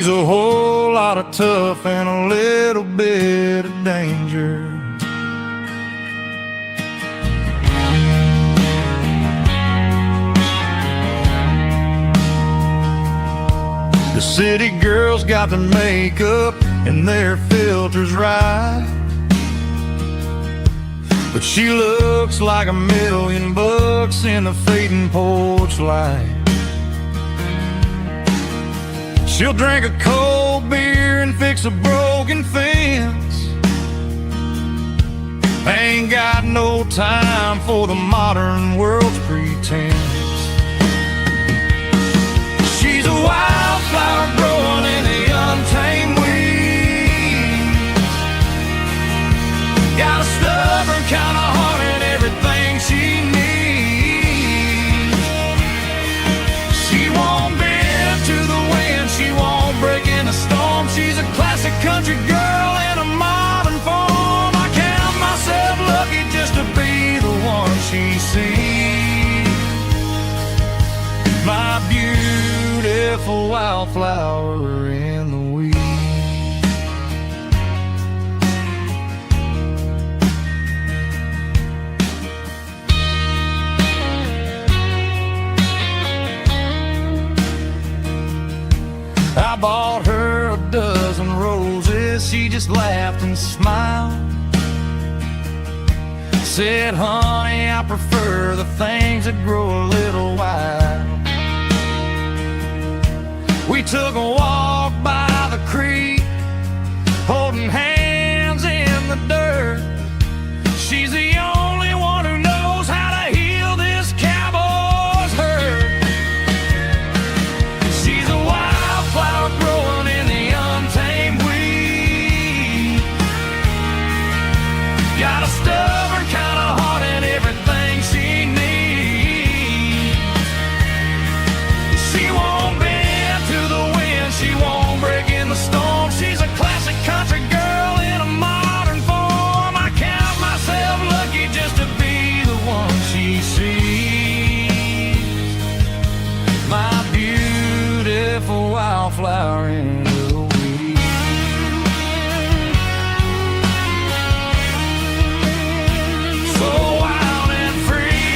She's a whole lot of tough and a little bit of danger. The city girls got their makeup and their filters right, but she looks like $1,000,000 in the fading porch light. She'll drink a cold beer and fix a broken fence. Ain't got no time for the modern world's pretense. She's a wildflower growing in the untamed weeds. Got a stubborn kind of heart and everything she needs. She won't bend to the wind, she won't break in a storm. She's a classic country girl in a modern form. I count myself lucky just to be the one she sees. My beautiful wildflower in the weeds. I bought her a dozen roses, she just laughed and smiled. Said, honey, I prefer the things that grow a little wild. We took a walk by the creek, holding hands in the dirt. She's the only one who knows how to heal this cowboy's hurt. She's a wildflower growing in the untamed weed. Got a stubborn kind of heart and everything she needs. She won't bend to the wind, she won't break in the storm. She's a classic country girl in a modern form. I count myself lucky just to be the one she sees. My beautiful wildflower in the weeds. So wild and free.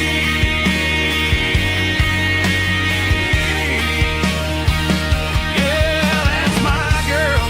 Yeah, that's my girl.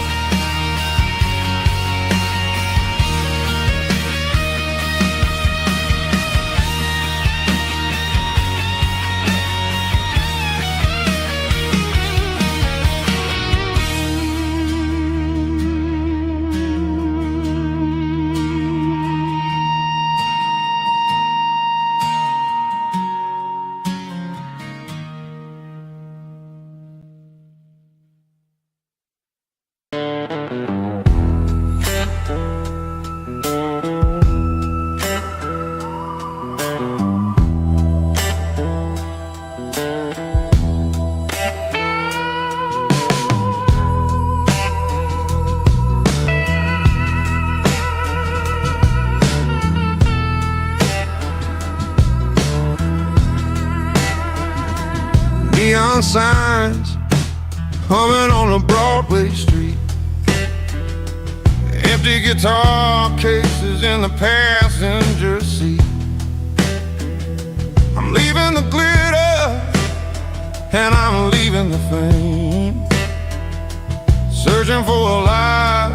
Neon signs humming on a Broadway street. Empty guitar cases in the passenger seat. I'm leaving the glitter and I'm leaving the fame. Searching for a life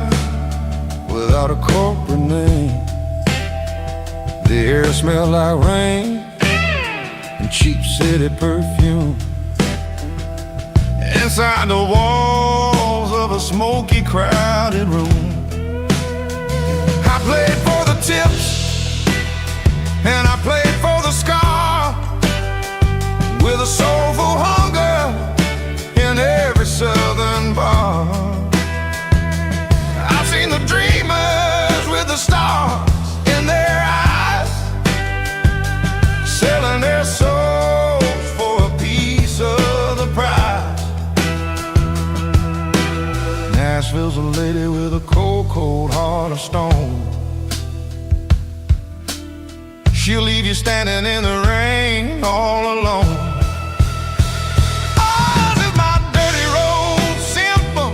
without a corporate name. The air smells like rain and cheap city perfume. Inside the walls of a smoky, crowded room, I played for the tips and I played for the scar, with a soulful hunger in every southern bar. I've seen the dreamers with the stars in their eyes, selling their souls for a piece of the prize. Nashville's a lady with a cold, cold heart of stone. She'll leave you standing in the rain all alone. Ours is my dirty road, simple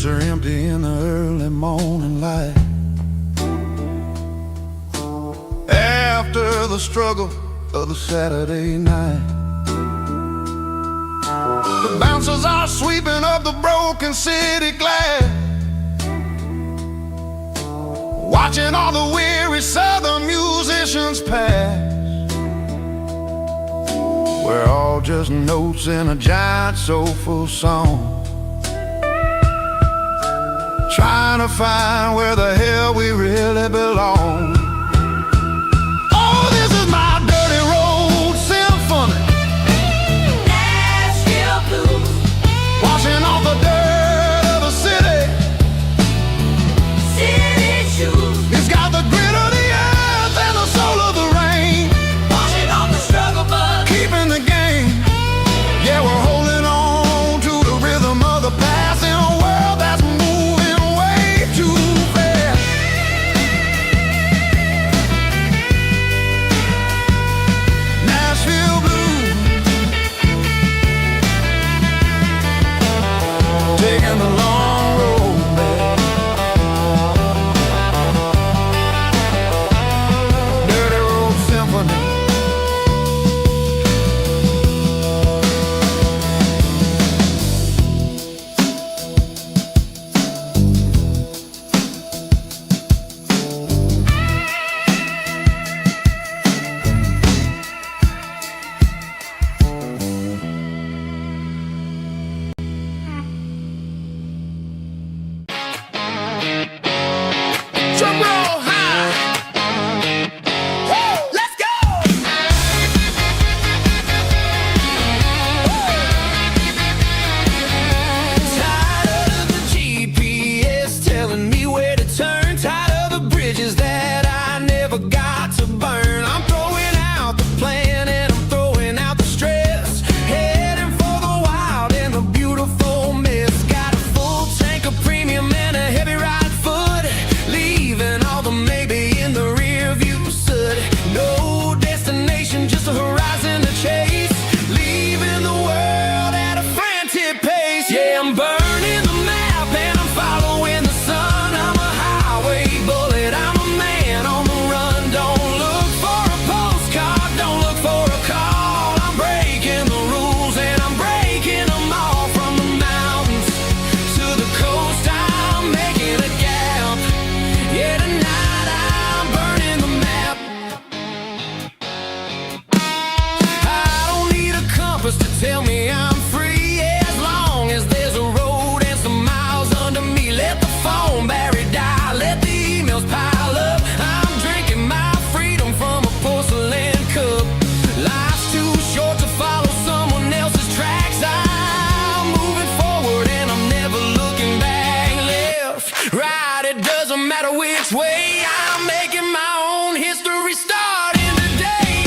streets are empty in the early morning light. After the struggle of the Saturday night, the bouncers are sweeping up the broken city glass, watching all the weary southern musicians pass. We're all just notes in a giant soulful song, trying to find where the hell we really belong. Oh, this is my dirty road symphony, Nashville blues, washing off the dirt of the city, city shoes. It's got the grit of the earth and the soul of the rain, washing off the struggle but keeping the game. Yeah, we're holding on to the rhythm of the past in a world that's moving way too fast. Nashville blues, taking the long road back. Dirty road symphony. Drum roll high. Woo, let's go. Tired of the GPS telling me where to turn, tired of the bridges that I never got to burn. I'm throwing out the plan and I'm throwing out the stress, heading for the wild and the beautiful mess. Got a full tank of premium and a heavy right foot, leaving all the maybe in the rear view soot. No destination, just a horizon to chase, leaving the world at a frantic pace. Yeah, I'm burning the map and I'm following the sun. I'm a highway bullet, I'm a man on the run. Don't look for a postcard, don't look for a call. I'm breaking the rules and I'm breaking them all. From the mountains to the coast, I'm making a gap. Yeah, tonight I'm burning the map. I don't need a compass to tell me I'm free, as long as there's a road and some miles under me. Let the phone battery die, let the emails pile up. I'm drinking my freedom from a porcelain cup. Life's too short to follow someone else's tracks. I'm moving forward and I'm never looking back. Left, right, it doesn't matter which way. I'm making my own history starting today.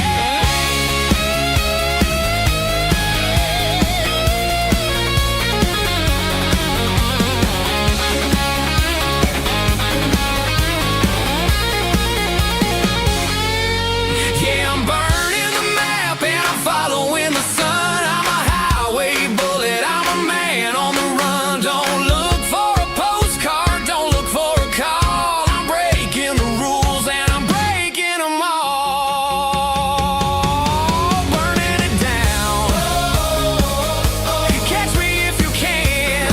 Yeah, I'm burning the map and I'm following the sun. I'm a highway bullet, I'm a man on the run. Don't look for a postcard, don't look for a call. I'm breaking the rules and I'm breaking them all. Burning it down. Catch me if you can.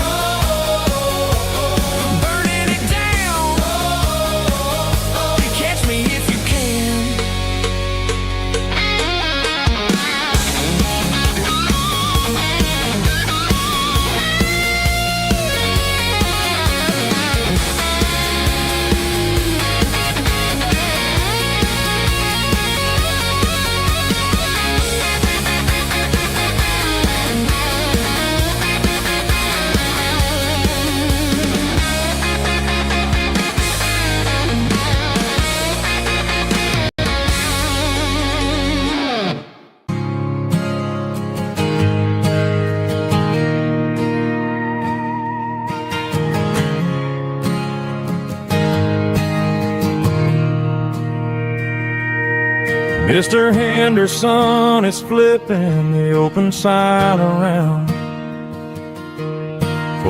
Burning it down. Catch me if you can. Mr. Henderson is flipping the open sign around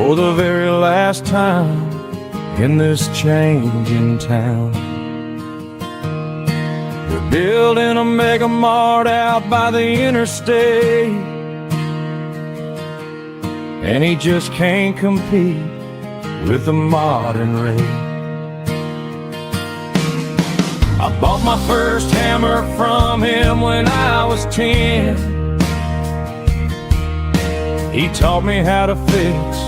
for the very last time in this changing town. They're building a mega mart out by the interstate, and he just can't compete with the modern rate. I bought my first hammer from him when I was 10. He taught me how to fix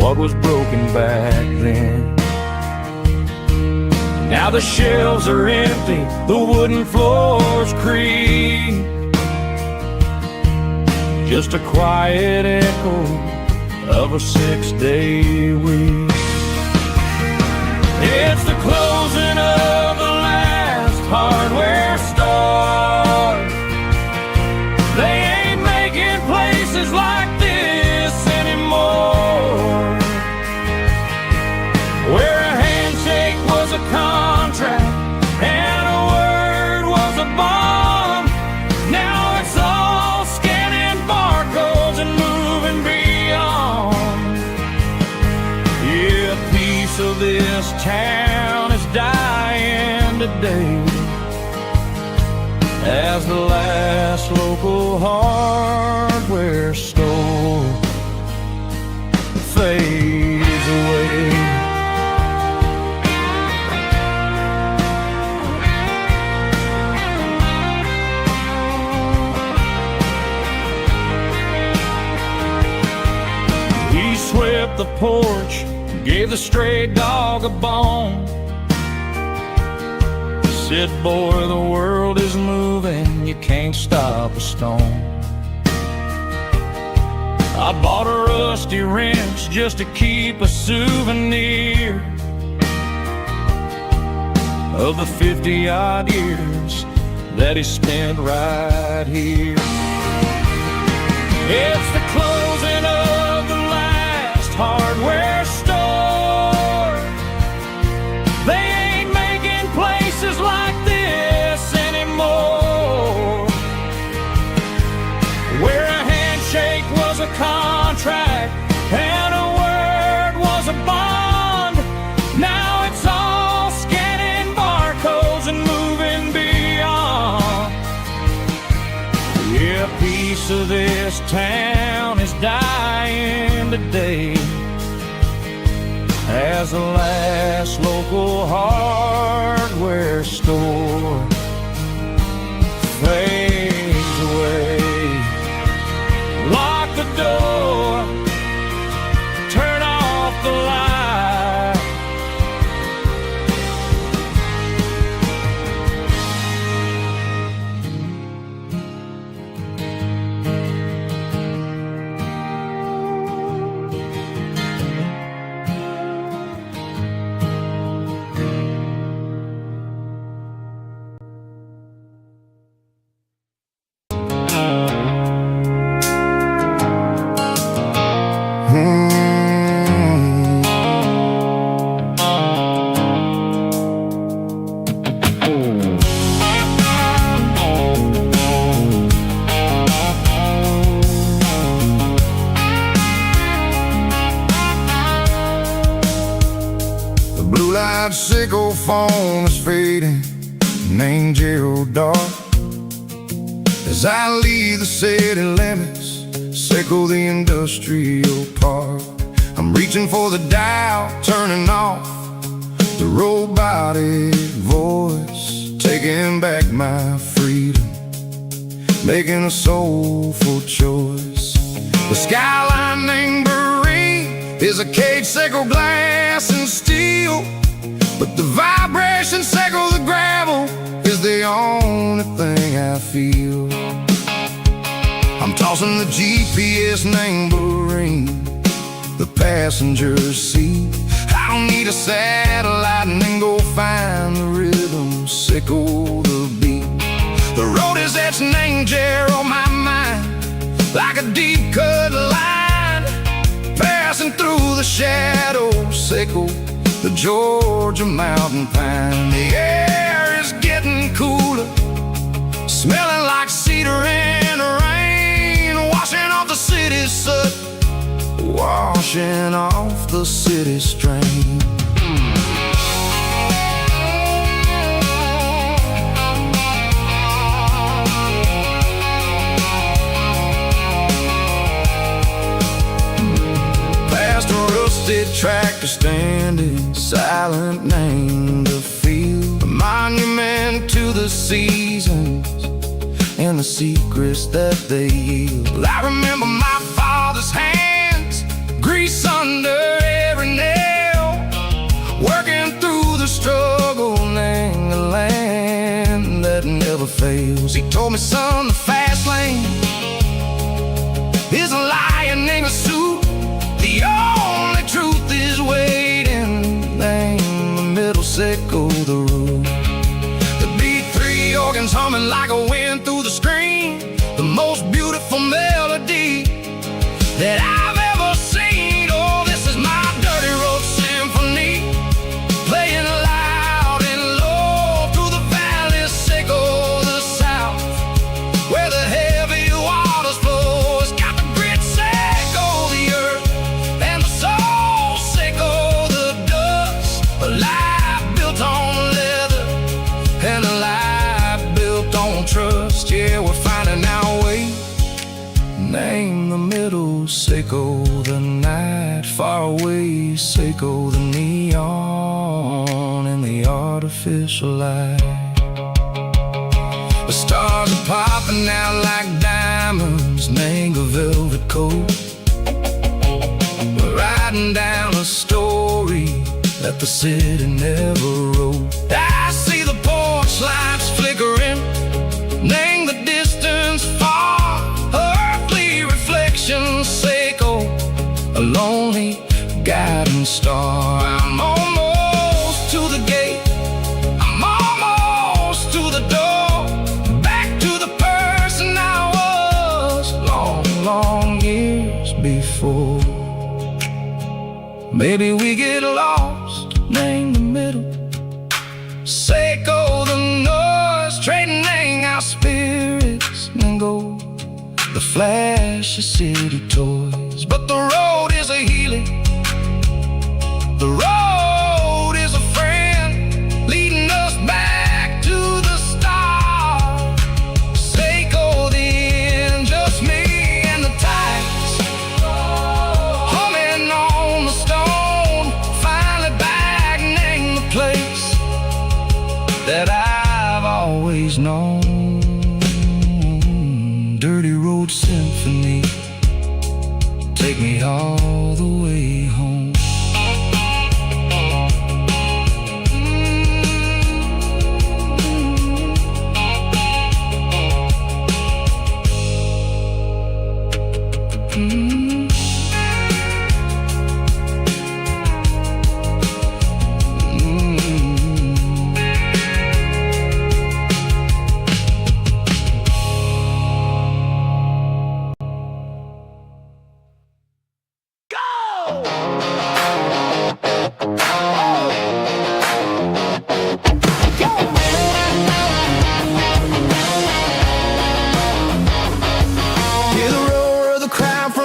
what was broken back then. Now the shelves are empty, the wooden floors creak, just a quiet echo of a 6-day week. It's the closing of the last hardware store. They ain't making places like this anymore, where a handshake was a contract and a word was a bond. Now it's all scanning barcodes and moving beyond. Yeah, a piece of this town is dying today as the last local hardware store fades away. He swept the porch, gave the stray dog a bone, said, boy, the world is moving, you can't stop a stone. I bought a rusty wrench just to keep a souvenir of the 50-odd years that he spent right here. It's the closing of the last hardware store. They ain't making places like this anymore, where a handshake was a contract and a word was a bond. Now it's all scanning barcodes and moving beyond. Yeah, a piece of this town is dying today as the last local hardware store fades away. Lock the door, turn off the light. Sickle phone is fading, an angel dark. As I leave the city limits, sickle the industrial park. I'm reaching for the dial, turning off the robotic voice, taking back my freedom, making a soulful choice. The skyline named Marine is a cage, sickle glass and steel, but the vibration sickle the gravel is the only thing I feel. I'm tossing the GPS named Marine, the passenger seat. I don't need a satellite and then go find the rhythm, sickle the beat. The road is etched named Jer on my mind, like a deep cut line, passing through the shadows, sickle the Georgia mountain pine. The air is getting cooler, smelling like cedar in the rain, washing off the city's soot, washing off the city strain. Past a rusted tractor standing silent, named the field, a monument to the seasons and the secrets that they yield. I remember my father's hands, grease under every nail, working through the struggle, laying the land that never fails. He told me, son, the fast lane is a lion in a suit. The only truth is waiting. Name the middle, sickle the root. The beat, three organs humming like a wind through the screen. The most beautiful melody that I've ever seen. Oh, this is my dirty road symphony, playing loud and low through the valleys, sickle the south, where the heavy waters flow. It's got the grit, sickle the earth, and the soul, sickle the dust. A life built on leather and a life built on trust. Yeah, we're finding our way. Name the middle, sickle the night, far away, sickle the neon and the artificial light. The stars are popping out like diamonds, name a velvet coat. We're riding down a story that the city never wrote. I see the porch lights flickering, name the distance far, earthly reflections, sickle a lonely guiding star. I'm almost to the gate, I'm almost to the door, back to the person I was long, long years before. Maybe we get lost, name the middle, sickle the noise, trading our spirits and go the flash of city toys. But the road is a healing, the road is a friend, leading us back to the start. Sickle the end, just me and the tides, humming on the stone, finally back, name the place that I've always known. Dirty road symphony, take me all the way home.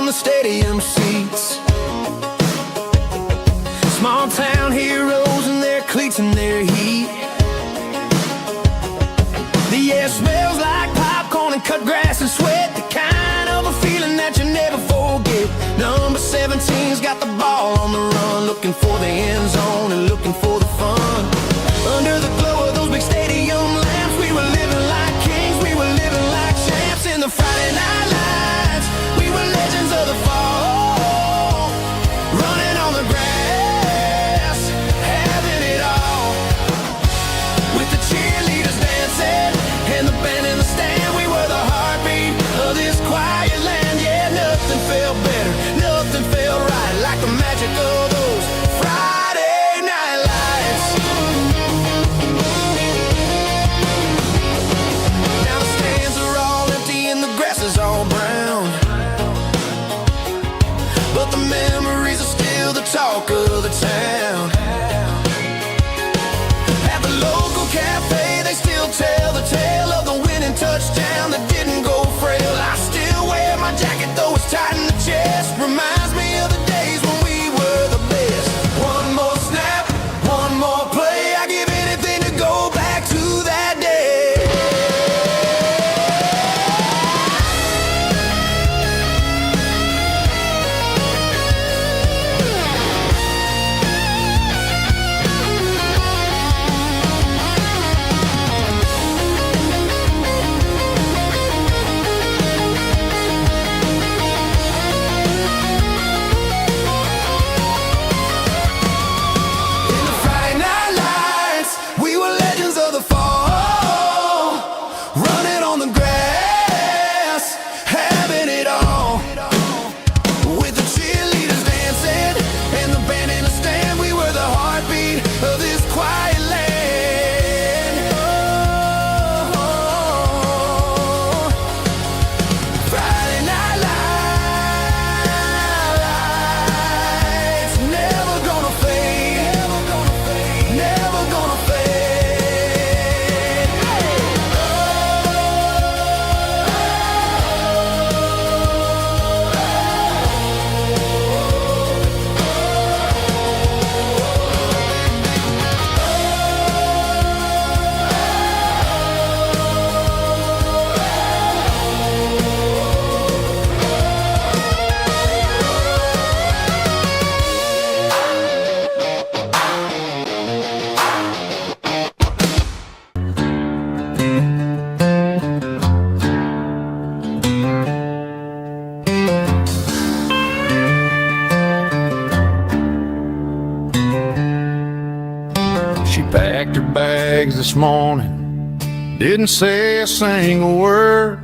Stadium seats, small town heroes in their cleats and their heat. The air smells like popcorn and cut grass and sweat, the kind of a feeling that you never forget. Number 17's got the ball on the run, looking for the end zone and looking for the fun. Under the glow of those big stadium lamps, we were living like kings, we were living like champs. In the Friday night lights, we were legends of the fall, running on the grass, having it all. With the cheerleaders dancing and the band in the stand, we were the heartbeat of this quiet land. Yeah, nothing felt better, nothing felt right like the magic of those Friday night lights. Now the stands are all empty and the grass is all brown, but the memories are still the talk of the town. At the local cafe, they still tell the tale of the winning touchdown that didn't go frail. I still wear my jacket, though it's tight in the chest. Reminds me of the packed her bags this morning, didn't say a single word,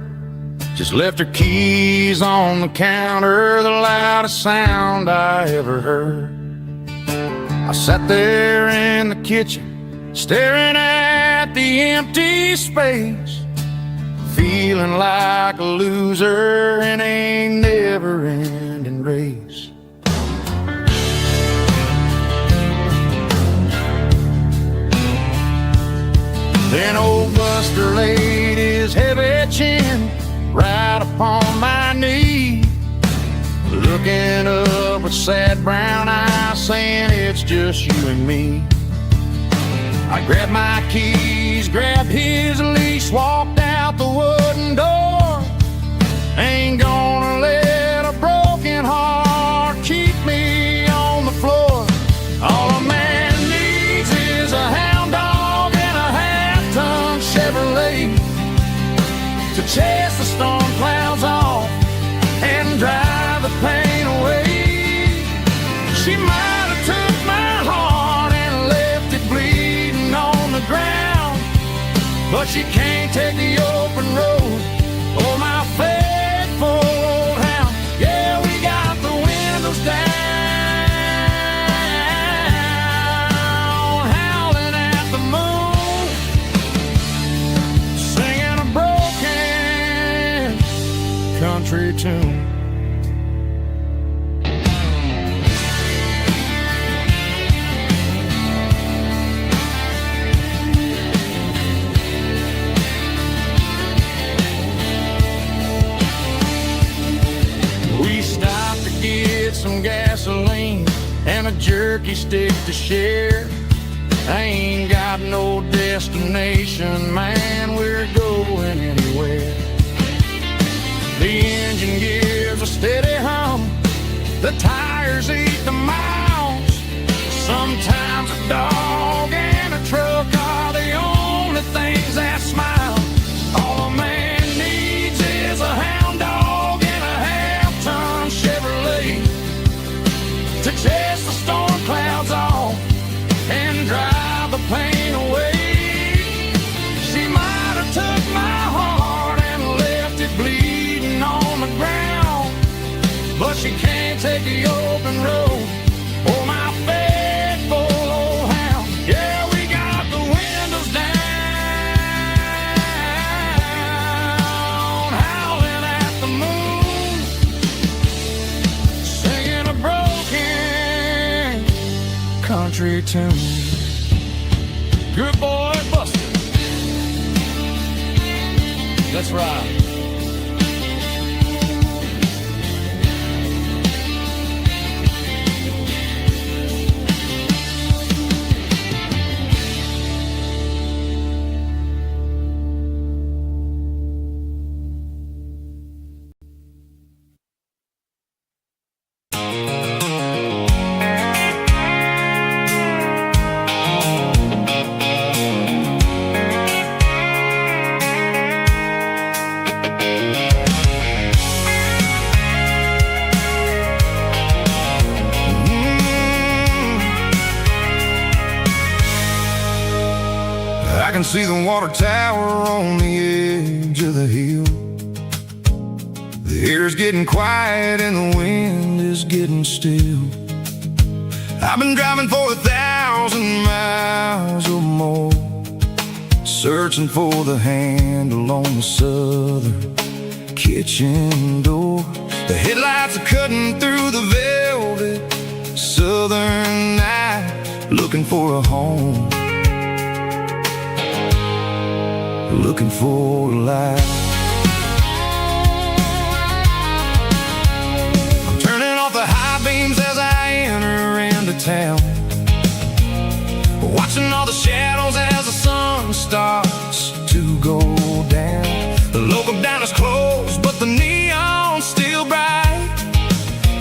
just left her keys on the counter, the loudest sound I ever heard. I sat there in the kitchen, staring at the empty space, feeling like a loser in a never-ending race. Then old Buster laid his heavy chin right upon my knee, looking up with sad brown eyes, saying it's just you and me. I grabbed my keys, grabbed his leash, walked out the wooden door. Ain't gonna let a broken heart keep me on the floor. All a man needs is a hound dog and a half-ton Chevrolet to chase the storm clouds off and drive the pain away. She might have took my heart and left it bleeding on the ground, but she can't take the open road or my faithful old hound. Yeah, we got the windows down, howling at the moon, singing a broken country tune. Some gasoline and a jerky stick to share. I ain't got no destination, man, we're going anywhere. The engine gives a steady hum, the tires eat the miles. Sometimes a dog and a truck are the only things that smile. All a man needs is a hound dog and a half-ton Chevrolet to chase the storm clouds off and drive the pain away. She might have took my heart and left it bleeding on the ground, but she can't take the open road or my faithful old hound. Yeah, we got the windows down, howling at the moon, singing a broken country tune. Good boy, Buster. That's right. I can see the water tower on the edge of the hill. The air's getting quiet and the wind is getting still. I've been driving for 1,000 miles or more, searching for the handle on the southern kitchen door. The headlights are cutting through the velvet southern night, looking for a home, looking for a light. I'm turning off the high beams as I enter into town, watching all the shadows as the sun starts to go down. The local diner's closed, but the neon's still bright,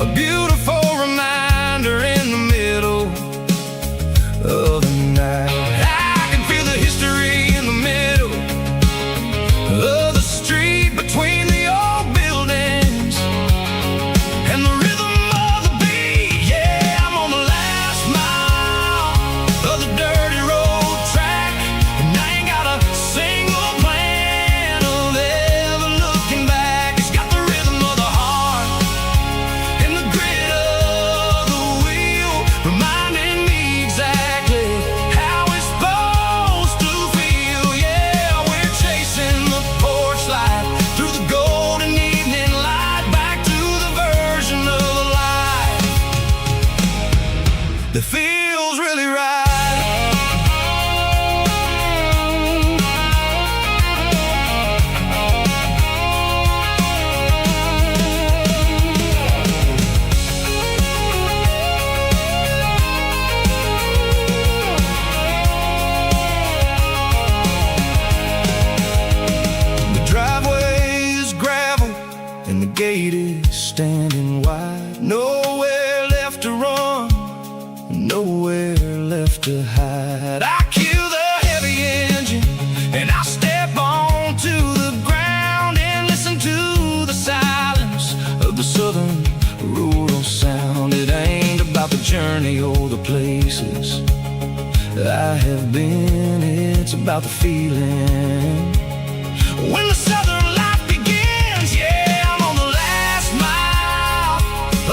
a beautiful reminder in the middle of the night. I can feel the history in the middle of the street, between the old buildings and the rhythm of the beat. Yeah, I'm on the last mile of the dirty road track. that feels really right. The driveway is gravel and the gate is standing wide. Nowhere left to run, nowhere left to hide. I cue the heavy engine and I step onto the ground and listen to the silence of the southern rural sound. It ain't about the journey or the places I have been, it's about the feeling when the southern life begins. Yeah, I'm on the last mile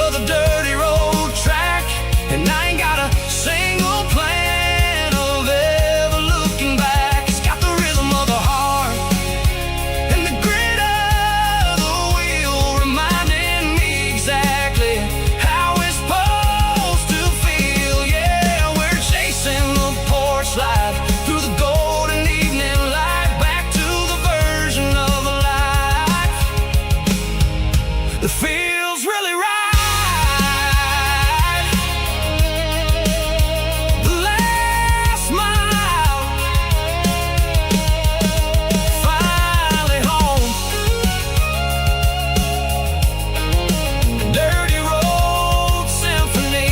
of the dirty road track, and I ain't got a single plan of ever looking back. It's got the rhythm of the heart and the grit of the wheel, reminding me exactly how it's supposed to feel. Yeah, we're chasing the porch light through the golden evening light, back to the version of a life that feels really right. The last mile, finally home. Dirty road symphony.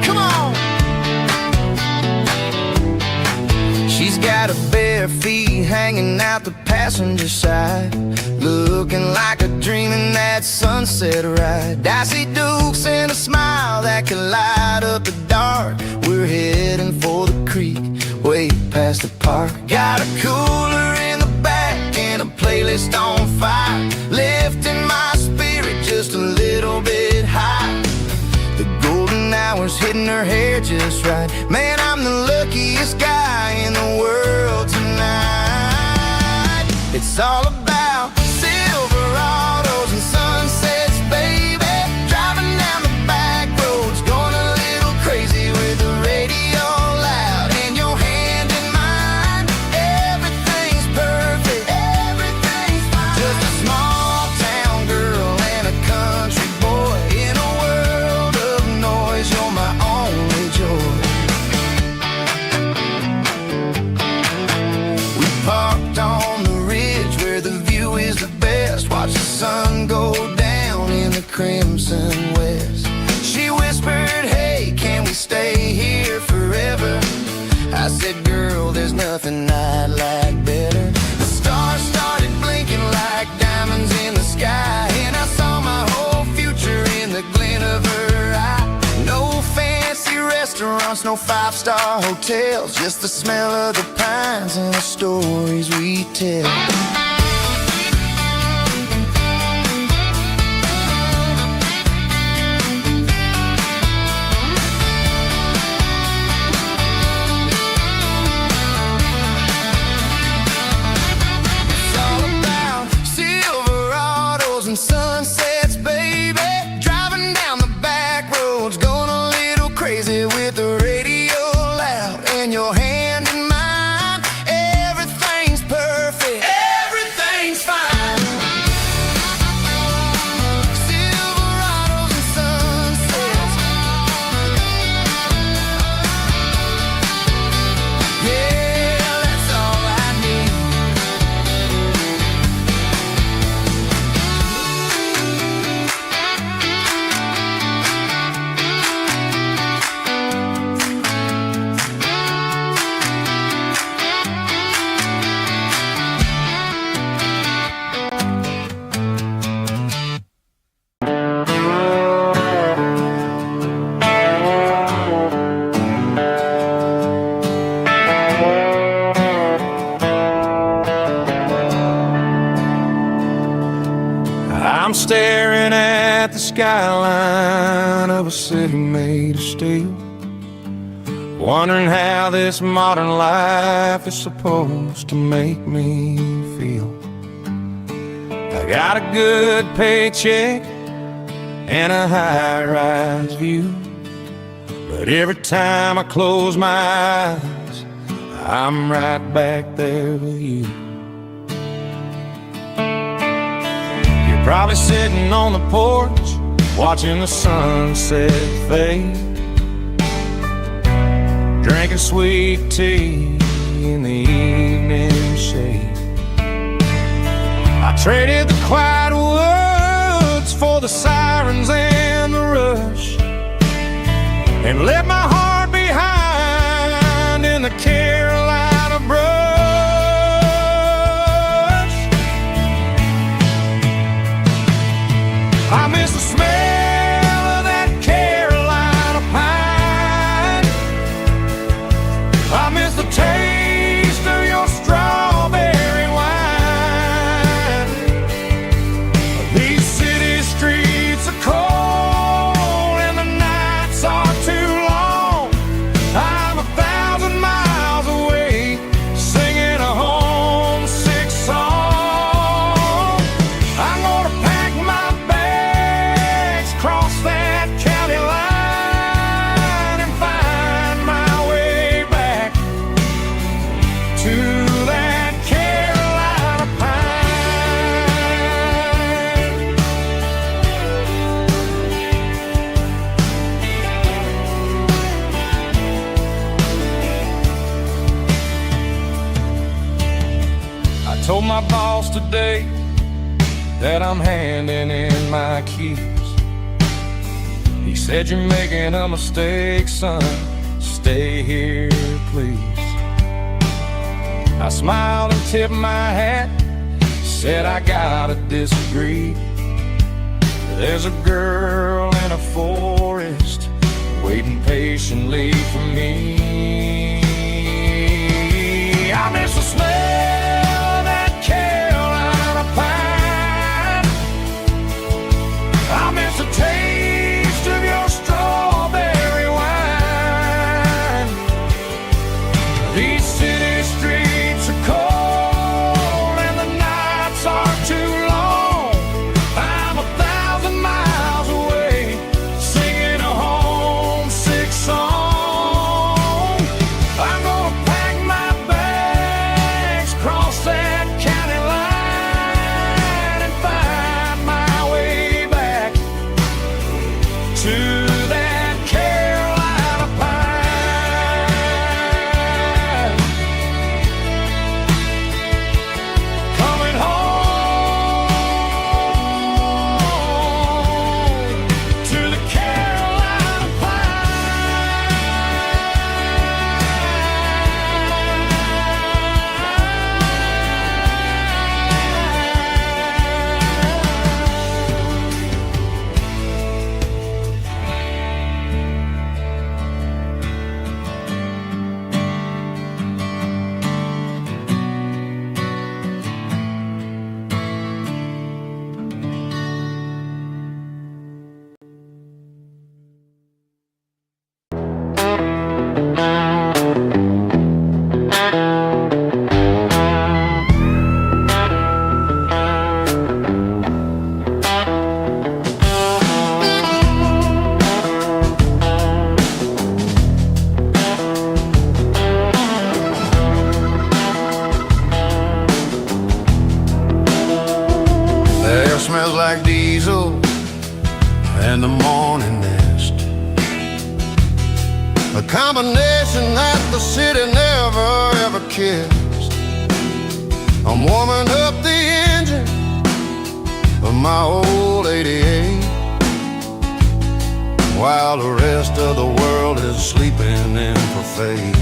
Come on. She's got her bare feet hanging out the passenger side, looking like a dream in that sunset ride. I see Dukes and a smile that can light up the dark. We're heading for the creek, way past the park. Got a cooler in the back and a playlist on fire, lifting my spirit just a little bit high. The golden hours hitting her hair just right. Man, I'm the luckiest guy in the world tonight. It's all about Silverados and sunsets, baby. Driving down the back roads, going a little crazy with the radio loud and your hand in mine. Everything's perfect, everything's fine. Just a small town girl and a country boy in a world of noise. You're my only joy. We parked on the ridge where the view is the best. Watch the sun go down in the crimson west. She whispered, hey, can we stay here forever? I said, girl, there's nothing I'd like better. The stars started blinking like diamonds in the sky, and I saw my whole future in the glint of her eye. No fancy restaurants, no five-star hotels, just the smell of the pines and the stories we tell. It's all about Silverados and sunsets, baby. Driving down the back roads, going a little crazy with the radio loud and your hand in mine. Everything's perfect, everything's skyline of a city made of steel, wondering how this modern life is supposed to make me feel. I got a good paycheck and a high-rise view, but every time I close my eyes, I'm right back there with you. You're probably sitting on the porch, watching the sunset fade, drinking sweet tea in the evening shade. I traded the quiet woods for the sirens and the rush, and left my heart behind in the Carolina brush. I miss the smell of that Carolina pine. I miss the taste of your strawberry wine. These city streets are cold and the nights are too long. I'm 1,000 miles away, singing a homesick song. I'm gonna pack my bags, cross that county line, and find my way back to that Carolina pine. I told my boss today that I'm handing in my keys. He said, "You're making a mistake, son. Stay here, please." I smiled and tipped my hat, said, "I gotta disagree. There's a girl in a forest waiting patiently for me. I miss the smell of that Carolina pine. I miss the taste of your strawberry wine. These city streets are cold and the nights are too long. I'm 1,000 miles away, singing a homesick song. I'm gonna pack my bags, cross that county line, and find my way back to that Carolina pine. Coming home to the Carolina The air smells like diesel and the morning mist, a combination that the city never ever kissed. I'm warming up the engine of my old 88, while the rest of the world is sleeping in for fate.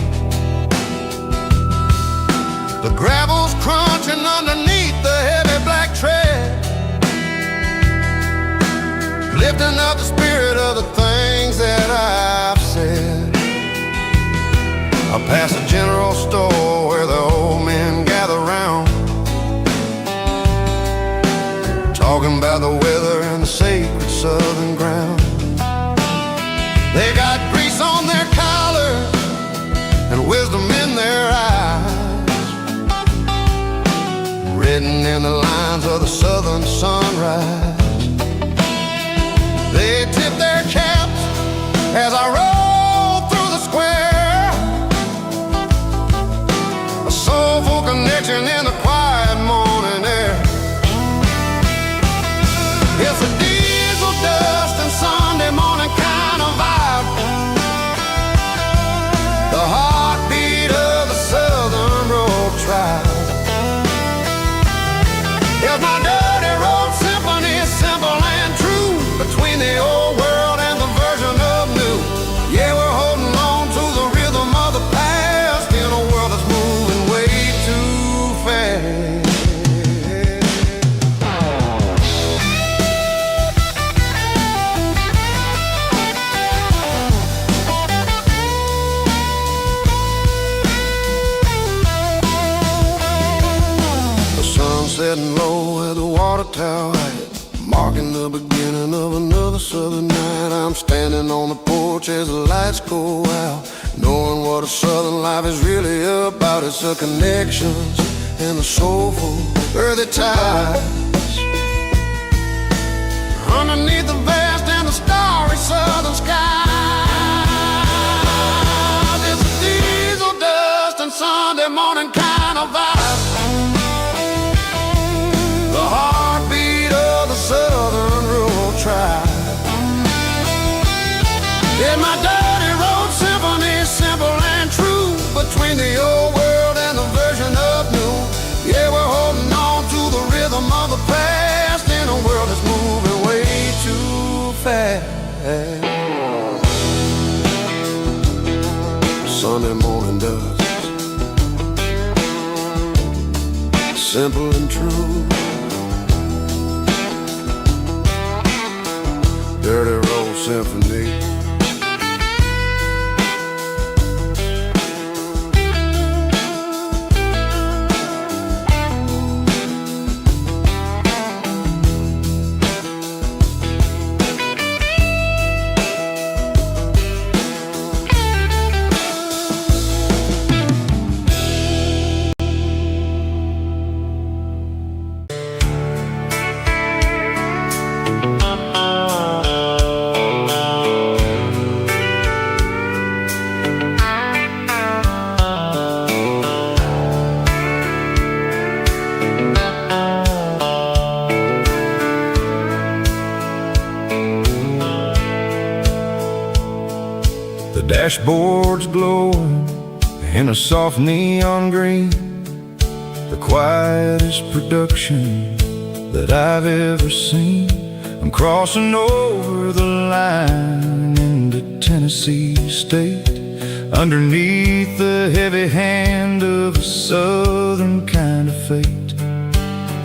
The gravel's crunching underneath the heavy black tread, lifting up the spirit of the things that I've said. I pass a general store where the old men gather round, talking about the weather and the sacred southern southern sunrise. They tip their caps as I roll through the square. A soulful connection in the quiet morning air. It's a diesel dust and Sunday morning kind of vibe. The heartbeat of the southern road tribe. It's my dirty road symphony, simple and true, between the old world and the version of new. Yeah, we're holding on to the rhythm of the past in a world that's moving way too fast. The sun setting low at the water tower height, marking the beginning of another southern night. I'm standing on the porch as the lights go out, knowing what a southern life is really about. It's the connections and the soulful earthy ties. Underneath the vast and the starry southern sky, it's a diesel dust and Sunday morning kind of vibe. The heartbeat of the southern rural tribe. Yeah, my dirty road symphony, simple and true, between the old world and the version of new. Yeah, we're holding on to the rhythm of the past in a world that's moving way too fast. Sunday morning dust, simple and true. Dirty road symphony. The dashboard's glowing in a soft neon green, the quietest production that I've ever seen. I'm crossing over the line into Tennessee State, underneath the heavy hand of a southern kind of fate.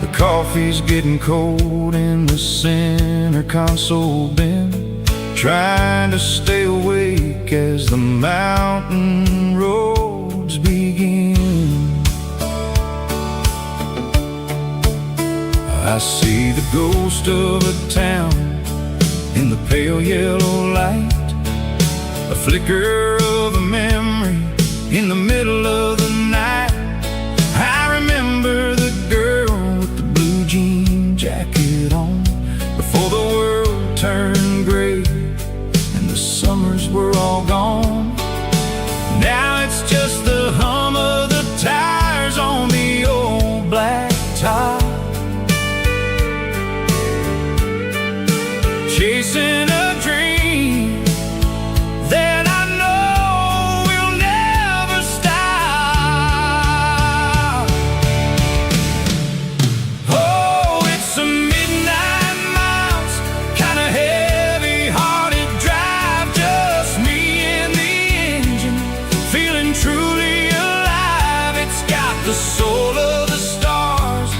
The coffee's getting cold in the center console bin, trying to stay awake as the mountain roads begin. I see the ghost of a town in the pale yellow light, a flicker of a memory in the middle of the night. I remember the girl with the blue jean jacket on, before the world turned gray and the summers were all gone. Now it's just the hum of the tires on the old black top, chasing a dream that I know will never stop. Oh, it's a midnight miles, kind of heavy-hearted drive, just me and the engine, feeling truly alive. It's got the soul of the stars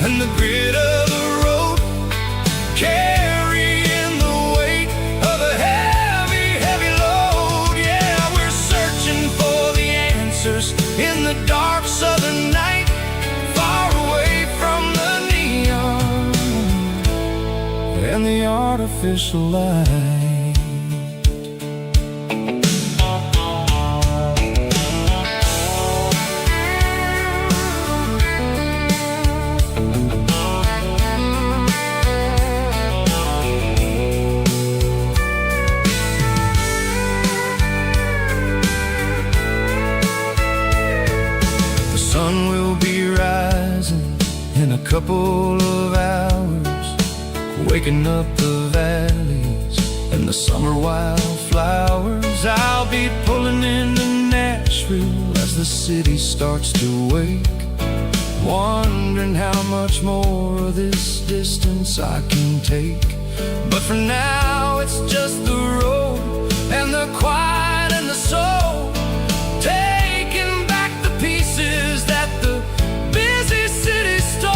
and the grit of the road, carrying the weight of a heavy, heavy load. Yeah, we're searching for the answers in the dark southern night, far away from the neon and the artificial light. couple of hours, waking up the valleys and the summer wildflowers. I'll be pulling into Nashville as the city starts to wake, wondering how much more of this distance I can take. But for now it's just the road and the quiet and the soul, taking back the pieces that the busy city stole.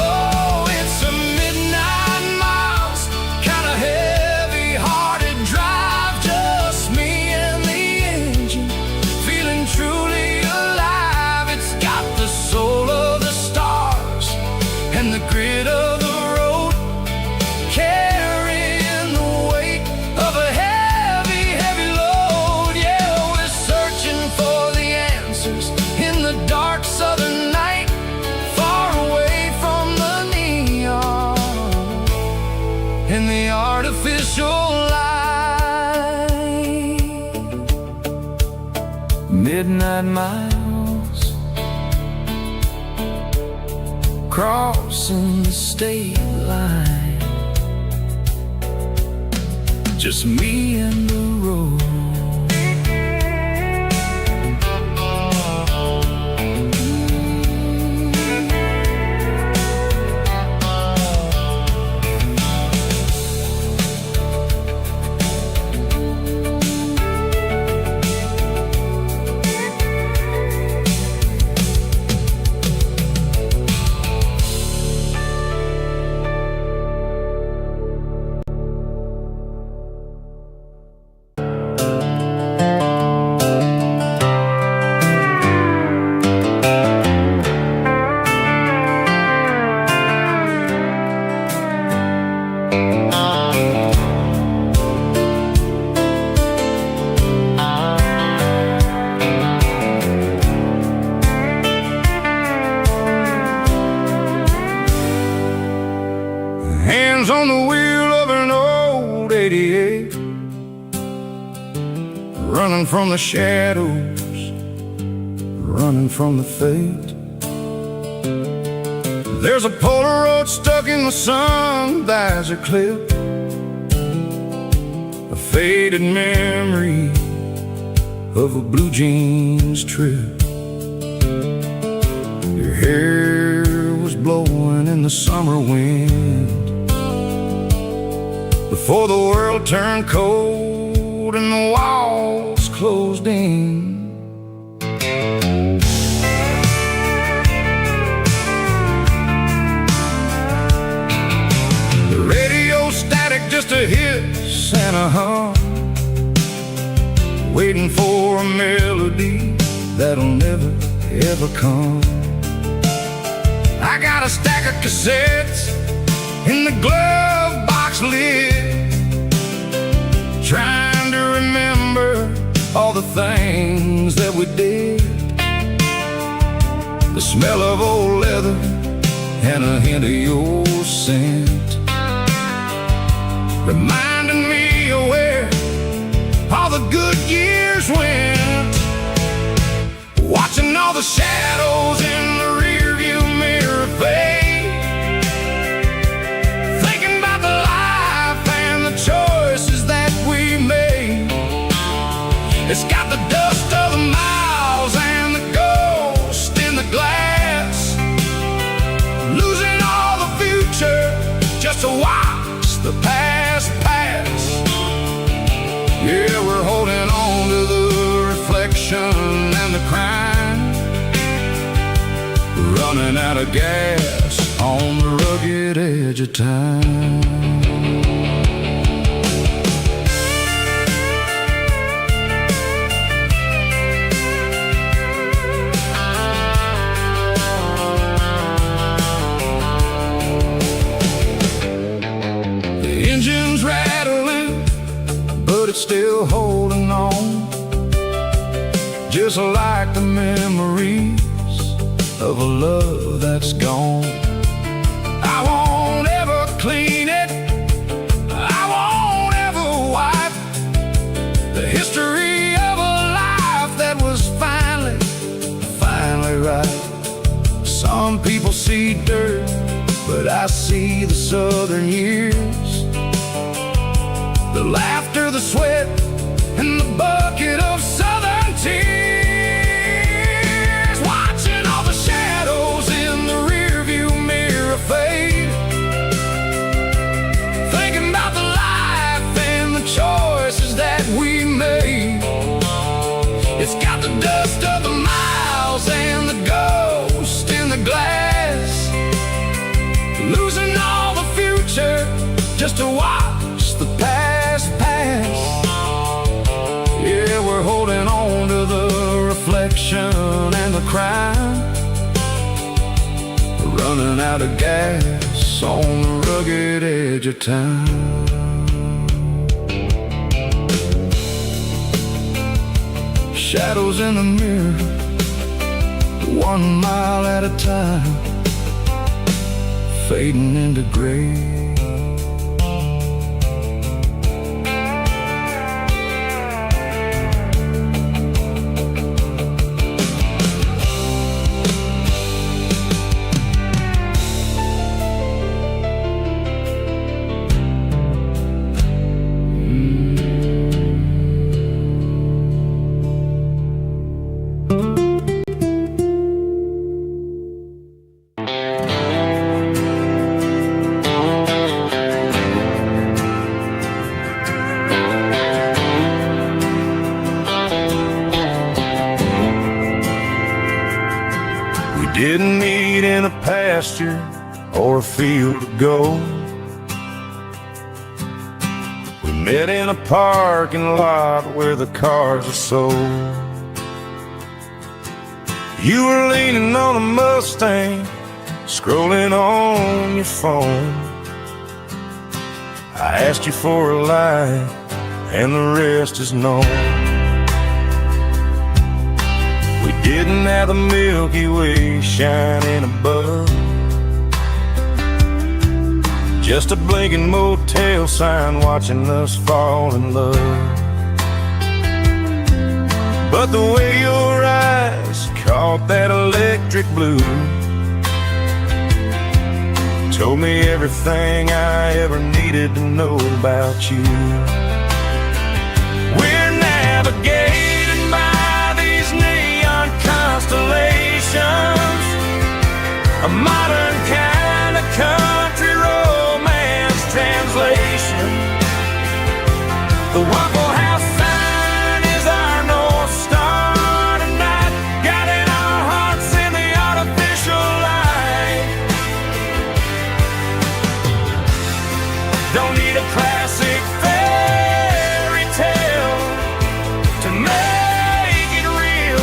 Oh, it's a midnight miles, kinda heavy-hearted drive, just me and the engine, feeling truly alive. It's got the soul of the stars and the grit of the road, carrying the weight of a heavy, heavy load. Yeah, we're searching for the answers in the dark southern night, far away from the neon and the artificial light. Midnight miles, crossing the state line, just me and the road. Hands on the wheel of an old 88, running from the shadows, running from the fate. There's a Polaroid stuck in the sun, there's a clip, a faded memory of a blue jeans trip. Your hair was blowing in the summer wind before the world turned cold and the walls closed in. The radio static, just a hiss and a hum, waiting for a melody that'll never ever come. I got a stack of cassettes in the glove box lid, trying to remember all the things that we did. The smell of old leather and a hint of your scent, reminding me of where all the good years went. Watching all the shadows in the rearview mirror fade, thinking about the life and the choices that we made. It's got the dust of the miles and the ghost in the glass, losing all the future just to watch the past pass. Yeah, we're holding on to the reflection and the crime, running out of gas on the rugged edge of time. The engine's rattling, but it's still holding on, just like the memories of a love that's gone. I won't ever clean it, I won't ever wipe the history of a life that was finally right. I see the southern years, the laughter, the sweat, and the bucket of southern tears. Watching all the shadows in the rearview mirror fade, thinking about the life and the choices that we made. It's got the dust of the miles and the ghost in the glass, losing all the future just to watch the past pass. Yeah, we're holding on to the reflection and the crime, running out of gas on the rugged edge of time. Shadows in the mirror, 1 mile at a time, fading into gray. Didn't meet in a pasture or a field of gold. We met in a parking lot where the cars are sold. You were leaning on a Mustang, scrolling on your phone. I asked you for a light, and the rest is known. We didn't have the Milky Way shining above, just a blinking motel sign watching us fall in love. But the way your eyes caught that electric blue told me everything I ever needed to know about you. We're navigating by these neon constellations, a modern kind of country romance translation. The Waffle House sign is our North Star tonight, guiding our hearts in the artificial light. Don't need a classic fairy tale to make it real,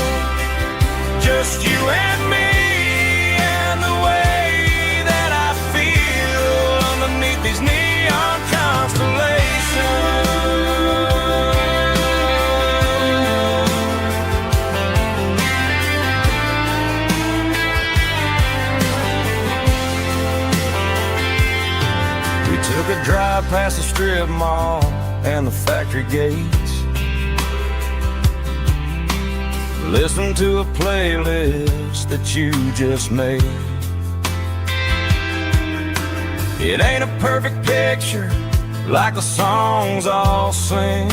just you and me and the way that I feel underneath these neon constellations. We took a drive past the strip mall and the factory gates, listen to a playlist that you just made. It ain't a perfect picture like the songs all sing,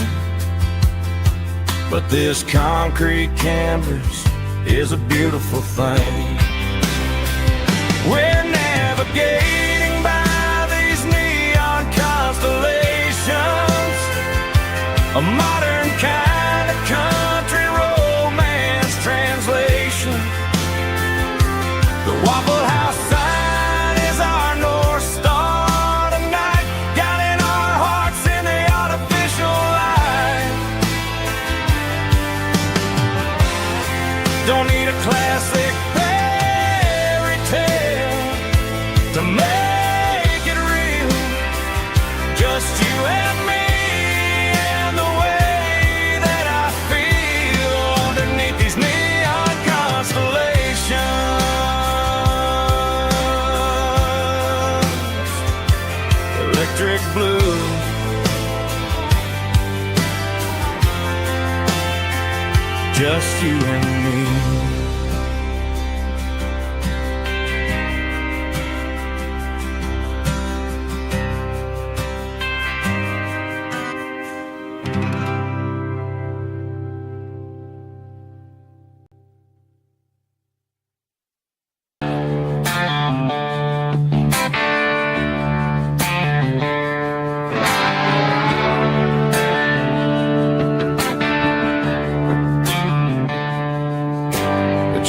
but this concrete canvas is a beautiful thing. We're navigating by these neon constellations, a modern kind of country romance translation. The Waffle House sign is our North Star tonight, guiding our hearts in the artificial light. Don't need a classic fairy tale to make it real, just you and me and the way that I feel underneath these neon constellations. Electric blue, just you and me.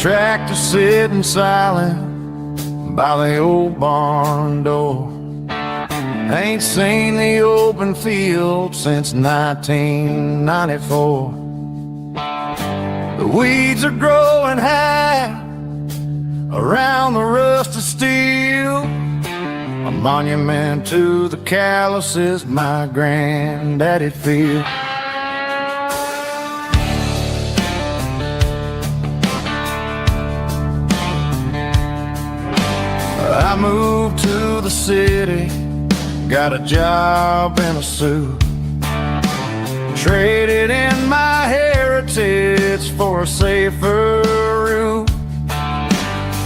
tractor sitting silent by the old barn door. Ain't seen the open field since 1994. The weeds are growing high around the rusted steel, a monument to the calluses my granddaddy feel. I moved to the city, got a job in a suit, traded in my heritage for a safer route.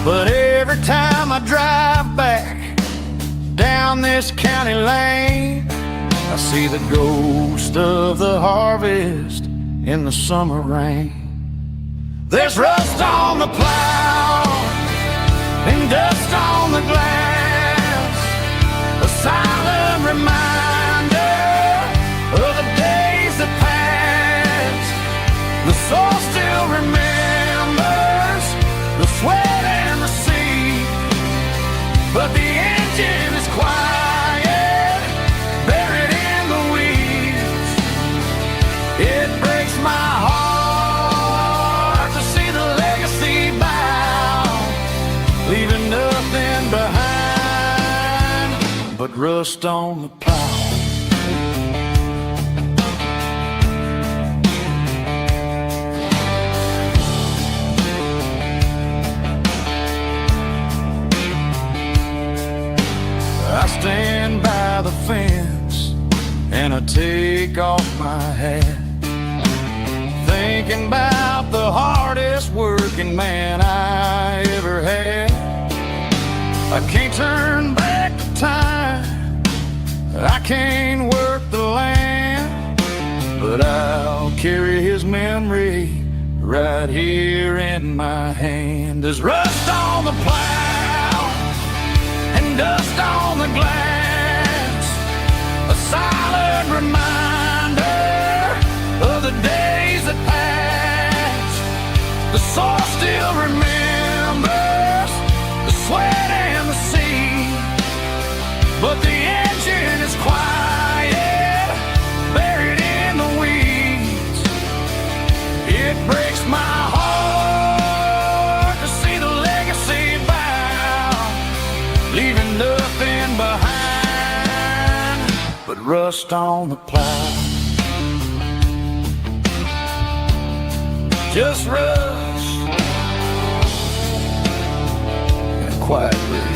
But every time I drive back down this county lane, I see the ghost of the harvest in the summer rain. There's rust on the plow and dust on the glass, a silent reminder of the days that passed. The soul still remembers the sweat and the sea, but the engine is quiet, buried in the weeds. It breaks my heart to see the legacy bow, leaving nothing behind but rust on the plow. I stand by the fence and I take off my hat, thinking about the hardest working man I ever had. I can't turn back the time, I can't work the land, but I'll carry his memory right here in my hand. There's rust on the plow and dust on the glass, a silent reminder of the days that passed. The soul still remembers the sweat and the sea, but the engine is quiet, buried in the weeds. It breaks my heart to see the legacy bow, leaving nothing behind but rust on the plow. Just rust and a quiet breeze.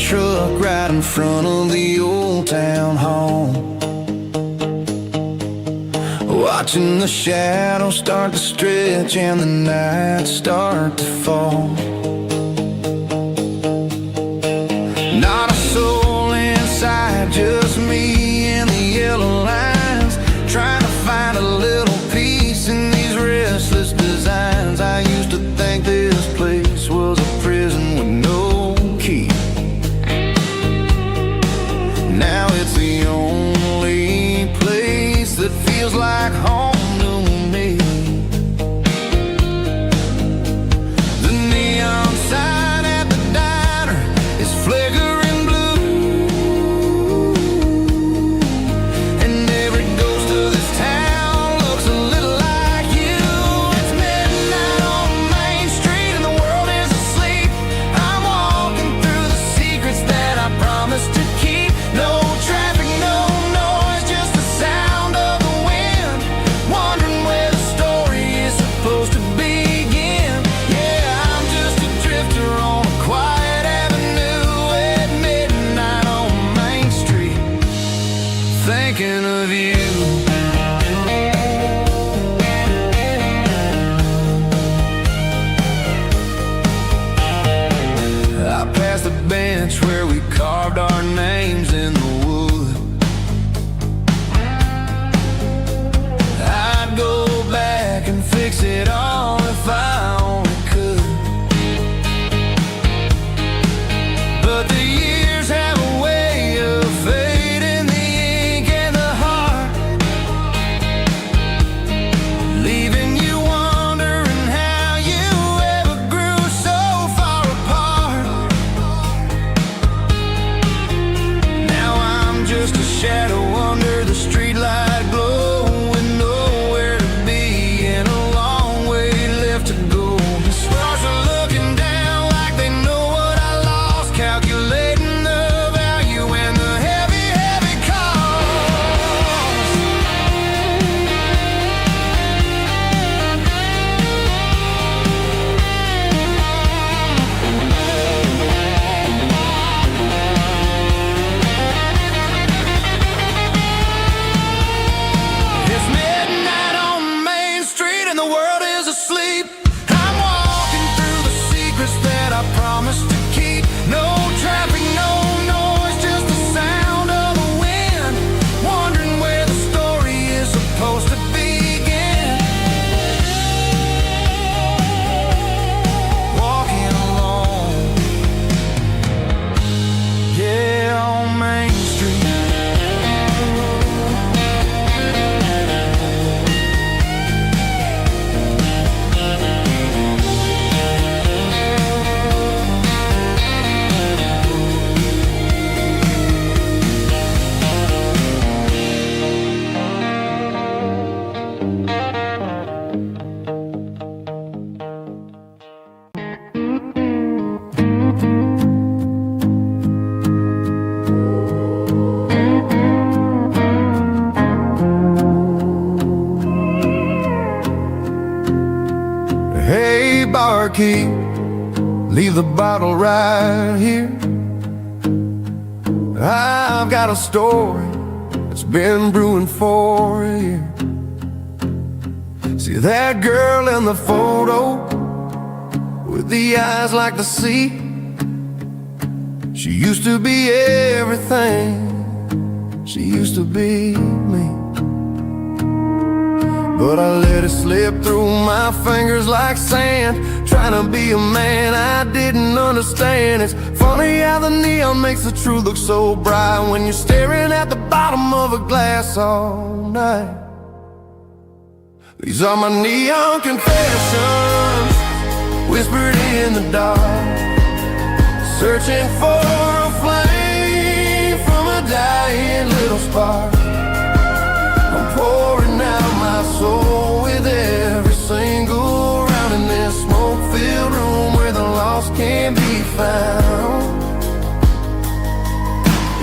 Truck right in front of the old town hall, watching the shadows start to stretch and the nights start to fall. Not a soul inside, just me and the yellow lines, trying to find a little peace in these restless designs. I used to think this place was a prison with no key. Now it's the only place that feels like home to me. barkeep, leave the bottle right here. I've got a story that's been brewing for a year. See that girl in the photo with the eyes like the sea? She used to be everything, she used to be me. But I let it slip through my fingers like sand, trying to be a man I didn't understand. It's funny how the neon makes the truth look so bright when you're staring at the bottom of a glass all night. These are my neon confessions, whispered in the dark, searching for a flame from a dying little spark. I'm pouring out my soul with every single round in this smoke-filled room where the lost can be found.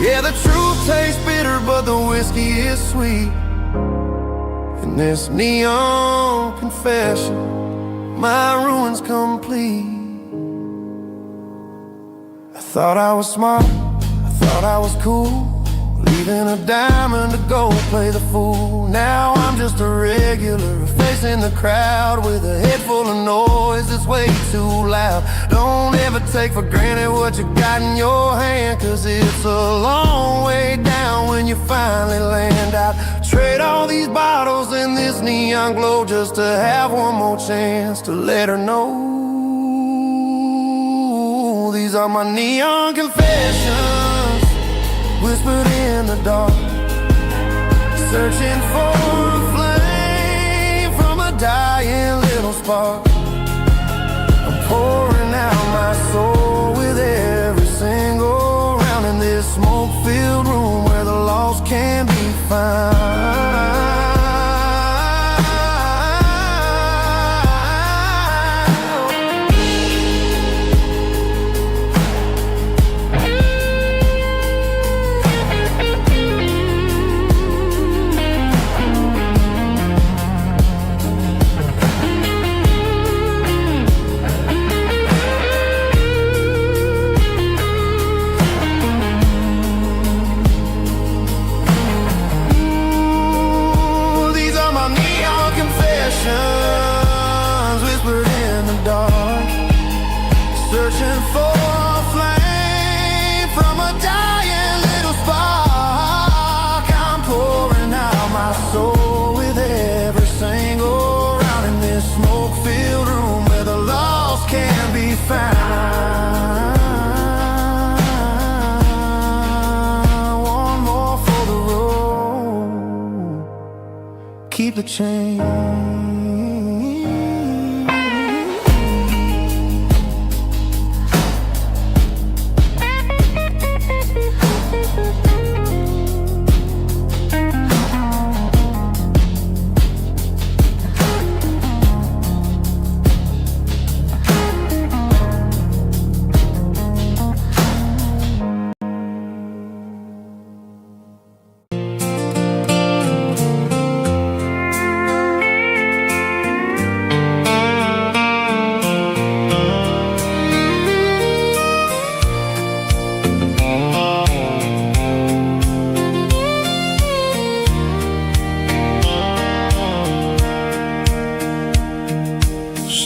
Yeah, the truth tastes bitter, but the whiskey is sweet. In this neon confession, my ruin's complete. I thought I was smart, I thought I was cool, leaving a diamond to go play the fool. Now I'm just a regular, facing the crowd with a head full of noise that's way too loud. Don't ever take for granted what you got in your hand, cause it's a long way down when you finally land out. Trade all these bottles and this neon glow just to have one more chance to let her know. These are my neon confessions, whispered in the dark, searching for a flame from a dying little spark. I'm pouring out my soul with every single round in this smoke-filled room where the lost can be found. Whispered in the dark, searching for a flame from a dying little spark. I'm pouring out my soul with every single round in this smoke-filled room where the lost can be found. One more for the road, keep the change.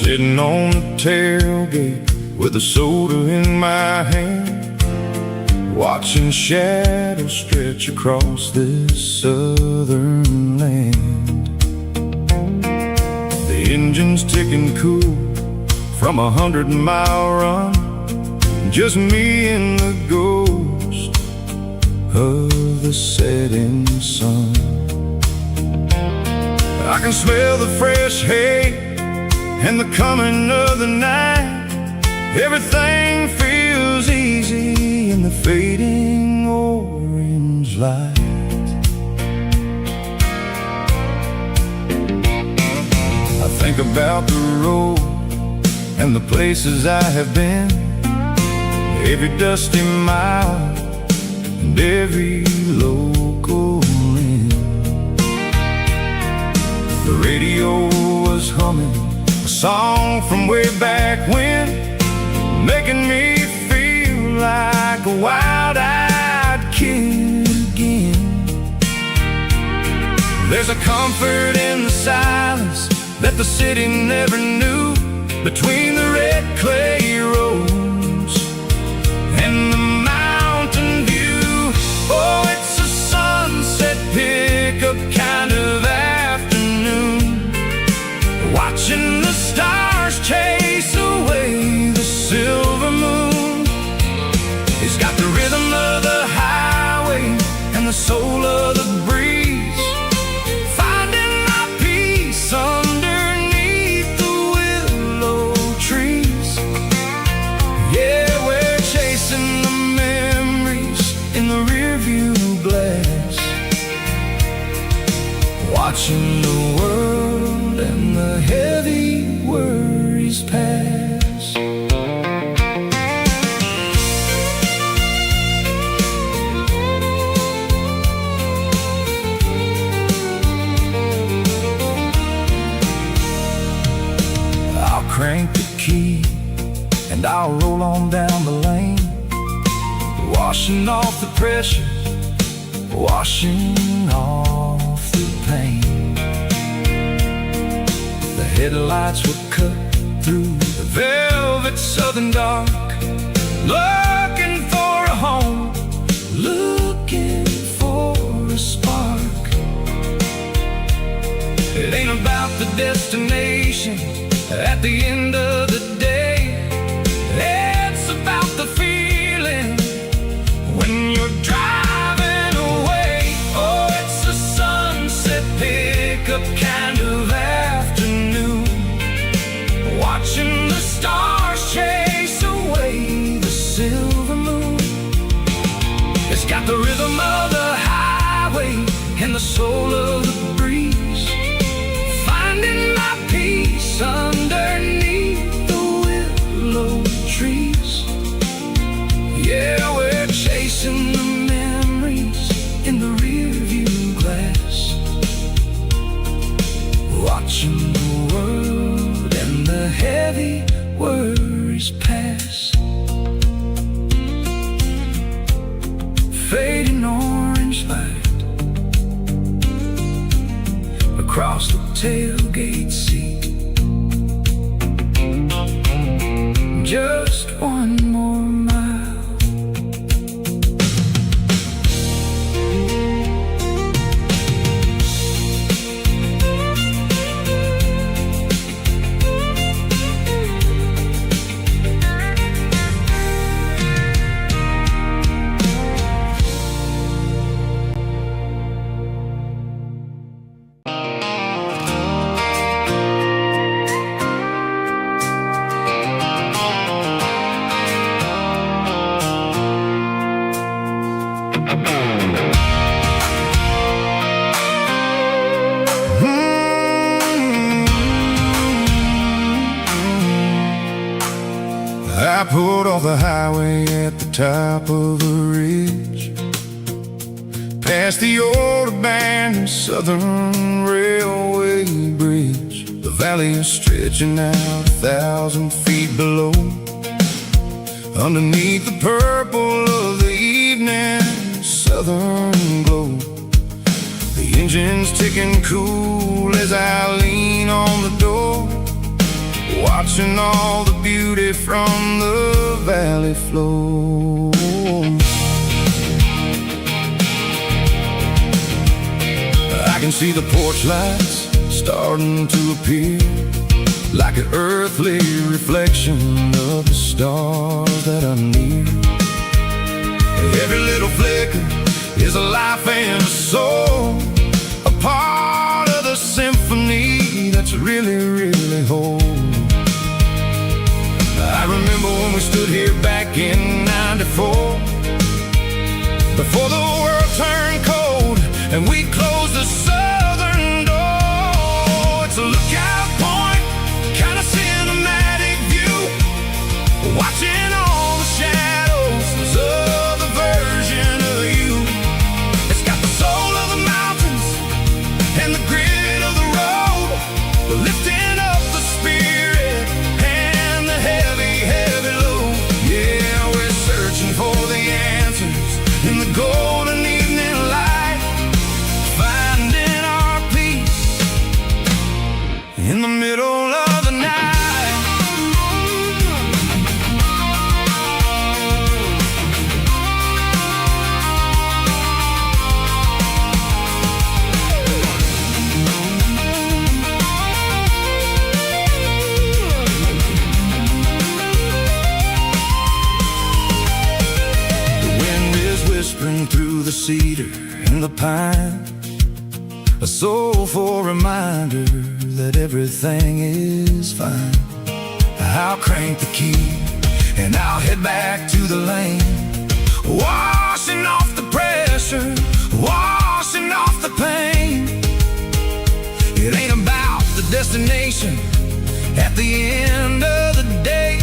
Sitting on the tailgate with a soda in my hand, watching shadows stretch across this southern land. The engine's ticking cool from 100-mile run, just me and the ghost of the setting sun. I can smell the fresh hay and the coming of the night. Everything feels easy in the fading orange light. I think about the road and the places I have been, every dusty mile and every local inn. The radio was humming A song from way back when, making me feel like a wild-eyed kid again. There's a comfort in the silence that the city never knew, between the red clay roads and the mountain view. Oh, it's a sunset pickup kind of afternoon, watching the stars chase away the silver moon. It's got the rhythm of the highway and the soul of the breeze, finding my peace underneath the willow trees. Yeah, we're chasing the memories in the rearview glass, watching the world and the heavy worries pass. I'll crank the key and I'll roll on down the lane, washing off the pressure, washing off the pain. The headlights will cut through the velvet southern dark, looking for a home, looking for a spark. It ain't about the destination at the end of the day, it's about the feeling when you're driving away. Oh, it's a sunset pickup kind of afternoon, watching the stars chase away the silver moon. It's got the rhythm of the highway and the soul of the breeze, finding my peace underneath the willow trees. Yeah, we're chasing the memories in the rearview glass, watching the world and the heavy worries pass. Fading orange light across the tailgate seat, just one more mile. I pulled off the highway at the top of a ridge, past the old abandoned Southern Railway bridge. The valley is stretching out 1,000 feet below, underneath the purple of the evening southern glow. The engine's ticking cool as I lean on the door, watching all the beauty from the valley flow. I can see the porch lights starting to appear, like an earthly reflection of the stars that are near. Every little flicker is a life and a soul, a part of the symphony that's really, really whole. I remember when we stood here back in '94, before the world turned cold and we closed the southern door. It's a lookout point, kind of cinematic view, watching all the shadows of the version of you. It's got the soul of the mountains and the grit of the road, lifting pines, a soulful reminder that everything is fine. I'll crank the key and I'll head back to the lane, washing off the pressure, washing off the pain. It ain't about the destination at the end of the day.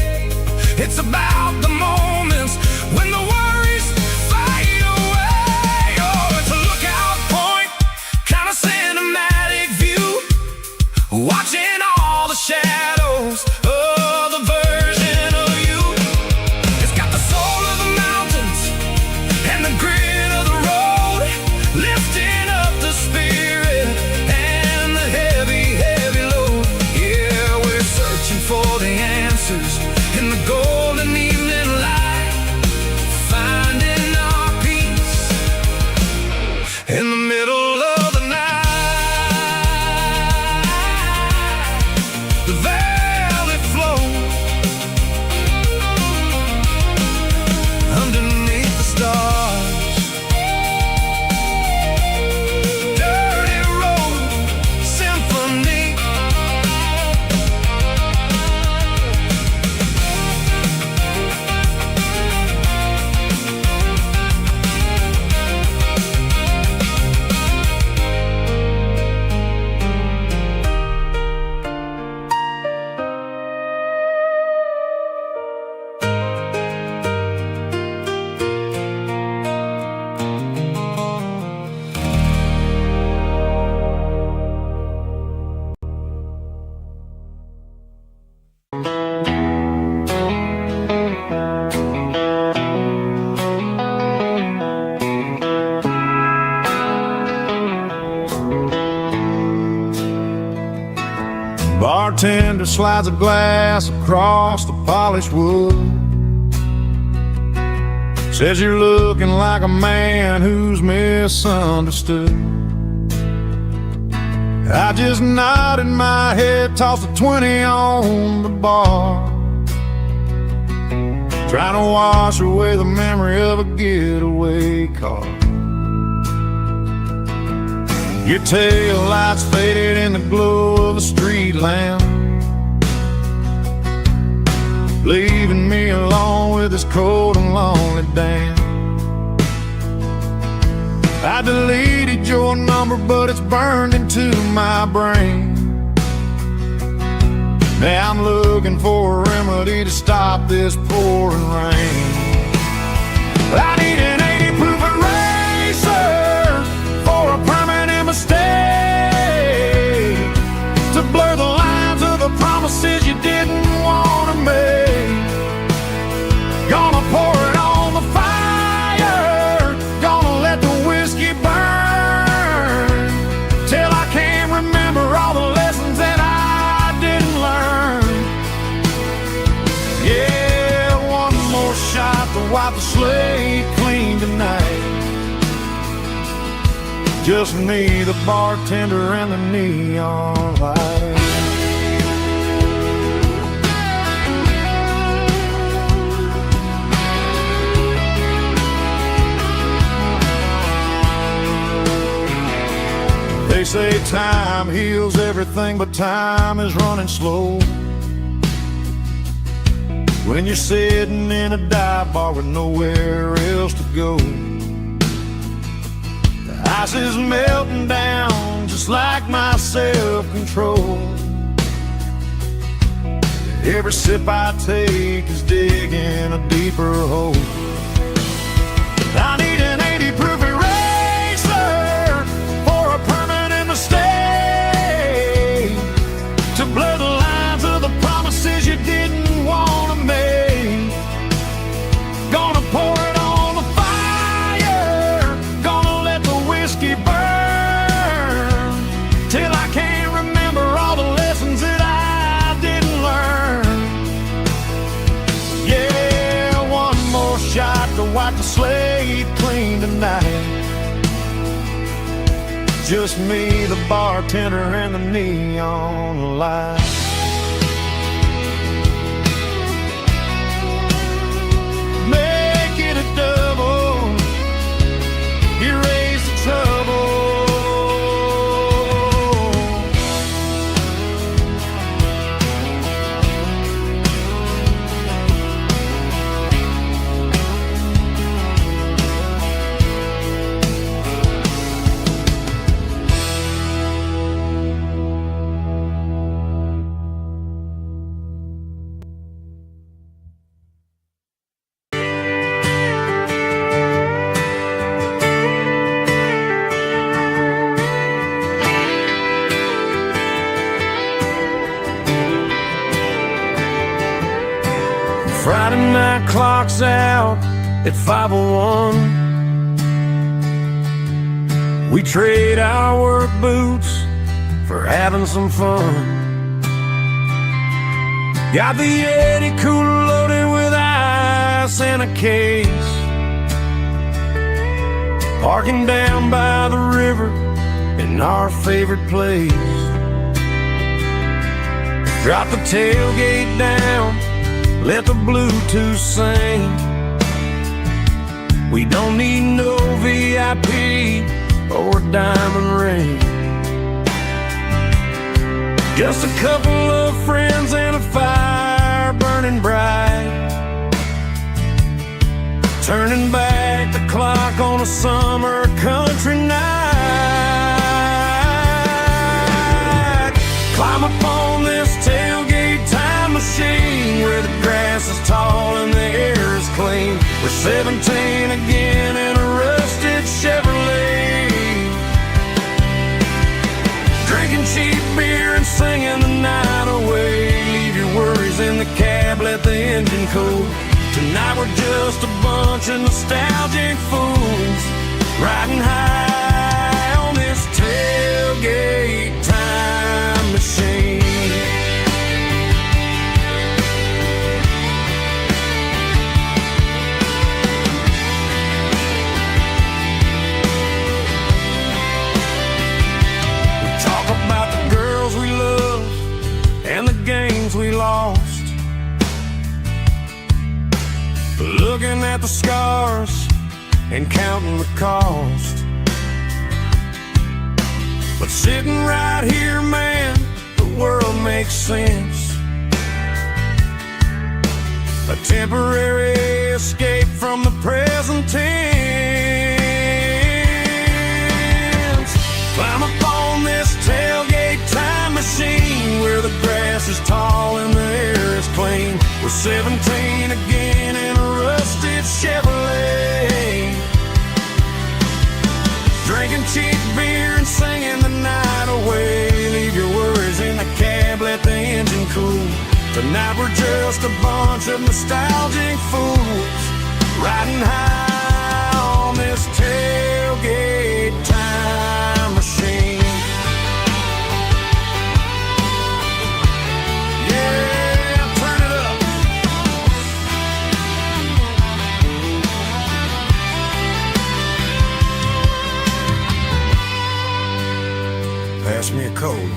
It's about the moments when the worries fade away. Oh, it's a lookout point, kind of cinematic view, watching all the shadows of the version of you. It's got the soul of the mountains and the grit of the road, lifting up the spirit and the heavy, heavy load. Yeah, we're searching for the answers in the golden evening light, finding our peace in the middle of the night. The valley flows underneath the stars. Dirty road symphony. Bartender slides a glass across the polished wood, says you're looking like a man who's misunderstood. I just nodded my head, tossed a 20 on the bar, trying to wash away the memory of a getaway car. Your tail lights faded in the glow of a street lamp, leaving me alone with this cold and lonely damn. I deleted your number, but it's burned into my brain. Now I'm looking for a remedy to stop this pouring rain. I need an 80 proof eraser for a permanent mistake, to blur the lines of the promises you didn't want to make. Gonna pour it on the fire, gonna let the whiskey burn, till I can't remember all the lessons that I didn't learn. Yeah, one more shot to wipe the slate clean tonight. Just me, the bartender, and the neon light. They say time heals everything, but time is running slow when you're sitting in a dive bar with nowhere else to go. Ice is melting down just like my self-control. Every sip I take is digging a deeper hole. I need an 80 proof eraser for a permanent mistake, to blur the lines of the promises you didn't want to make. Gonna pour it on the fire, gonna let the whiskey burn, till I can't remember all the lessons that I didn't learn. Yeah, one more shot to wipe the slate clean tonight. Just me, the bartender, and the neon light. Make it a double, erase the trouble. Friday night clock's out at 5:01. We trade our work boots for having some fun. Got the Yeti cooler loaded with ice and a case, parking down by the river in our favorite place. Drop the tailgate down, let the Bluetooth sing. We don't need no VIP or a diamond ring. Just a couple of friends and a fire burning bright, turning back the clock on a summer country night. Climb up on this tailgate time machine where the grass is tall and the air is clean. We're 17 again in a rusted Chevrolet, drinking cheap beer and singing the night away. Leave your worries in the cab, let the engine cool. Tonight we're just a bunch of nostalgic fools riding high on this tailgate time machine. We talk about the girls we love and the games we lost, looking at the scars and counting the cost. But sitting right here, man, the world makes sense. A temporary escape from the present tense. Climb up on this tailgate time machine where the grass is tall and the air is clean. We're 17 again in a rusted Chevrolet, drinking cheap beer and singing the night away. Leave your worries in the cab, let the engine cool. Tonight we're just a bunch of nostalgic fools riding high on this tailgate time machine. Pass me a cold one.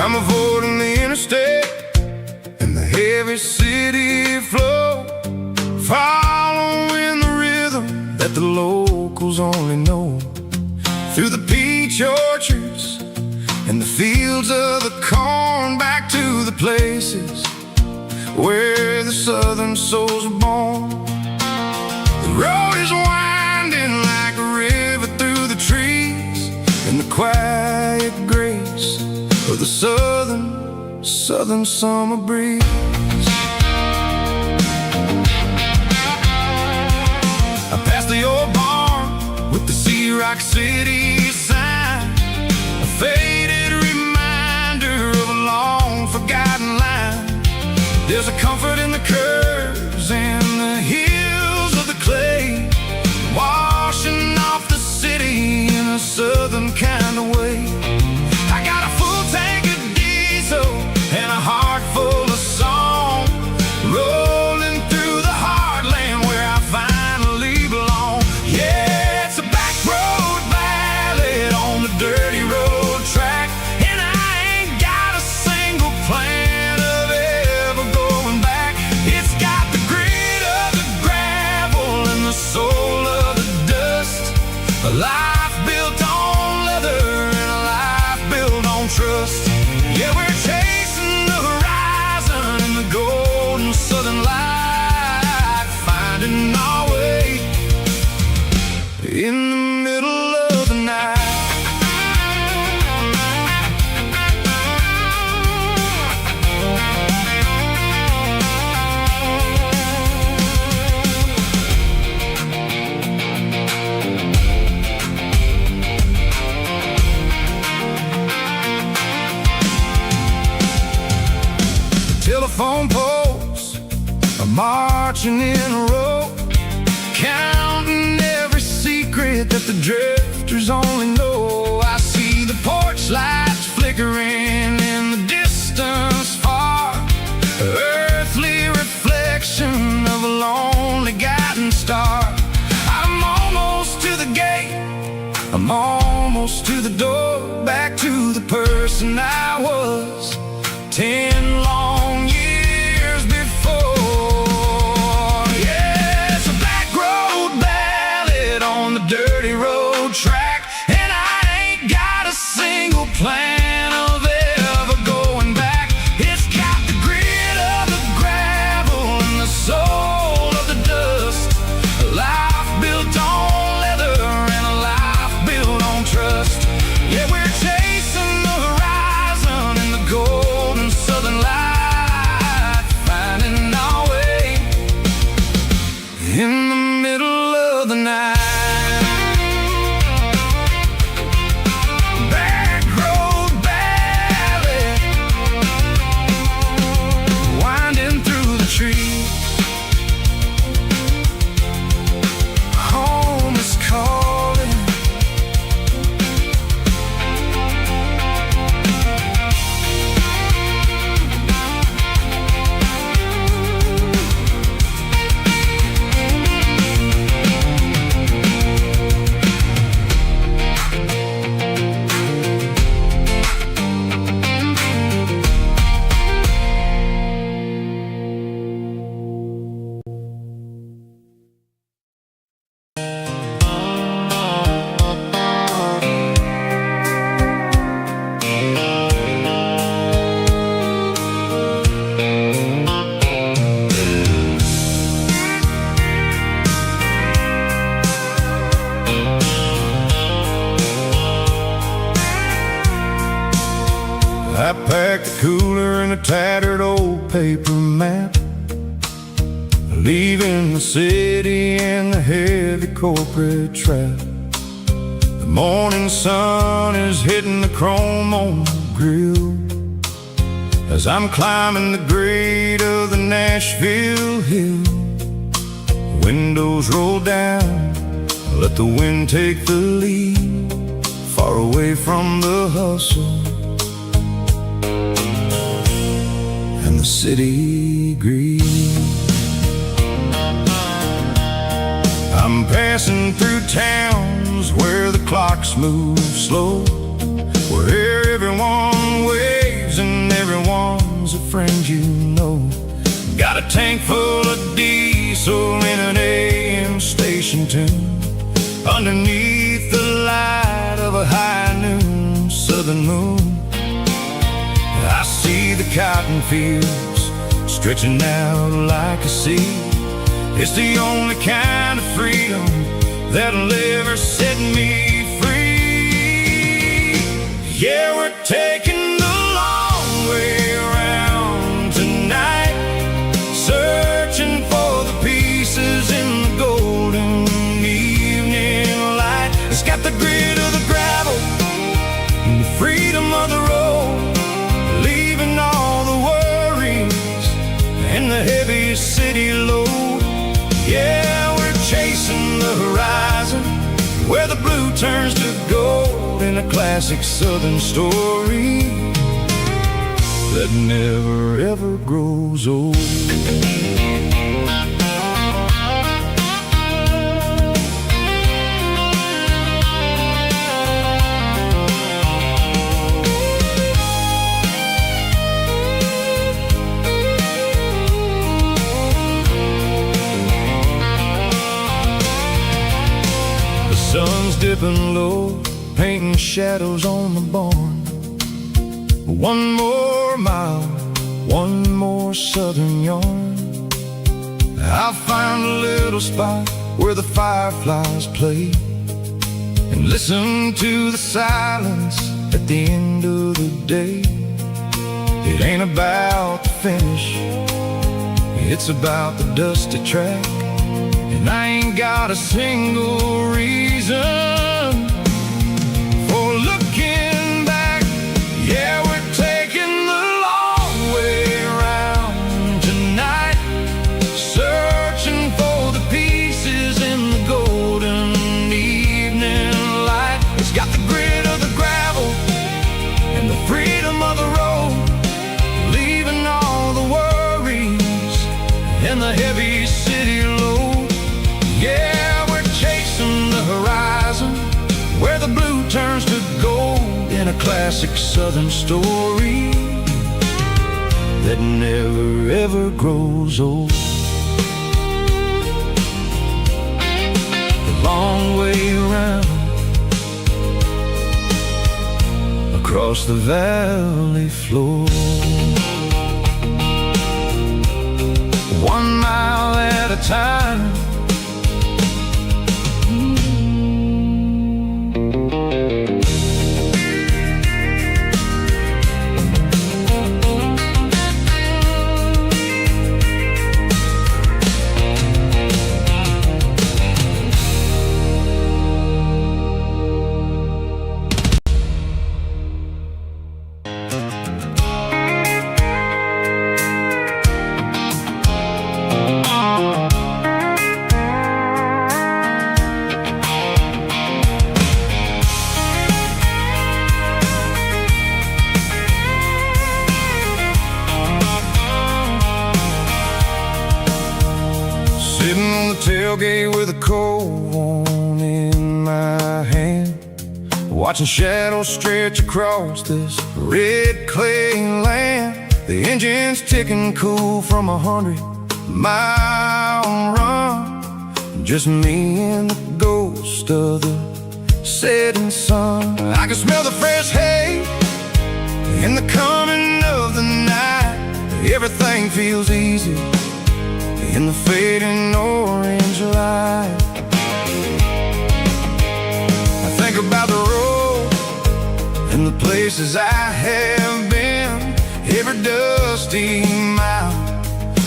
I'm avoiding the interstate and the heavy city flow, following the rhythm that the locals only know. Through the peach orchards and the fields of the corn, back to the places where the southern souls were born. The road is winding like a river through the trees, and the quiet grace of the southern summer breeze. I passed the old barn with the Sea Rock City sign, a faded reminder of a long forgotten line. There's a comfort in the curves and the hills of the clay, washing off the city in a southern kind of way. I got a full tank of diesel and a heart full of song, rolling through the heartland where I finally belong. Yeah, it's a backroad ballad on the dirty road track, and I ain't got a single plan of ever going back. It's got the grit of the gravel and the soul of the dust, a life built on leather and a life built on trust. in the middle of the night. Telephone poles are marching in a row, counting every secret that the drifters only know. I see the porch lights flickering in the distance far, earthly reflection of a lonely guiding star. I'm almost to the gate, I'm almost to the door, back to the person I was 10 long years before. Yeah, it's a backroad ballad on the dirty road track, and I ain't got a single plan of ever going back. It's got the grit of the gravel and the soul of the dust, a life built on leather and a life built on trust. Yeah, we're chasing the horizon in the golden southern light, finding our way in the middle of the night. Backroad ballad, winding through the trees. Home is calling. I packed the cooler in a tattered old paper map, leaving the city and the heavy corporate trap. The morning sun is hitting the chrome on the grill as I'm climbing the grade of the Nashville hill. Windows roll down, let the wind take the lead, far away from the hustle and the city greed. I'm passing through towns where the clocks move slow, where everyone waves and everyone's a friend you know. Got a tank full of diesel in an AM station tune, underneath the light of a high noon southern moon. I see the cotton fields stretching out like a sea. It's the only kind of freedom that'll ever set me free. Yeah, we're taking the long way around tonight, searching for the pieces in the golden evening light. It's got the grit of the gravel and the freedom of the road, leaving all the worries and the heavy city load. Yeah, we're chasing the horizon where the blue turns to gold in a classic southern story that never ever grows old. Sun's dipping low, painting shadows on the barn. One more mile, one more southern yarn. I'll find a little spot where the fireflies play, and listen to the silence at the end of the day. It ain't about the finish, it's about the dusty track. And I ain't got a single reason for looking back. Yeah, we're taking the long way around tonight, searching for the pieces in the golden evening light. It's got the grit of the gravel and the freedom of the road, leaving all the worries and the heavy city load. Yeah, we're chasing the horizon, where the blue turns to gold, in a classic southern story that never ever grows old. The long way around, across the valley floor, 1 mile at a time. Sitting on the tailgate with a cold one in my hand, watching shadows stretch across this red clay land. The engine's ticking cool from 100-mile run, just me and the ghost of the setting sun. I can smell the fresh hay in the coming of the night. Everything feels easy in the fading orange light. I think about the road and the places I have been, every dusty mile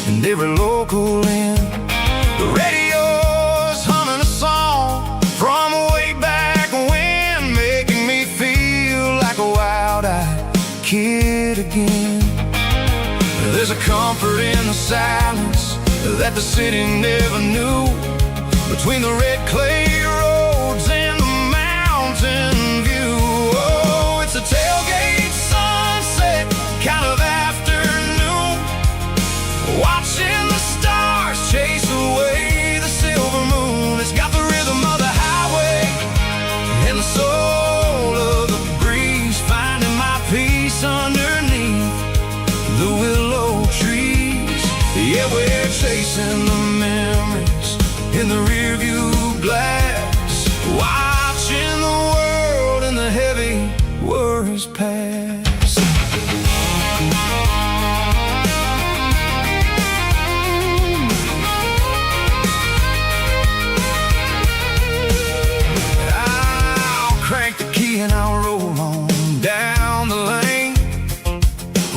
and every local inn. The radio's humming a song from way back when, making me feel like a wild-eyed kid again. There's a comfort in the silence that the city never knew, between the red clay roads and the mountain view. Oh, it's a tailgate sunset kind of afternoon, watching the stars chase away the silver moon. It's got the rhythm of the highway and the soul of the breeze, finding my peace underneath the willow trees. Yeah, we're chasing the memories in the rearview glass, watching the world and the heavy worries pass. I'll crank the key and I'll roll on down the lane,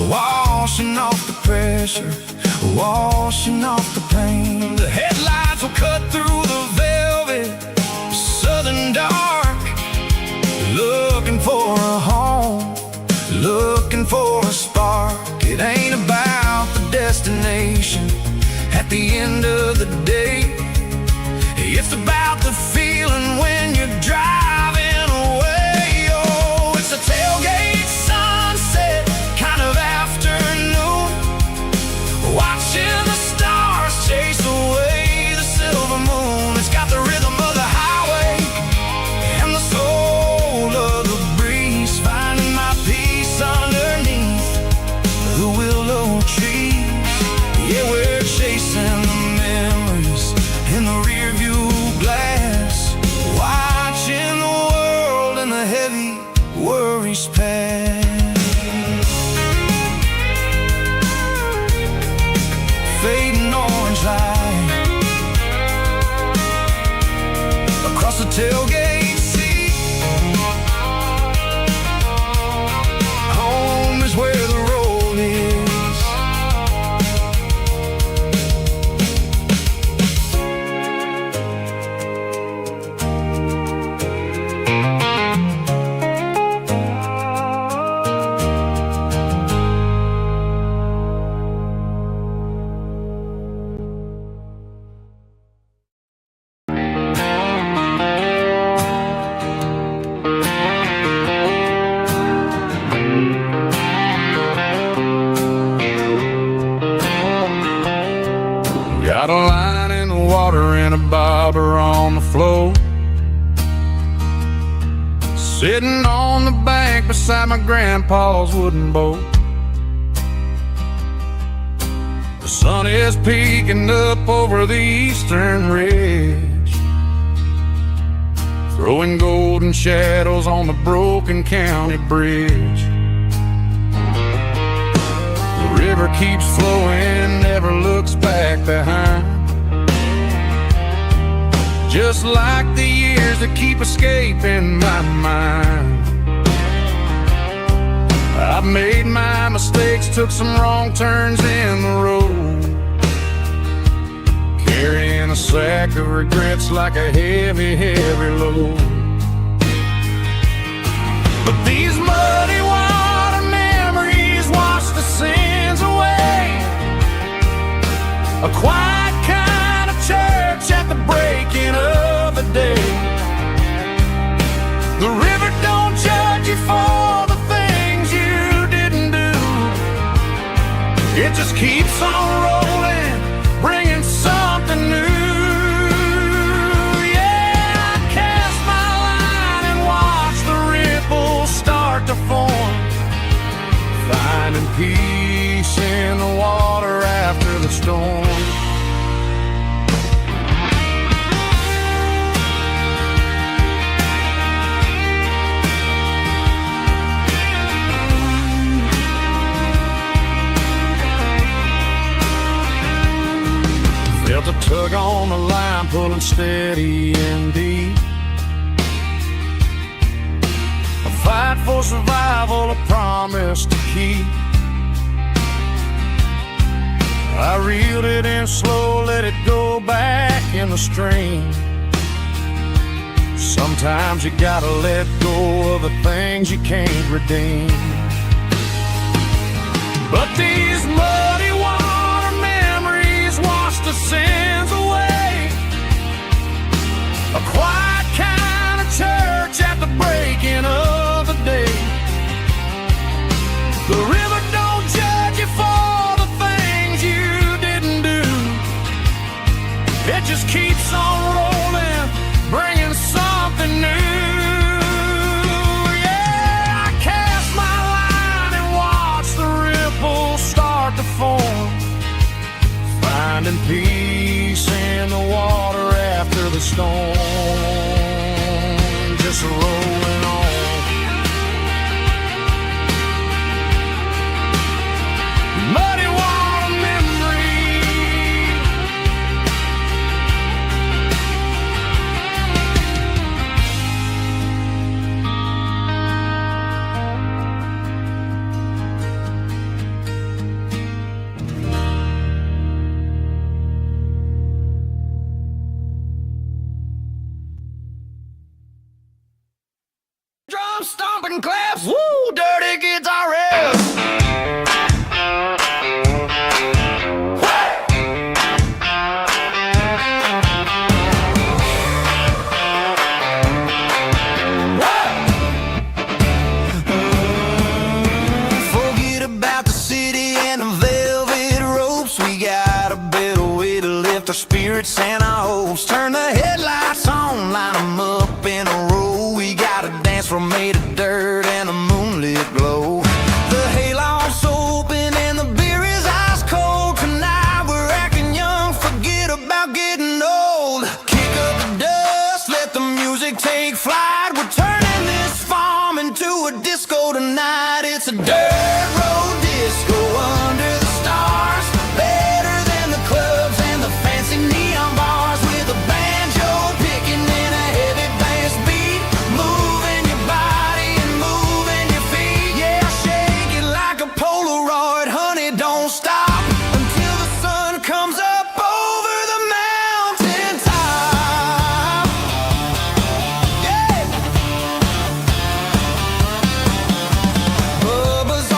washing off the pressure, washing off the pain. The headlights will cut through the velvet southern dark, looking for a home, looking for a spark. It ain't about the destination at the end of the day, it's about the feeling when you're driving away. Oh, it's a tailgate sunset kind of afternoon, watching the stars chase away the silver moon. It's got the rhythm of the highway and the soul of the breeze, finding my peace underneath the willow trees. Yeah, we're chasing the memories in the rearview glass, watching the world and the heavy worries pass. Fading orange light across the tailgate seat, flow. Sitting on the bank beside my grandpa's wooden boat. The sun is peeking up over the eastern ridge, throwing golden shadows on the broken county bridge. The river keeps flowing, never looks back behind, just like the years that keep escaping my mind. I've made my mistakes, took some wrong turns in the road, carrying a sack of regrets like a heavy, heavy load. But these muddy water memories wash the sins away. A quiet kind of church at the breaking of the day. The river don't judge you for the things you didn't do. It just keeps on rolling, bringing something new. Yeah, I cast my line and watch the ripples start to form, finding peace in the water after the storm. Felt a tug on the line, pulling steady and deep. A fight for survival, a promise to keep. I reeled it in slow, let it go back in the stream. Sometimes you gotta let go of the things you can't redeem. But these muddy water memories wash the sins away. A quiet kind of church at the breaking of the day. The river don't judge you for the things you didn't do. It just keeps on rolling, bringing something new. Yeah, I cast my line and watch the ripples start to form, finding peace in the water after the storm. Just rolling on. Muddy water memory. Drum stomping claps, woo, dirty guitar riffs. Forget about the city and the velvet ropes. We got a better way to lift our spirits and our hopes. Turn the headlights on, line them up in a row. We got a dance floor made of dirt and a moonlit glow. The hayloft's open and the beer is ice cold. Tonight we're acting young, forget about getting old. Kick up the dust, let the music take flight. We're turning this farm into a disco tonight. It's a dirt road disco under the stars. Better than the clubs and the fancy neon bars. With a banjo picking in a heavy bass beat. Moving your body and moving your feet. Yeah, shake it like a Polaroid, honey, don't stop until the sun comes up over the mountain top. Yeah. Bubba's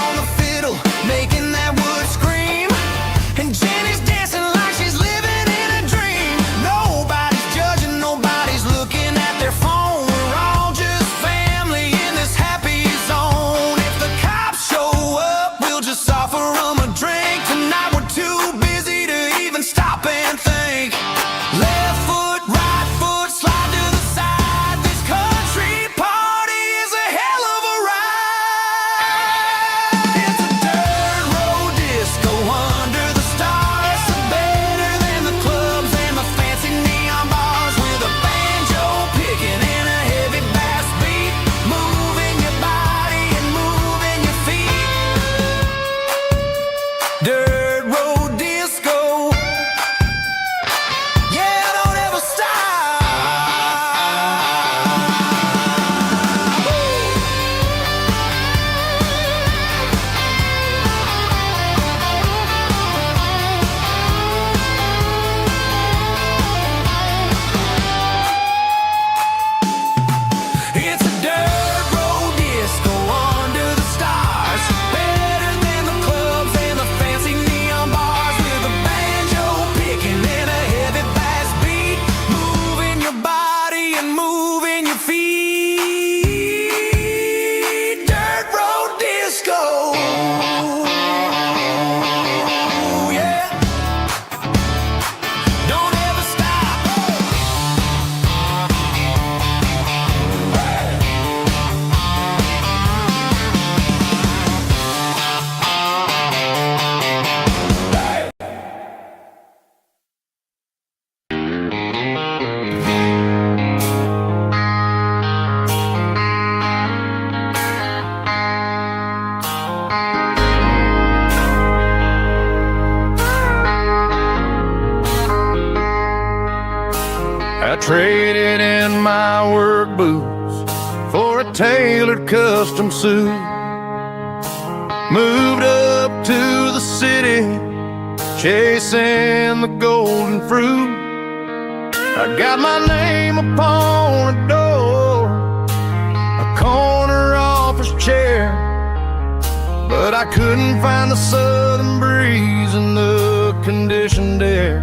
boots for a tailored custom suit. Moved up to the city, chasing the golden fruit. I got my name upon a door, a corner office chair, but I couldn't find the southern breeze in the conditioned air.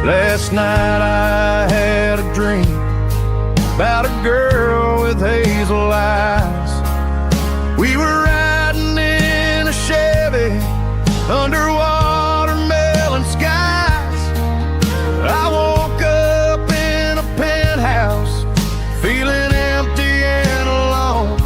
Last night I had a dream about a girl with hazel eyes. We were riding in a Chevy under watermelon skies. I woke up in a penthouse, feeling empty and alone.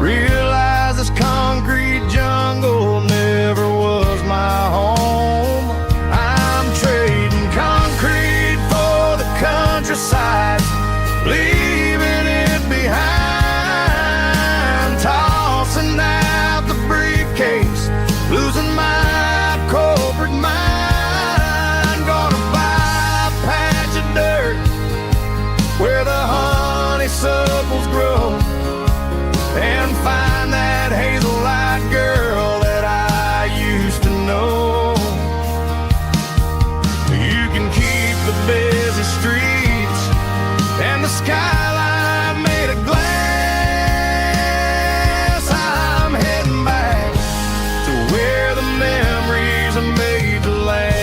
Realized this concrete jungle never was my home. I'm trading concrete for the countryside, leaving it behind, tossing out the briefcase, losing my corporate mind. Gonna buy a patch of dirt where the honeysuckles grow, and find that hazel-eyed girl that I used to know. You can keep the busy streets and the skyline made of glass. I'm heading back to where the memories are made to last.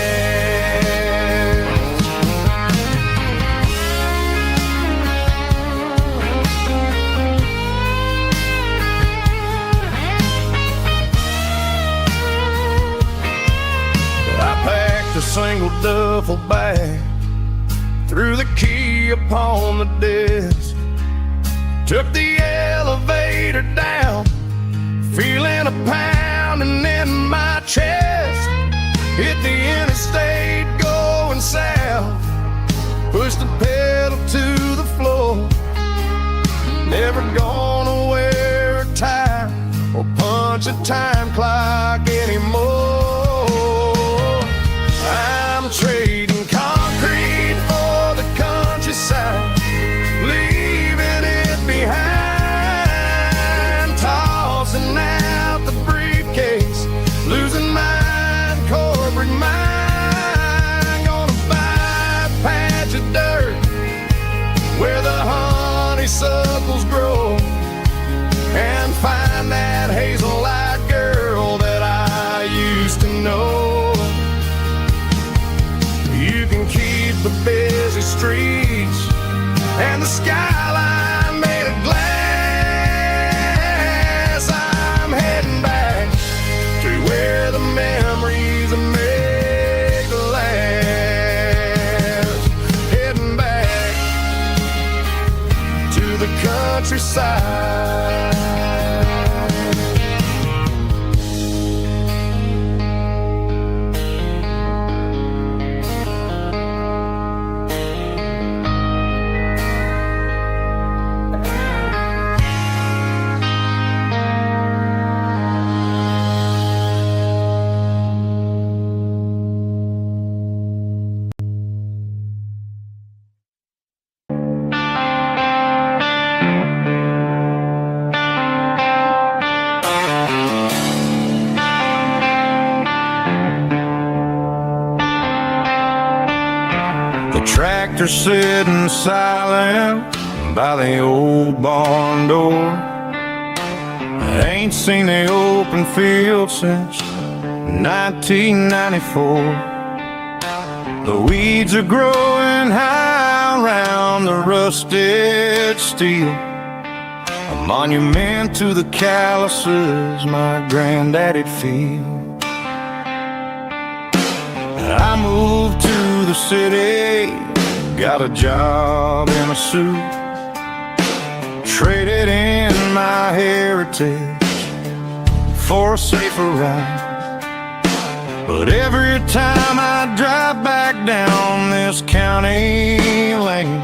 I packed a single duffel bag, threw the key upon the desk, took the elevator down, feeling a pounding in my chest. Hit the interstate going south, pushed the pedal to the floor. Never gonna wear a tie or punch a time clock anymore. I'm trading concrete for the countryside, leaving it behind, tossing out the briefcase, losing my corporate mind. Gonna buy a patch of dirt where the honeysuckles grow, and find that hazel-eyed girl that I used to know. You can keep the busy streets and the skyline made of glass. I'm heading back to where the memories are made to last. Heading back to the countryside. Tractor sitting silent by the old barn door. I ain't seen the open field since 1994. The weeds are growing high around the rusted steel, a monument to the calluses my granddaddy'd feel. I moved to the city, got a job in a suit, traded in my heritage for a safer ride. But every time I drive back down this county lane,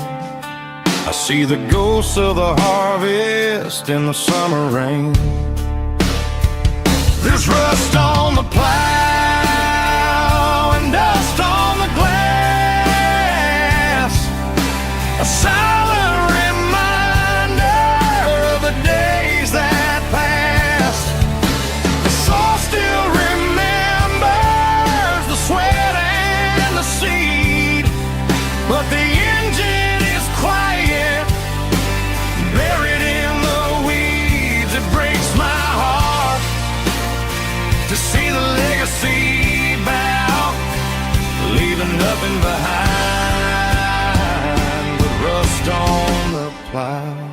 I see the ghosts of the harvest in the summer rain. There's rust on the plow and dust on the glass. a silent reminder of the days that passed. The soul still remembers the sweat and the seed, but the engine is quiet, buried in the weeds. It breaks my heart to see the legacy bow, leaving nothing behind but rust on the plow.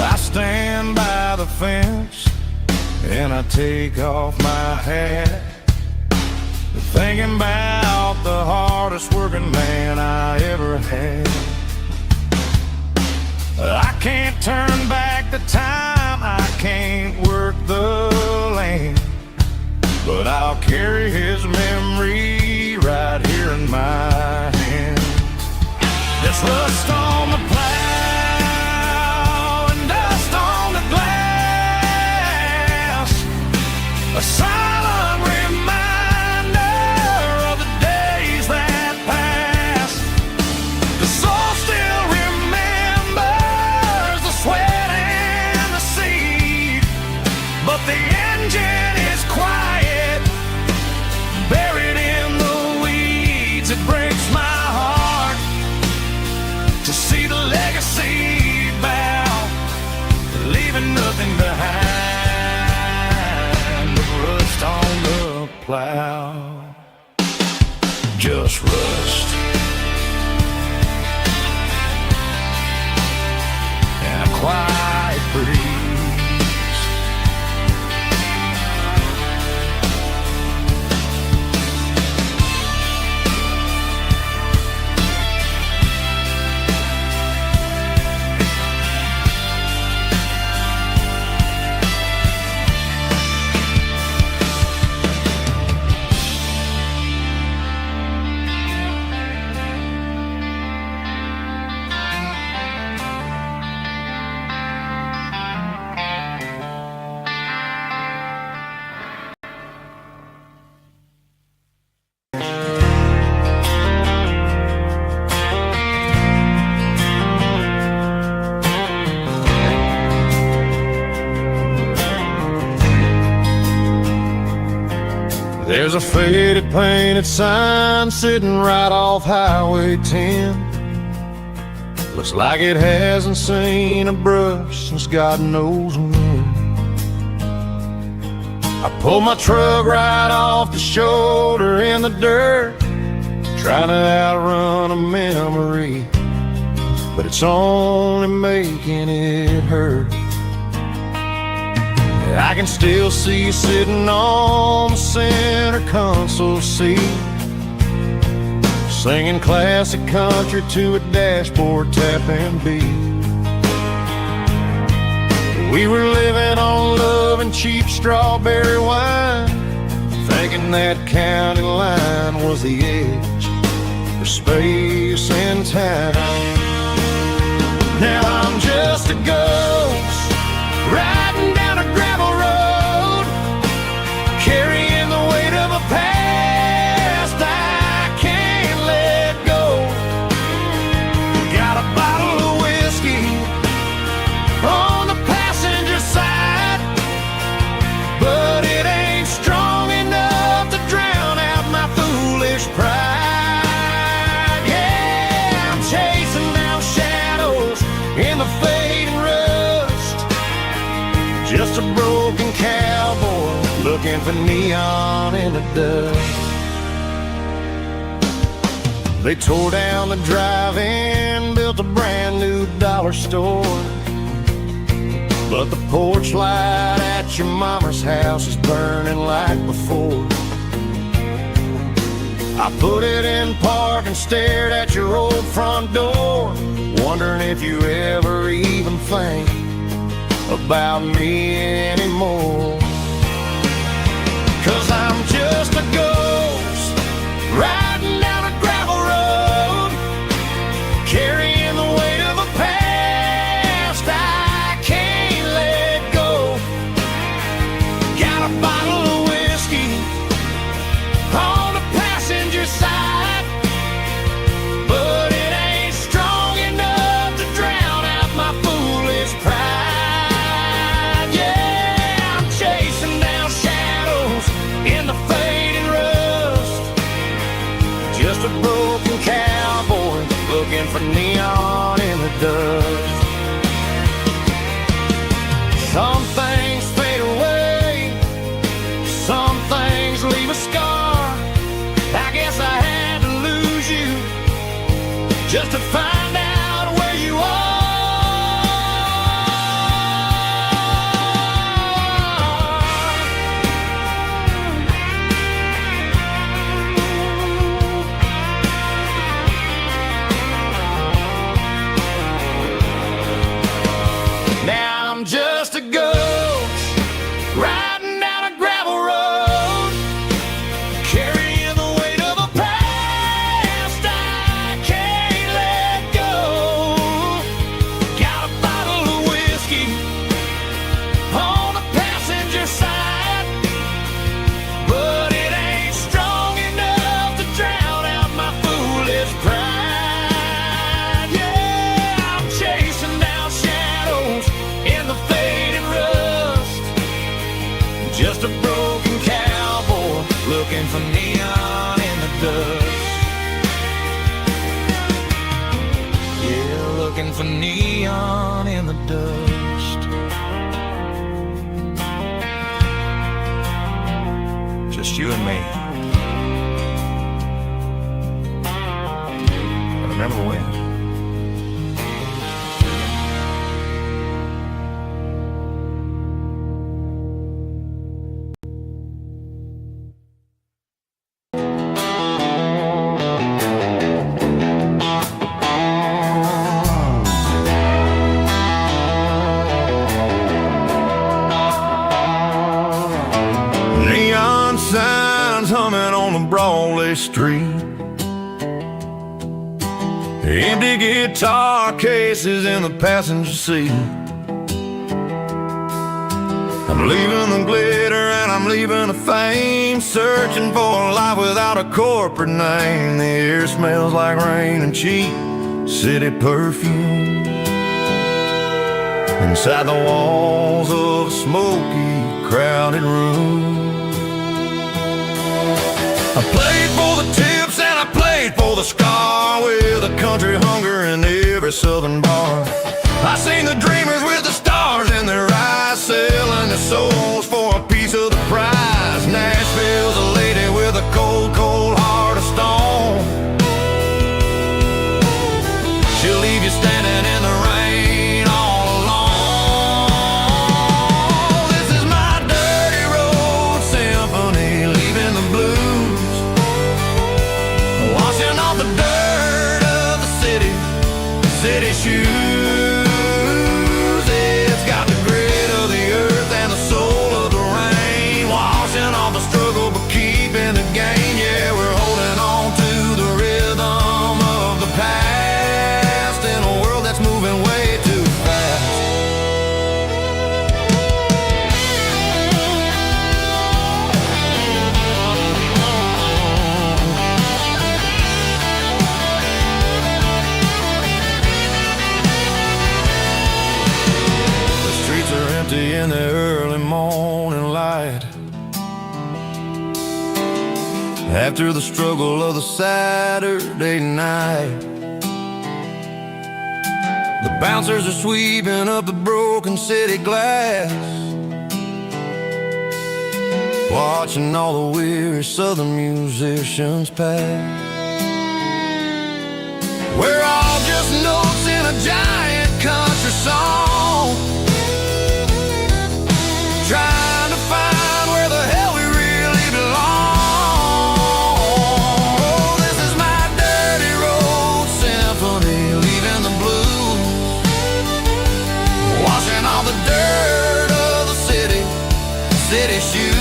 I stand by the fence and I take off my hat, thinking about the hardest working man I ever had. I can't turn back the time, I can't work the land, but I'll carry his memory right here in my hand. There's rust on the plow and dust on the glass, a silent reminder of the days that passed. The soul still remembers the sweat and the seed, but the engine is quiet, buried in the weeds. It breaks my heart to see the legacy bow, leaving nothing behind but rust on the plow. Just rust and a quiet breeze. There's a faded painted sign sitting right off Highway 10. Looks like it hasn't seen a brush since God knows when. I pulled my truck right off the shoulder in the dirt, trying to outrun a memory, but it's only making it hurt. I can still see you sitting on the center console seat, singing classic country to a dashboard tapping beat. We were living on love and cheap strawberry wine, thinking that county line was the edge for space and time. Now I'm just a ghost riding down a gravel road, carrying the weight of a past I can't let go. Got a bottle of whiskey on the passenger side, but it ain't strong enough to drown out my foolish pride. Yeah, I'm chasing down shadows in the fading rust, just a broken cowboy looking for neon in the dust. They tore down the drive-in, built a brand new dollar store, but the porch light at your mama's house is burning like before. I put it in park and stared at your old front door, wondering if you ever even think about me anymore. 'Cause I'm just a ghost riding down a gravel road, carrying the neon in the dust. Some things fade away, some things leave a scar. I guess I had to lose you just to find out where you are. Now I'm just a ghost riding down a gravel road, carrying the weight of a past I can't let go. Got a bottle of whiskey on the passenger side, but it ain't strong enough to drown out my foolish pride. Yeah, I'm chasing down shadows in the fading rust, just a broken cowboy looking for neon in the dust. Yeah, looking for neon in the dust. Just you and me. But remember when? Neon signs humming on the Broadway street, empty guitar cases in the passenger seat. I'm leaving the glitter and I'm leaving the fame, searching for a life without a corporate name. The air smells like rain and cheap city perfume inside the walls of a smoky, crowded room. I played for the tips and I played for the scar, with a country hunger in every southern bar. I seen the dreamers with the stars in their eyes, selling their souls for a piece of the prize. Nashville's a lady with a cold, cold heart of stone. She'll leave you standing in the rain all alone. This is my dirty road symphony, leaving the blues, washing off the dirt of the city shoes. It's got the grit of the earth and the soul of the rain, washing off the struggle but keeping the gain. Yeah, we're holding on to the rhythm of the past in a world that's moving way too fast. The streets are empty in the early morning light, after the struggle of the Saturday night. The bouncers are sweeping up the broken city glass, watching all the weary southern musicians pass. We're all just notes in a giant country song, trying to find where the hell we really belong. Oh, this is my dirty road symphony, leaving the blues, washing all the dirt of the city shoes.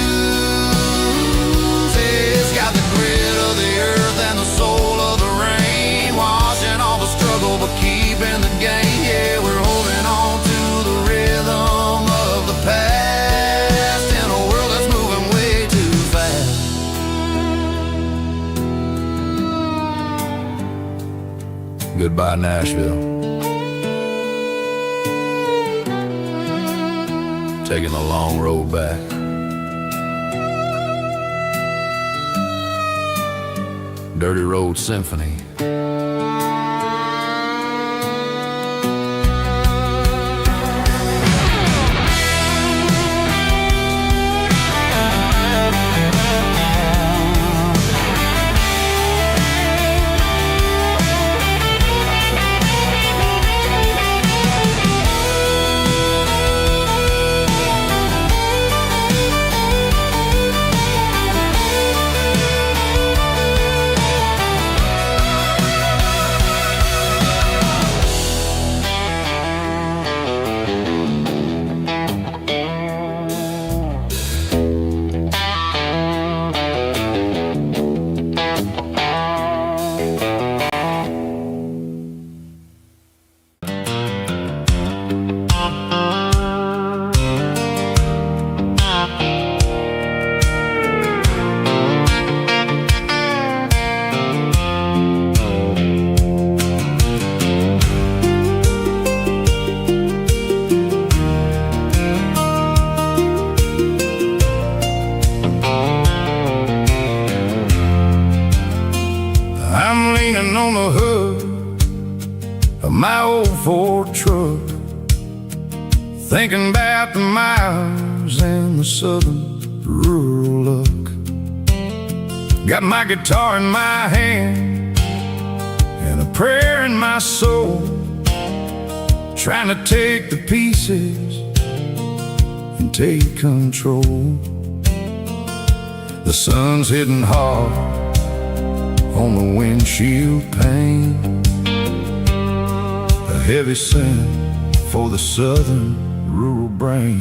It's got the grit of the earth and the soul of the rain, washing all the struggle but keeping the gain. Yeah, we're holding on to the rhythm of the past in a world that's moving way too fast. Goodbye, Nashville. Taking the long road back. Dirty Road Symphony. old Ford truck, thinking about the miles and the southern rural look. Got my guitar in my hand and a prayer in my soul, trying to take the pieces and take control. The sun's hitting hard on the windshield pane, a heavy scent for the southern rural brain.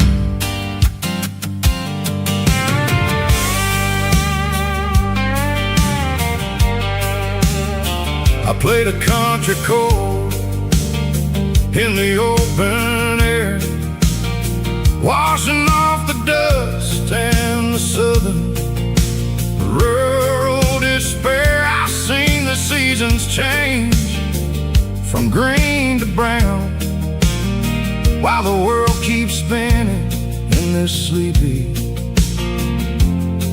I played a country chord in the open air, washing off the dust and the southern rural despair. I've seen the seasons change from green to brown, while the world keeps spinning in this sleepy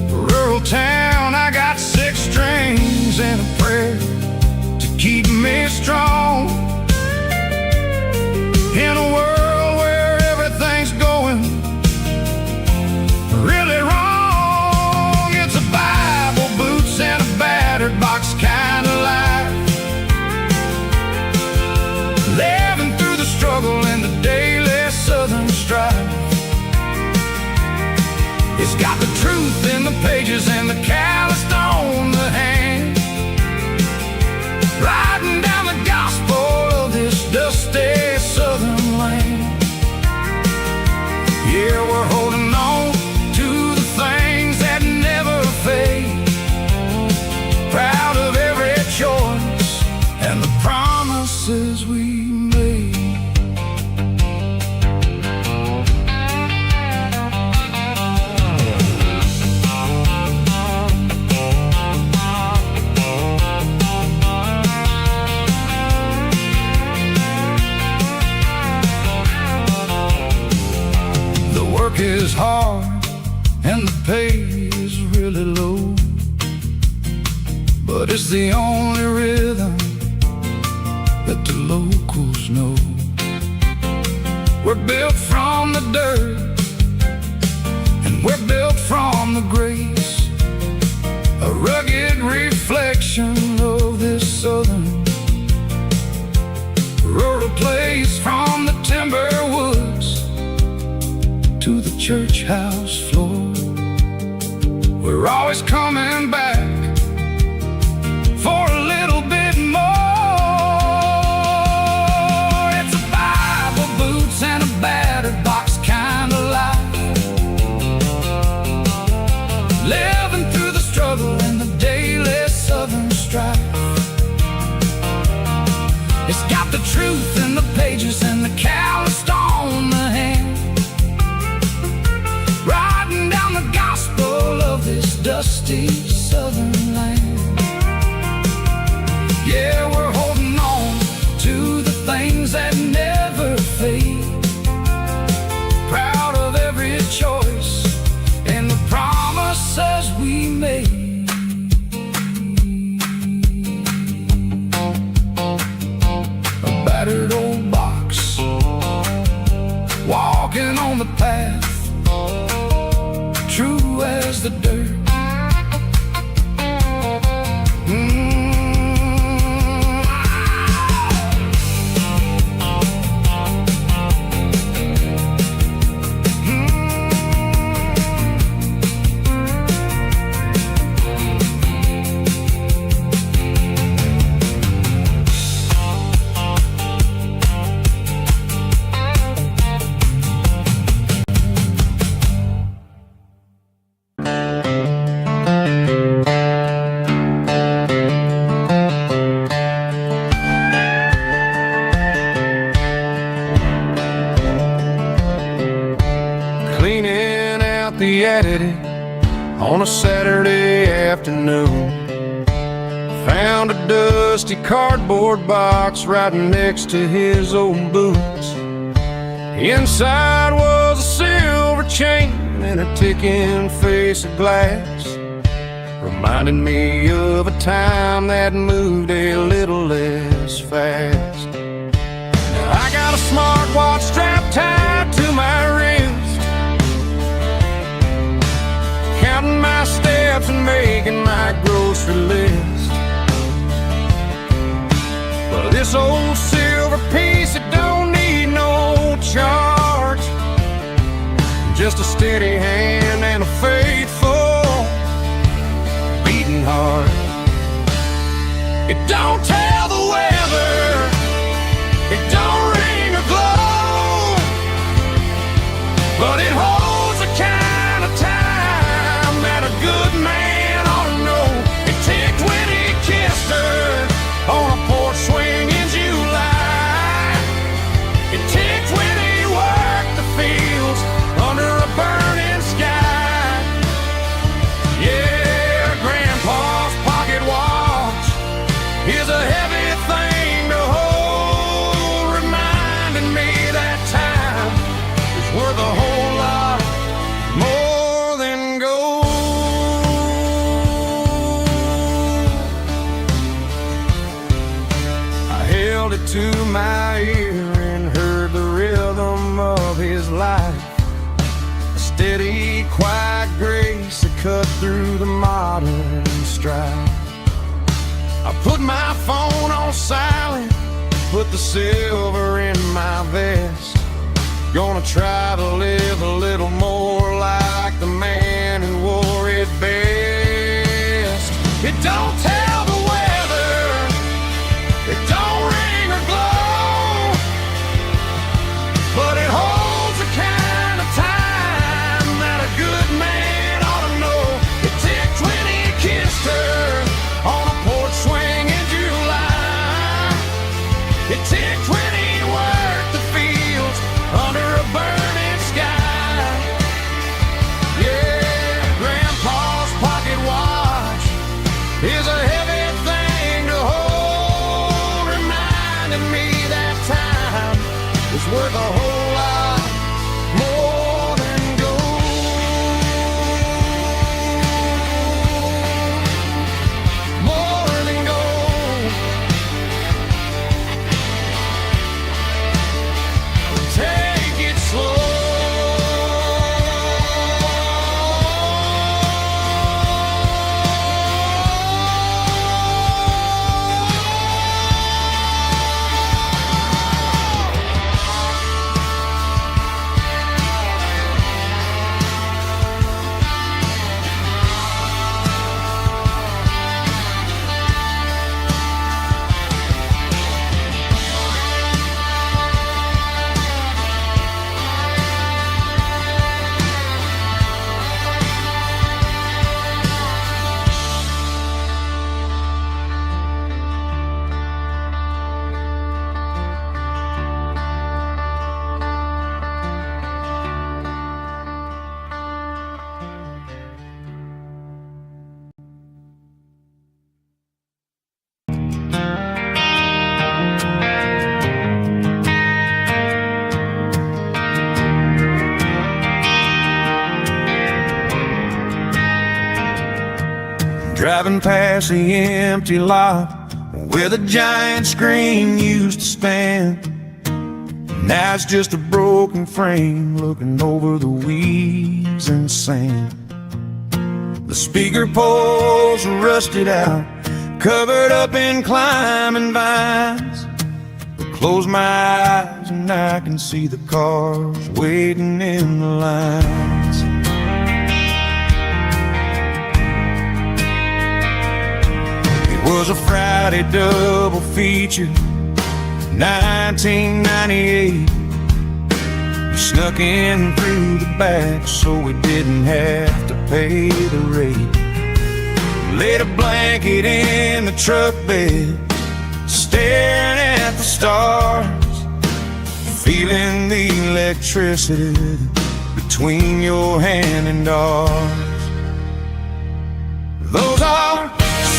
rural town. I got 6 strings and a prayer to keep me strong in a world where everything's going really wrong. It's a Bible, boots, and a battered box kind of life, living through the struggle and the daily southern strife. It's got the truth in the pages and the calloused on the hand, riding down the gospel of this dusty southern land. Yeah, we're holding on to the things that never fade, proud of every choice and the promises we made. The work is hard and the pay is really low, but it's the only rhythm that the locals know. We're built from the dirt and we're built from the grace, a rugged reflection of this southern rural place. From the timber woods to the church house floor, we're always coming back for a little bit more. It's a Bible, boots, and a battered box kind of life, living through the struggle and the daily southern strife. It's got the truth in the pages and the calloused on the hand, riding down the gospel of this dusty southern land. Yeah, we're holding on to the things that never fade, proud of every choice and the promises we made. A battered old box, walking on the path, true as the dirt. On a Saturday afternoon, found a dusty cardboard box right next to his old boots. Inside was a silver chain and a ticking face of glass, reminding me of a time that moved a little less fast. I got a smartwatch strapped tied to my wrist, counting my steps and making my grocery list. But this old silver piece, it don't need no charge, just a steady hand and a faithful beating heart. It don't tell the weather, it don't ring or glow, but it holds the kind of time that a good man ought to know. It ticked when he kissed her on a porch swing in July. It ticked when he worked the fields under a burning sky. Yeah, Grandpa's pocket watch is a heavy thing to hold, reminding me that time is worth a whole lot more than gold. I held it to my ear and heard the rhythm of his life, a steady, quiet grace that cut through the modern strife. I put my phone on silent, put the silver in my vest. Gonna try to live a little more like the man who wore it best. It don't tell the weather, it don't ring or glow, but it holds the kind of time that a good man ought to know. It ticked when he kissed her on a porch swing in July. It ticked when he worked the fields under a burning sky. Yeah, Grandpa's pocket watch is a heavy thing to hold, reminding me that time is worth a whole lot more than gold. More than gold. Take it slow. Driving past the empty lot where the giant screen used to stand. Now it's just a broken frame looking over the weeds and sand. The speaker poles are rusted out, covered up in climbing vines. I close my eyes and I can see the cars waiting in the lines. It was a Friday double feature, 1998. We snuck in through the back so we didn't have to pay the rate. Laid a blanket in the truck bed, staring at the stars, feeling the electricity between your hand and ours. Those are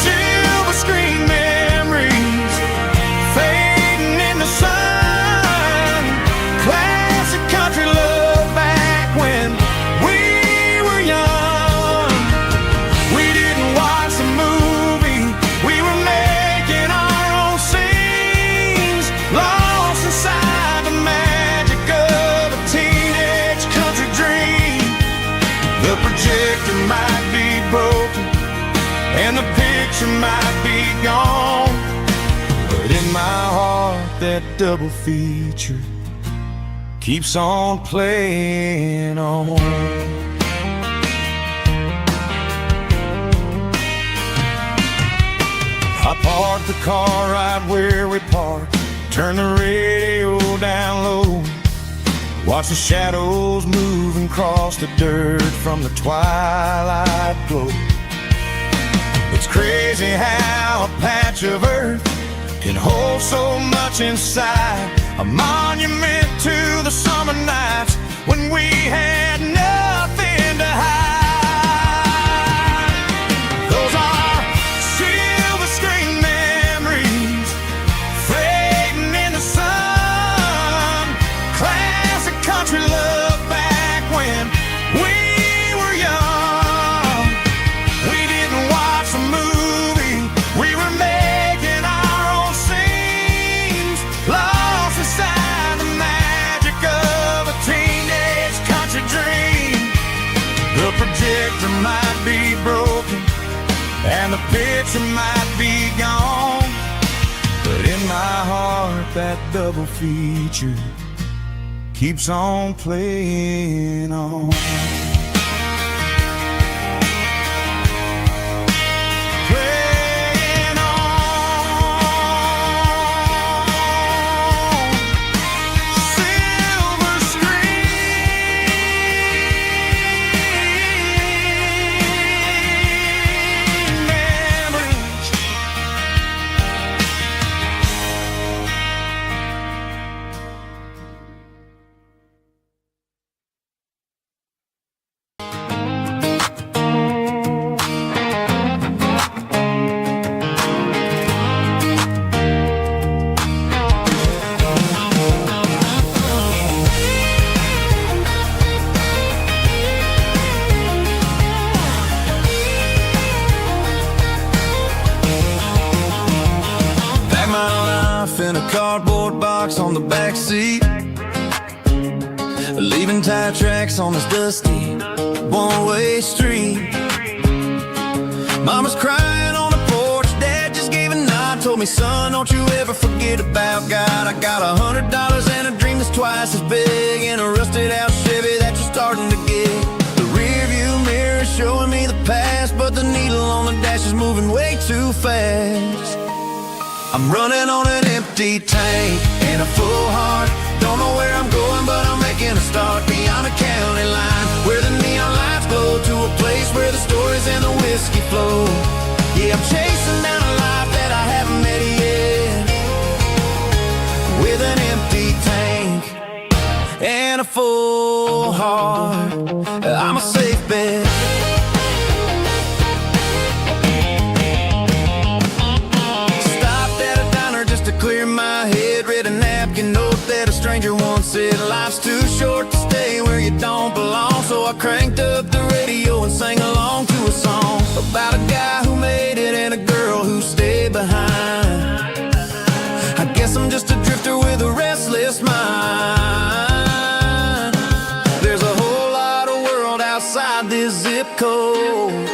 silver screen memories fading in the sun. Classic country love back when we were young. We didn't watch the movie, we were making our own scenes, lost inside picture might be gone, but in my heart that double feature keeps on playing on. I parked the car right where we parked, turn the radio down low, watch the shadows move and cross the dirt from the twilight glow. It's crazy how a patch of earth can hold so much inside, a monument to the summer nights when we had nothing to hide. Those are silver screen memories fading in the sun, classic country love back when we were young. We didn't watch a movie, we were making our own scenes, lost inside the magic of a teenage country dream. The projector might be broken and the picture might be gone, but in my heart that double feature keeps on playing on. Playing on. Silver screen memories. Pack my life in a cardboard box on the back seat, leaving tire tracks on this dusty one-way street. Mama's crying on the porch, Dad just gave a nod, told me, son, don't you ever forget about God. I got $100 and a dream that's twice as big, and a rusted out Chevy that you're starting to get. The rear view mirror is showing me the past, but the needle on the dash is moving way too fast. I'm running on an empty tank and a full heart. Don't know where I'm going, but I'm making a start beyond a county line, where the neon lights glow, to a place where the stories and the whiskey flow. Yeah, I'm chasing down a life that I haven't met yet, with an empty tank and a full heart. I'm a safe bet. Clear my head, read a napkin note that a stranger once said, life's too short to stay where you don't belong. So I cranked up the radio and sang along to a song about a guy who made it and a girl who stayed behind. I guess I'm just a drifter with a restless mind. There's a whole lot of world outside this zip code,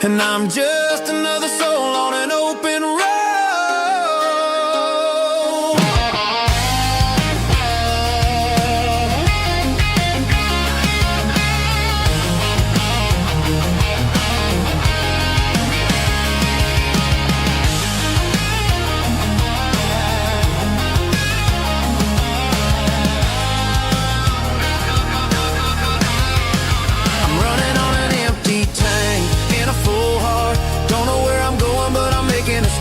and I'm just another soul on an open road.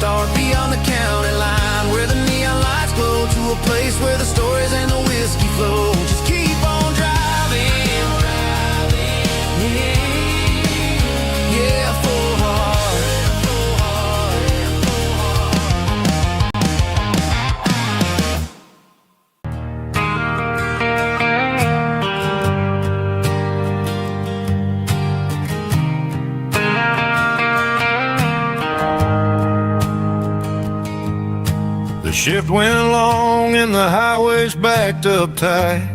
Start beyond the county line, where the neon lights glow, to a place where the stories and the whiskey flow. Just keep on driving, yeah, full heart, full heart, full The shift went along and the highway's backed up tight.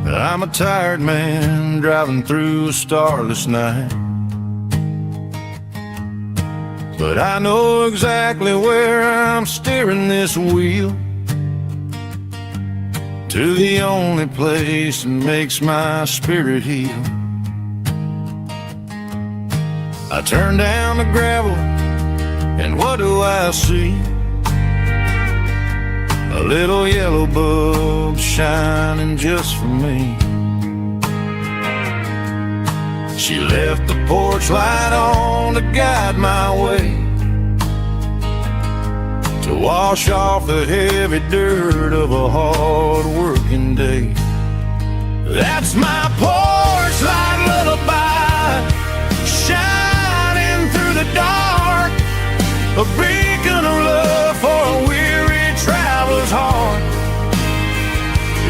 I'm a tired man driving through a starless night. but I know exactly where I'm steering this wheel, to the only place that makes my spirit heal. I turn down the gravel, and what do I see? A little yellow bulb shining just for me. She left the porch light on to guide my way, to wash off the heavy dirt of a hard-working day. That's my porch light lullaby, shining through the dark, a beacon of love for a weary traveler's heart.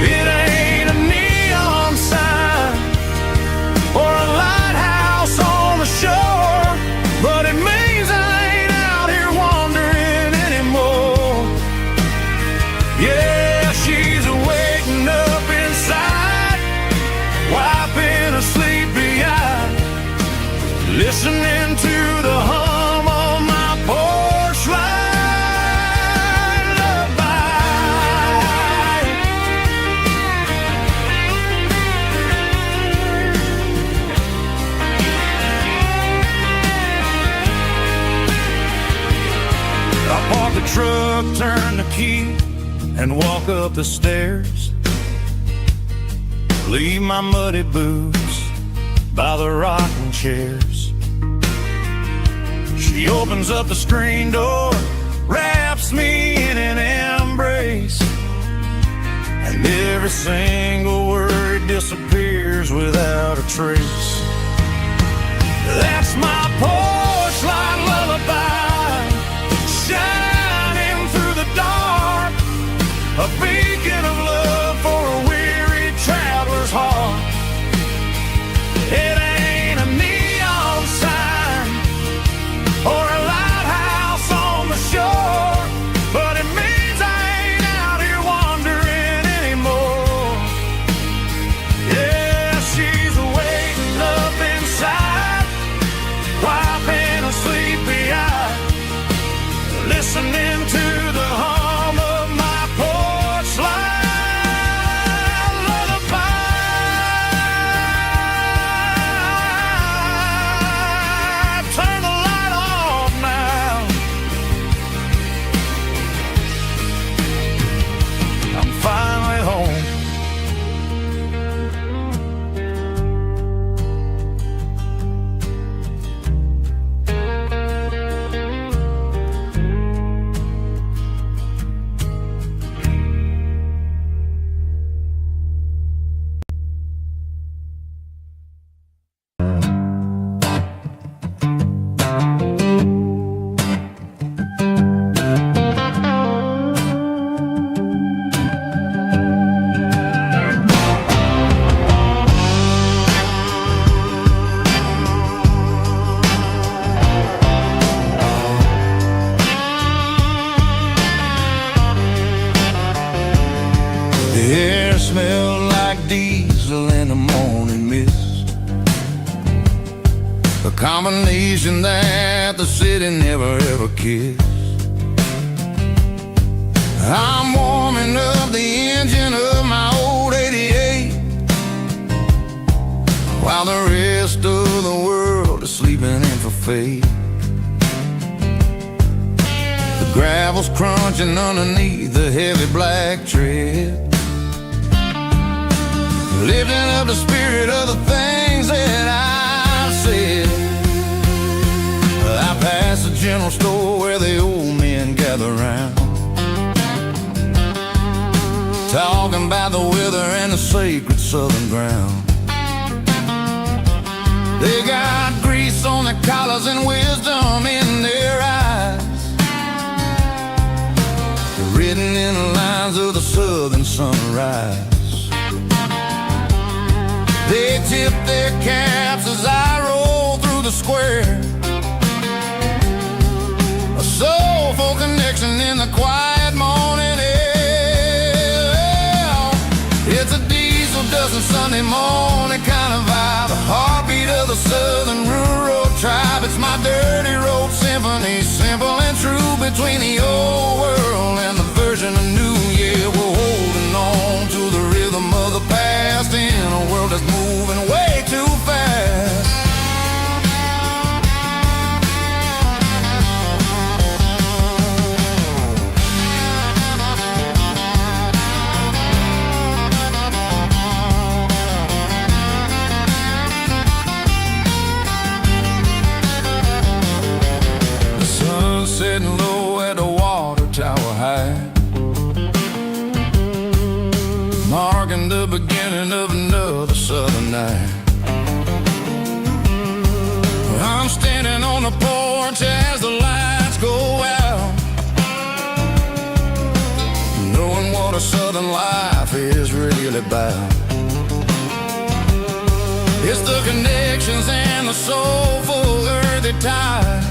It ain't a neon sign or a lighthouse on the shore, but it means I ain't out here wandering anymore. Yeah, she's waking up inside, wiping a sleepy eye, listening to the hum of my porch light lullaby. I park the truck, turn the key, and walk up the stairs. Leave my muddy boots by the rocking chairs. She opens up the screen door, wraps me in an embrace, and every single word disappears without a trace. That's my porch light lullaby, shining through the dark, a beacon of love for a weary traveler's heart. It ain't a neon sign or a lighthouse on the shore, but it means I ain't out here wandering anymore. Yeah, she's waking up inside, wiping a sleepy eye, listening to the hum of my porch light lullaby. Turn the light off now. I'm finally home. The air smelled like diesel in the morning mist, a combination that the city never ever kissed. I'm warming up the engine of my old 88, while the rest of the world is sleeping in for fate. The gravel's crunching underneath the heavy black tread, lifting up the spirit of the things that I've said. I pass the general store where the old men gather round, talking about the weather and the sacred southern ground. They got grease on their collars and wisdom in their eyes, written in the lines of the southern sunrise. They tip their caps as I roll through the square, a soulful connection in the quiet morning air. It's a diesel dusting Sunday morning kind of vibe, the heartbeat of the southern rural tribe. It's my dirty road symphony, simple and true, between the old world and the version of new. Yeah, we're holding on to the rhythm of the past in a world that's moving way too fast. Sitting low at the water tower high, marking the beginning of another southern night. I'm standing on the porch as the lights go out, knowing what a southern life is really about. It's the connections and the soulful earthy tide,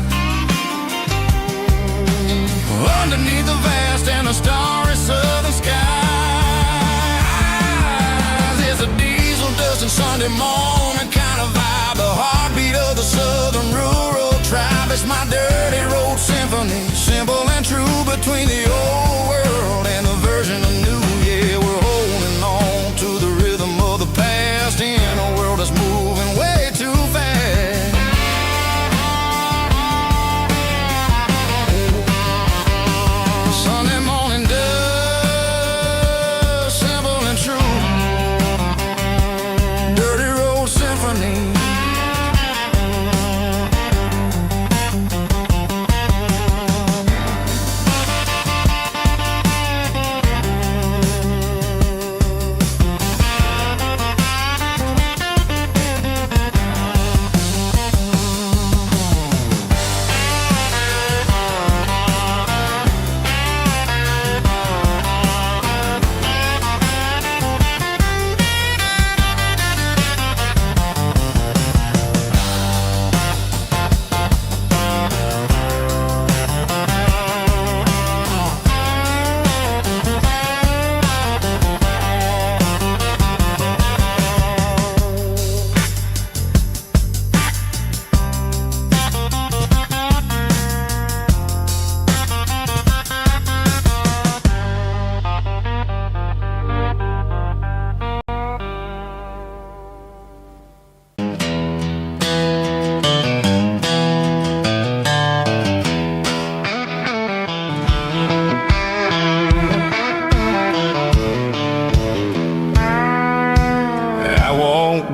underneath the vast and the starry southern skies. It's a diesel dusting Sunday morning kind of vibe, the heartbeat of the southern rural tribe. It's my dirty road symphony, simple and true, between the old world and the version of new. Yeah, we're holding on to the rhythm of the past in a world that's moving way too fast. Sunday morning dust, simple and true, dirty road symphony.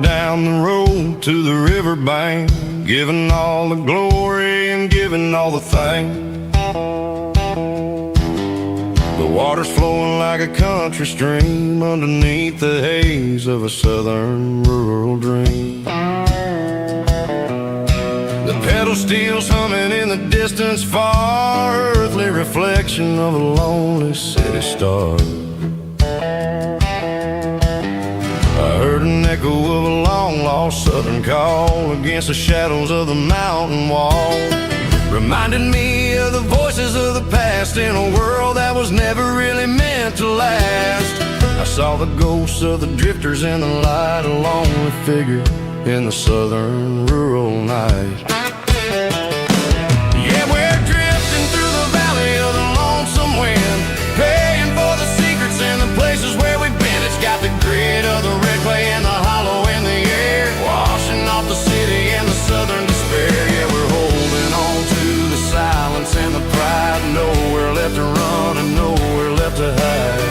Down the road to the riverbank, giving all the glory and giving all the thanks. The water's flowing like a country stream underneath the haze of a southern rural dream. The pedal steel's humming in the distance far, earthly reflection of a lonely city star. I heard an echo of a long-lost southern call against the shadows of the mountain wall, reminded me of the voices of the past in a world that was never really meant to last. I saw the ghosts of the drifters in the light, a lonely figure in the southern rural night. Yeah, we're drifting through the valley of the lonesome wind, paying for the secrets and the places where we've been. It's got the grit of the red clay and the hollow in the air, washing off the city and the southern despair. Yeah, we're holding on to the silence and the pride, nowhere left to run and nowhere left to hide.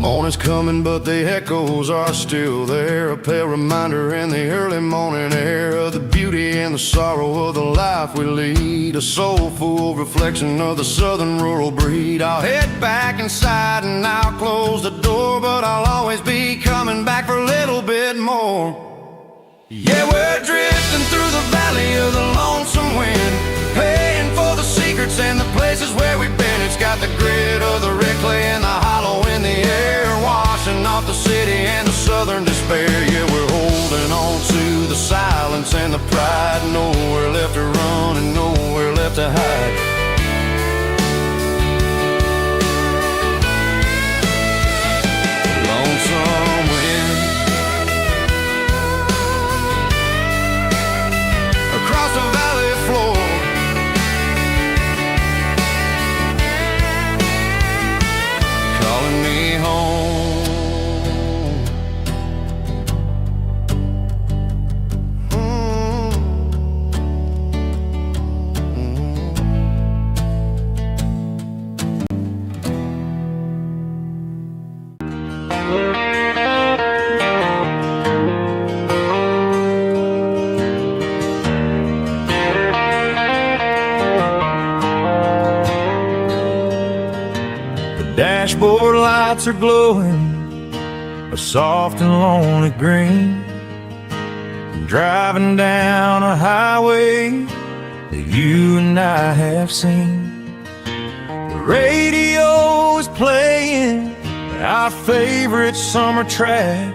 Morning's coming, but the echoes are still there, a pale reminder in the early morning air of the beauty and the sorrow of the life we lead, a soulful reflection of the southern rural breed. I'll head back inside and I'll close the door, but I'll always be coming back for a little bit more. Yeah, we're drifting through the valley of the lonesome wind, paying for the secrets and the places where we've been. It's got the grit of the red clay and the hollow in the air, ride, nowhere left to run and nowhere left to hide. Lonesome wind across the valley floor, calling me home. Dashboard lights are glowing a soft and lonely green. I'm driving down a highway that you and I have seen. The radio is playing our favorite summer track,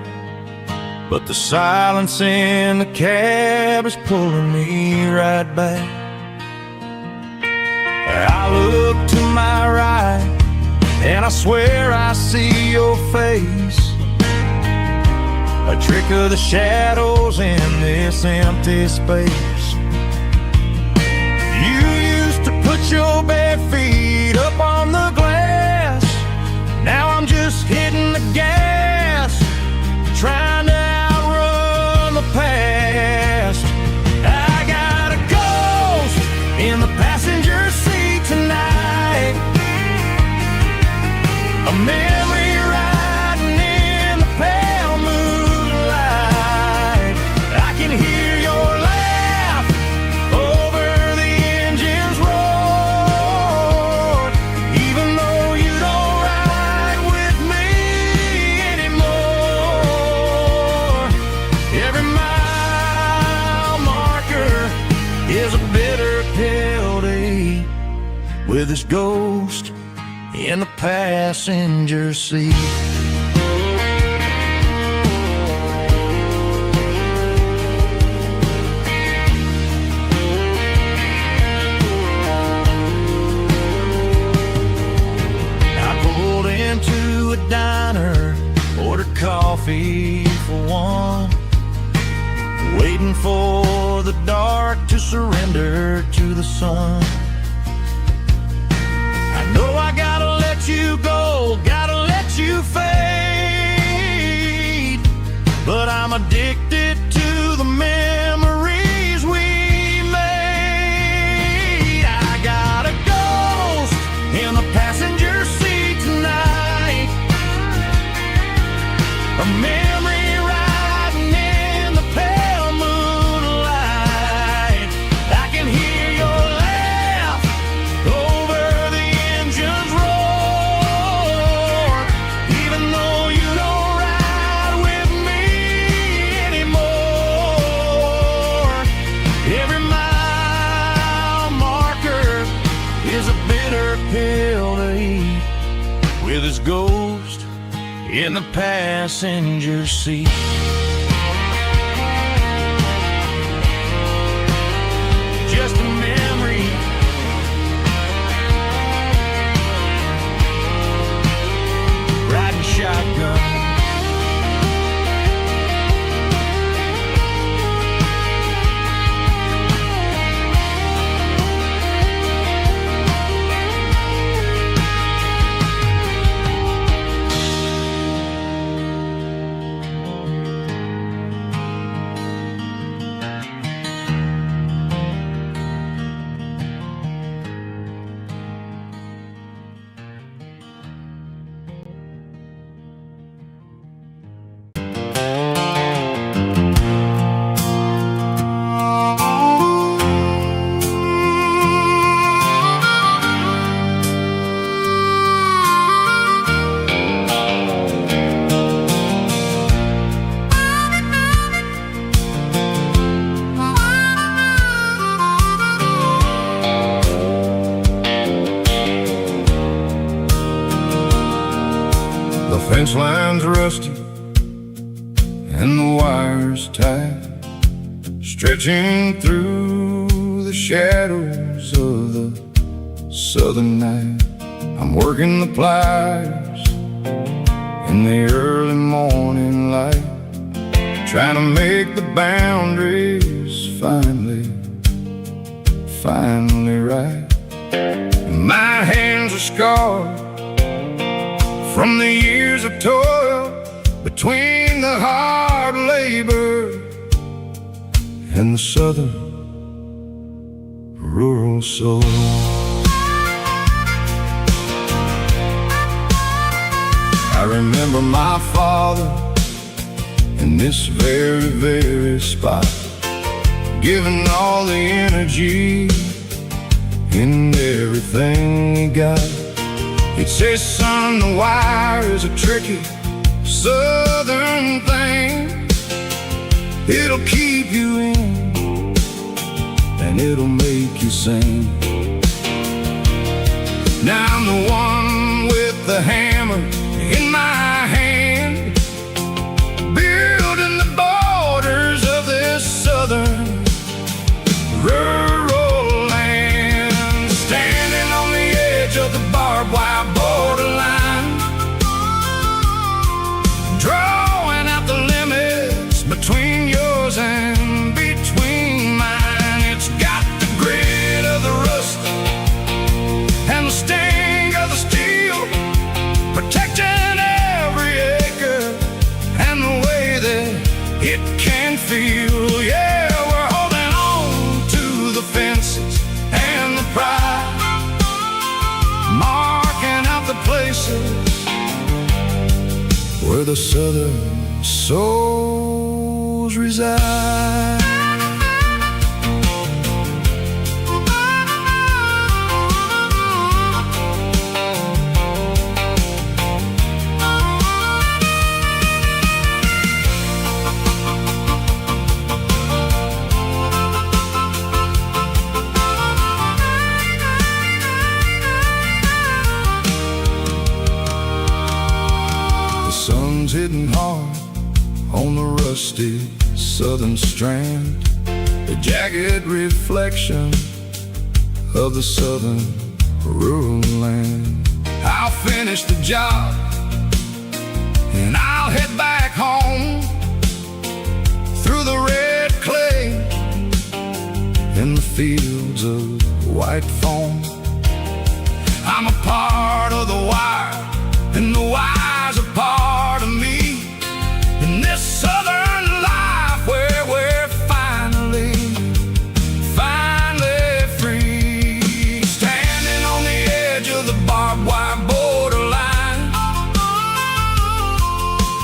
but the silence in the cab is pulling me right back. I look to my right and I swear I see your face, a trick of the shadows in this empty space. You used to put your bare feet up on the glass. Now I'm just hitting the gas, trying to outrun the past. I got a ghost in the passenger seat tonight, a memory riding in the pale moonlight. I can hear your laugh over the engine's roar, even though you don't ride with me anymore. Every mile marker is a bitter pill to eat, with this ghost in the passenger seat. I pulled into a diner, ordered coffee for one, waiting for the dark to surrender to the sun. I know I gotta let you go, gotta let you fade, but I'm addicted to the memories we made. I got a ghost in the passenger seat tonight, a memory riding in the pale moonlight. I can hear your laugh over the engine's roar, even though you don't ride with me anymore. Every mile marker is a bitter pill to eat, with his ghost in the passenger seat. Just a memory, riding shotgun. Fence line's rusty and the wire's tight. stretching through the shadows of the southern night. I'm working the pliers in the early morning light, trying to make the boundaries finally right. My hands are scarred from the years of toil, between the hard labor and the southern rural soul. I remember my father in this very, very spot, giving all the energy in everything he got. He'd say, son, the wire is a tricky southern thing. It'll keep you in and it'll make you sing. Now I'm the one with the hammer in my hand, building the borders of this southern rural land, standing on the edge of the barbed wire borderline, drawing out the limits between yours and between mine. It's got the grit of the rust and the sting of the steel, protecting every acre and the way that it can feel. Yeah, we're holding on to the fences and the pride, marking out the places where the southern souls reside. Hitting hard on the rusty southern strand, the jagged reflection of the southern rural land. I'll finish the job and I'll head back home through the red clay in the fields of white foam. I'm a part of the wire and the wire's a part of me in this southern life where we're finally free, standing on the edge of the barbed wire borderline,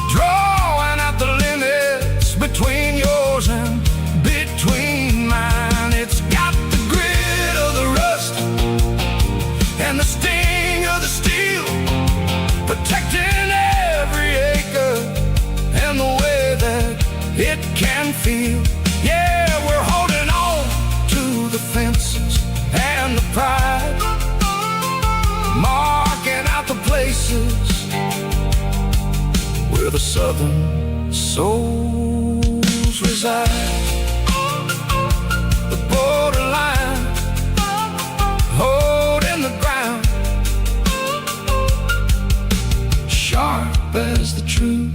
drawing out the limits between yours and between mine. It's got the grit of the rust and the sting of the steel, protecting every acre and the way that it can feel. Yeah, we're holding on to the fences and the pride, marking out the places where the southern souls reside. The borderline, holding the ground, sharp as the truth.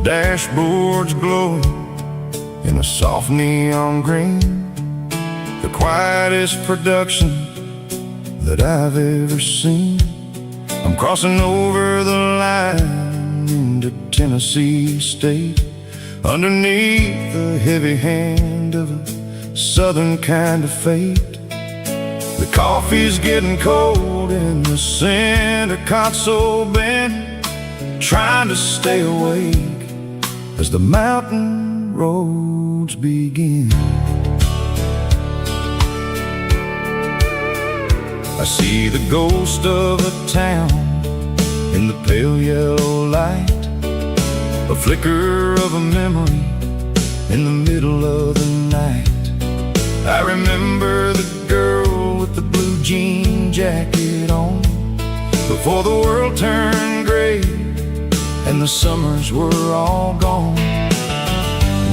Dashboards glowing in a soft neon green, the quietest production that I've ever seen. I'm crossing over the line into Tennessee state, underneath the heavy hand of a southern kind of fate. The coffee's getting cold in the center console bin, trying to stay awake as the mountain roads begin. I see the ghost of a town in the pale yellow light, a flicker of a memory in the middle of the night. I remember the girl with the blue jean jacket on, before the world turned gray and the summers were all gone.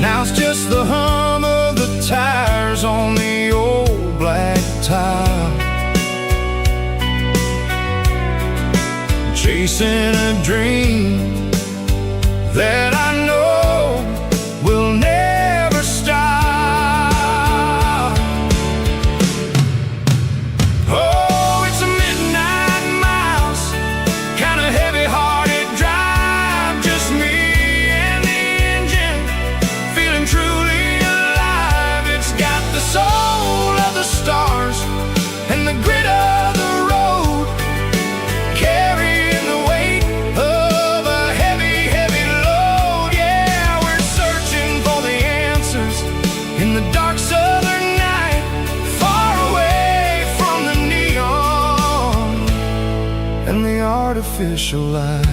Now it's just the hum of the tires on the old black tile, chasing a dream that I know will never stop. Oh, it's a midnight miles, kind of heavy-hearted drive, just me and the engine, feeling truly alive. It's got the soul of the stars and the grit of the road, carrying the weight of a heavy, heavy load. Yeah, we're searching for the answers in the dark southern night, far away from the neon and the artificial light.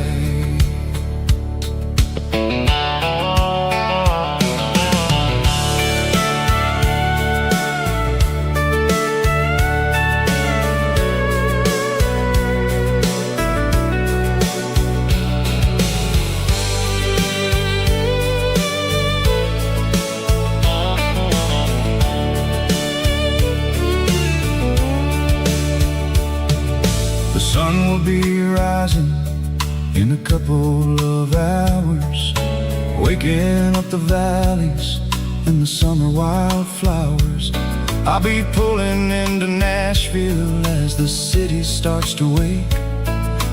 The sun will be rising in a couple of hours, waking up the valleys and the summer wildflowers. I'll be pulling into Nashville as the city starts to wake,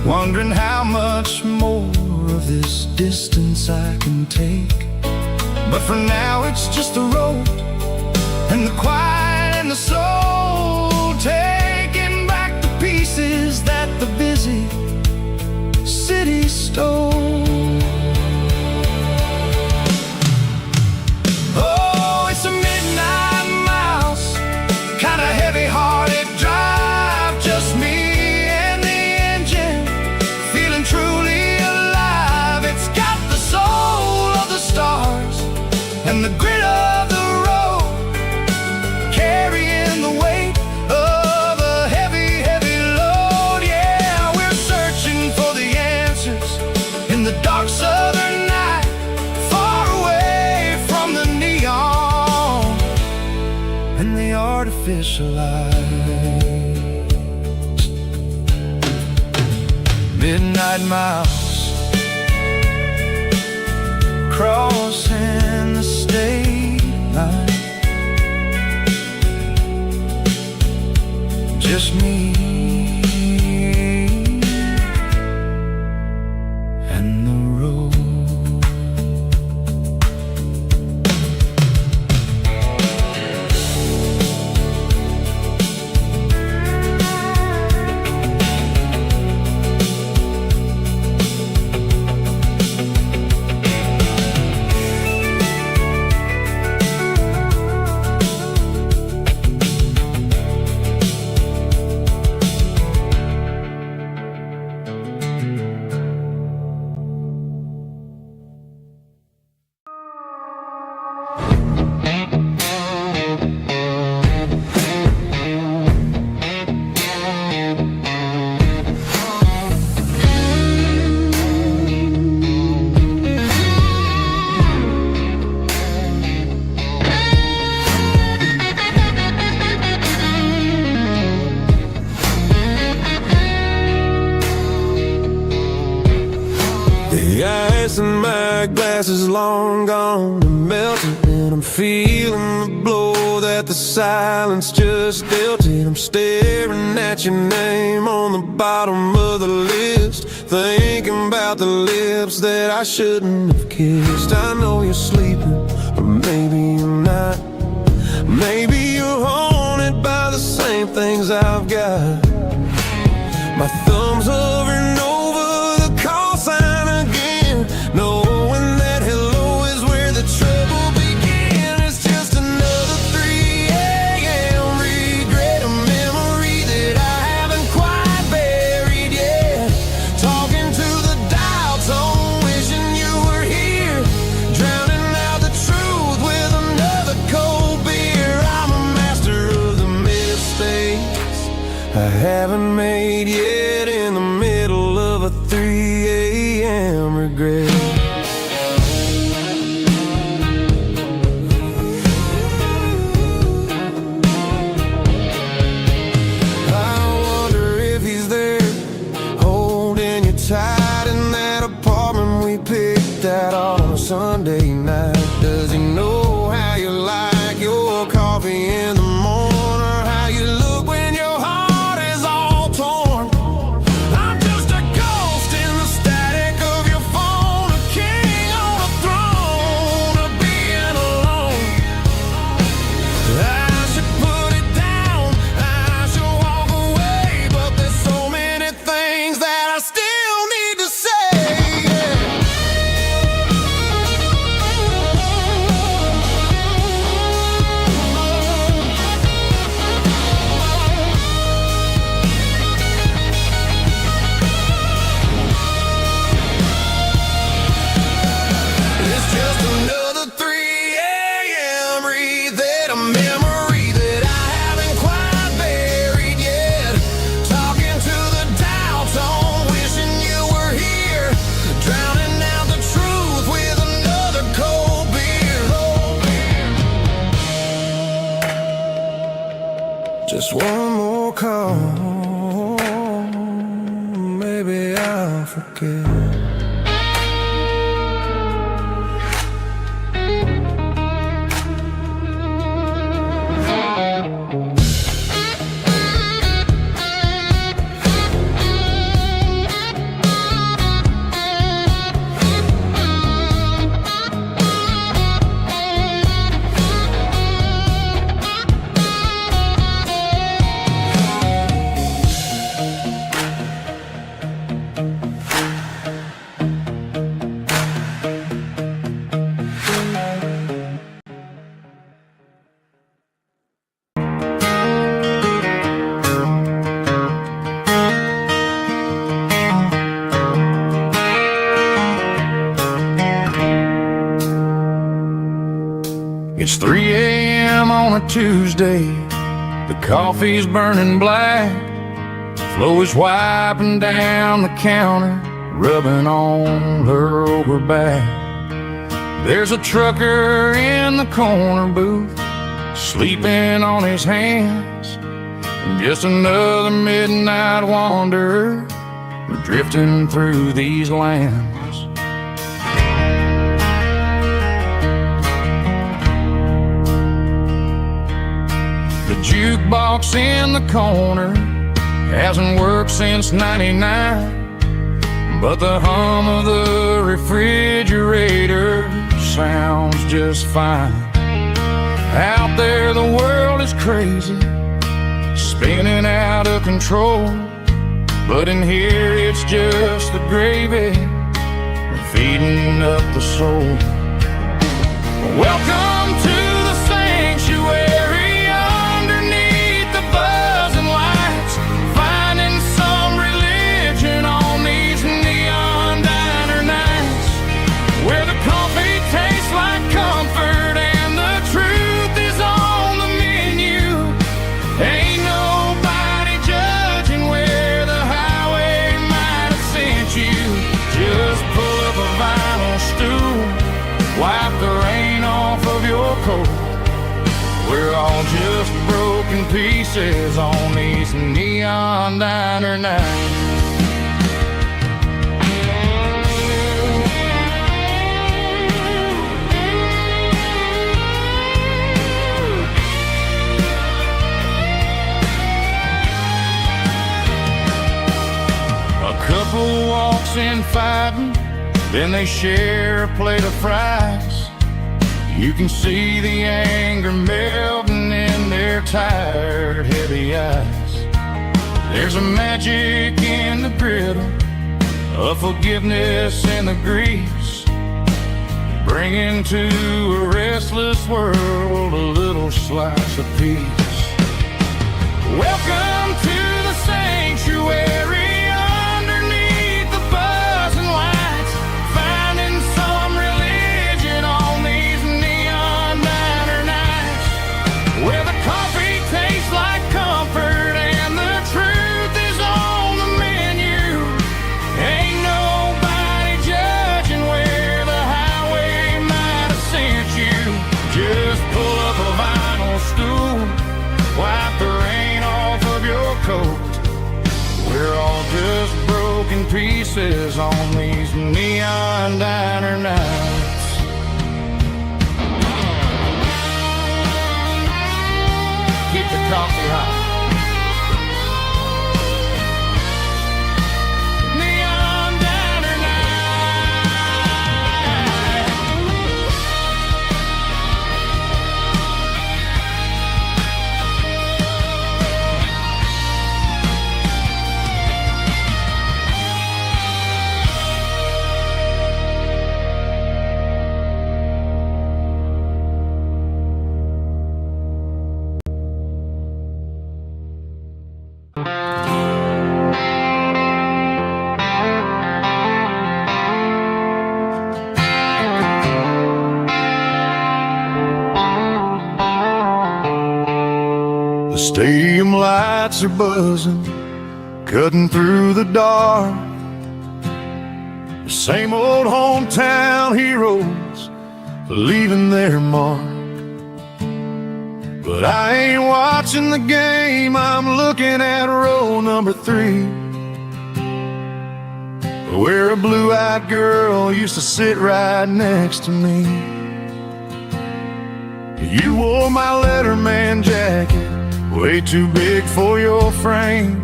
wondering how much more of this distance I can take. But for now it's just the road and the quiet and the soul, taking back the pieces that the busy city stole. Oh, it's a midnight miles, kind of heavy-hearted drive, just me and the engine, feeling truly alive. It's got the soul of the stars and the grit of the road, carrying the weight of a heavy, heavy load. Yeah, we're searching for the answers in the dark southern night, far away from the neon and the artificial lights. Midnight miles, crossing the state line, just me and the road. The ice in my glass is long gone and melting, and I'm feeling the blow that the silence just dealt it. late, I'm staring at your name on the bottom of the list, thinking about the lips that I shouldn't have kissed. I know you're sleeping, but maybe you're not. Maybe you're haunted by the same things I've got. My thumb's hovering over the call sign again, knowing that hello is where the trouble began. It's just another 3 a.m. regret, a memory that I haven't quite buried yet. Talking to the dial tone, wishing you were here, drowning out the truth with another cold beer. I'm a master of the mistakes I haven't made yet, in the middle of a 3 a.m. regret. I wonder if he's there, holding you tight in that apartment we picked out on a Sunday night. Does he know how you like your coffee in the morning, or how you look when your heart is all torn? I'm just a ghost in the static of your phone, a king on a throne of being alone. I should put it down, I should walk away, but there's so many things that I still need to say. It's just another 3 a.m. read, a memory that I haven't quite buried yet. Talking to the dial tone, wishing you were here, drowning out the truth with another cold beer. Just one more call, maybe I'll forget. It's 3 a.m. on a Tuesday, the coffee's burning black, Flo is wiping down the counter, rubbing on her over back. There's a trucker in the corner booth, sleeping on his hands, and just another midnight wanderer, drifting through these lands. The jukebox in the corner hasn't worked since '99, but the hum of the refrigerator sounds just fine. Out there the world is crazy, spinning out of control, but in here it's just the gravy feeding up the soul. Welcome to the sanctuary underneath the buzzing lights, finding some religion on these neon diner nights, where the coffee tastes like comfort and the truth is on the menu. Ain't nobody judging where the highway might have sent you. Just pull up a vinyl stool, wipe the rain off of your coat. We're all just broken pieces on these neon diner nights. couple walks in fighting, then they share a plate of fries. You can see the anger melting in their tired, heavy eyes. There's a magic in the griddle, a forgiveness in the grease, bringing to a restless world a little slice of peace. Welcome to the sanctuary underneath the buzzing lights, finding some religion on these neon diner nights, where the coffee tastes like comfort and the truth is on the menu. Ain't nobody judging where the highway might have sent you. Just pull up a vinyl stool, wipe the rain off of your coat. We're all just broken pieces on these neon diner nights. Keep the coffee hot. Neon diner The stadium lights are buzzing, cutting through the dark. The same old hometown heroes leaving their mark. But I ain't watching the game, I'm looking at row number 3, where a blue-eyed girl used to sit right next to me. You wore my Letterman jacket, way too big for your frame.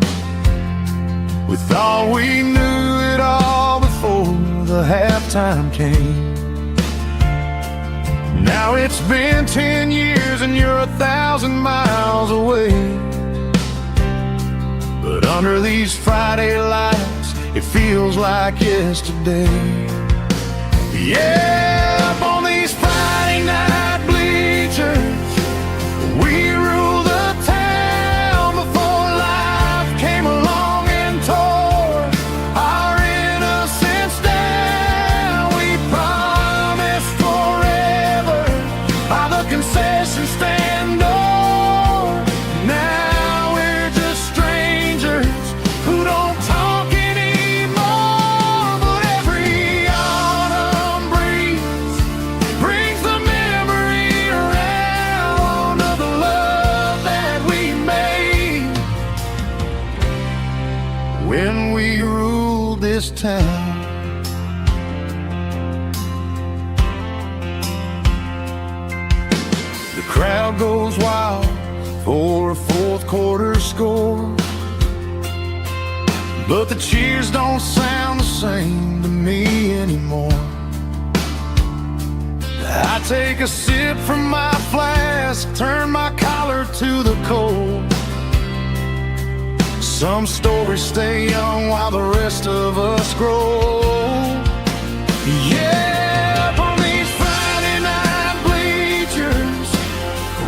We thought we knew it all before the halftime came. Now it's been 10 years and you're 1,000 miles away. But under these Friday lights, it feels like yesterday. Yeah, up on these Friday night bleachers, we rule the town before life came along and tore our innocence down. We promised forever by the concession stand door. Now we're just strangers who don't talk anymore. But every autumn breeze brings the memory around of the love that we made when we ruled this town. The crowd goes wild for a fourth quarter score, but the cheers don't sound the same to me anymore. I take a sip from my flask, turn my collar to the cold. Some stories stay young while the rest of us grow. Yeah, up on these Friday night bleachers,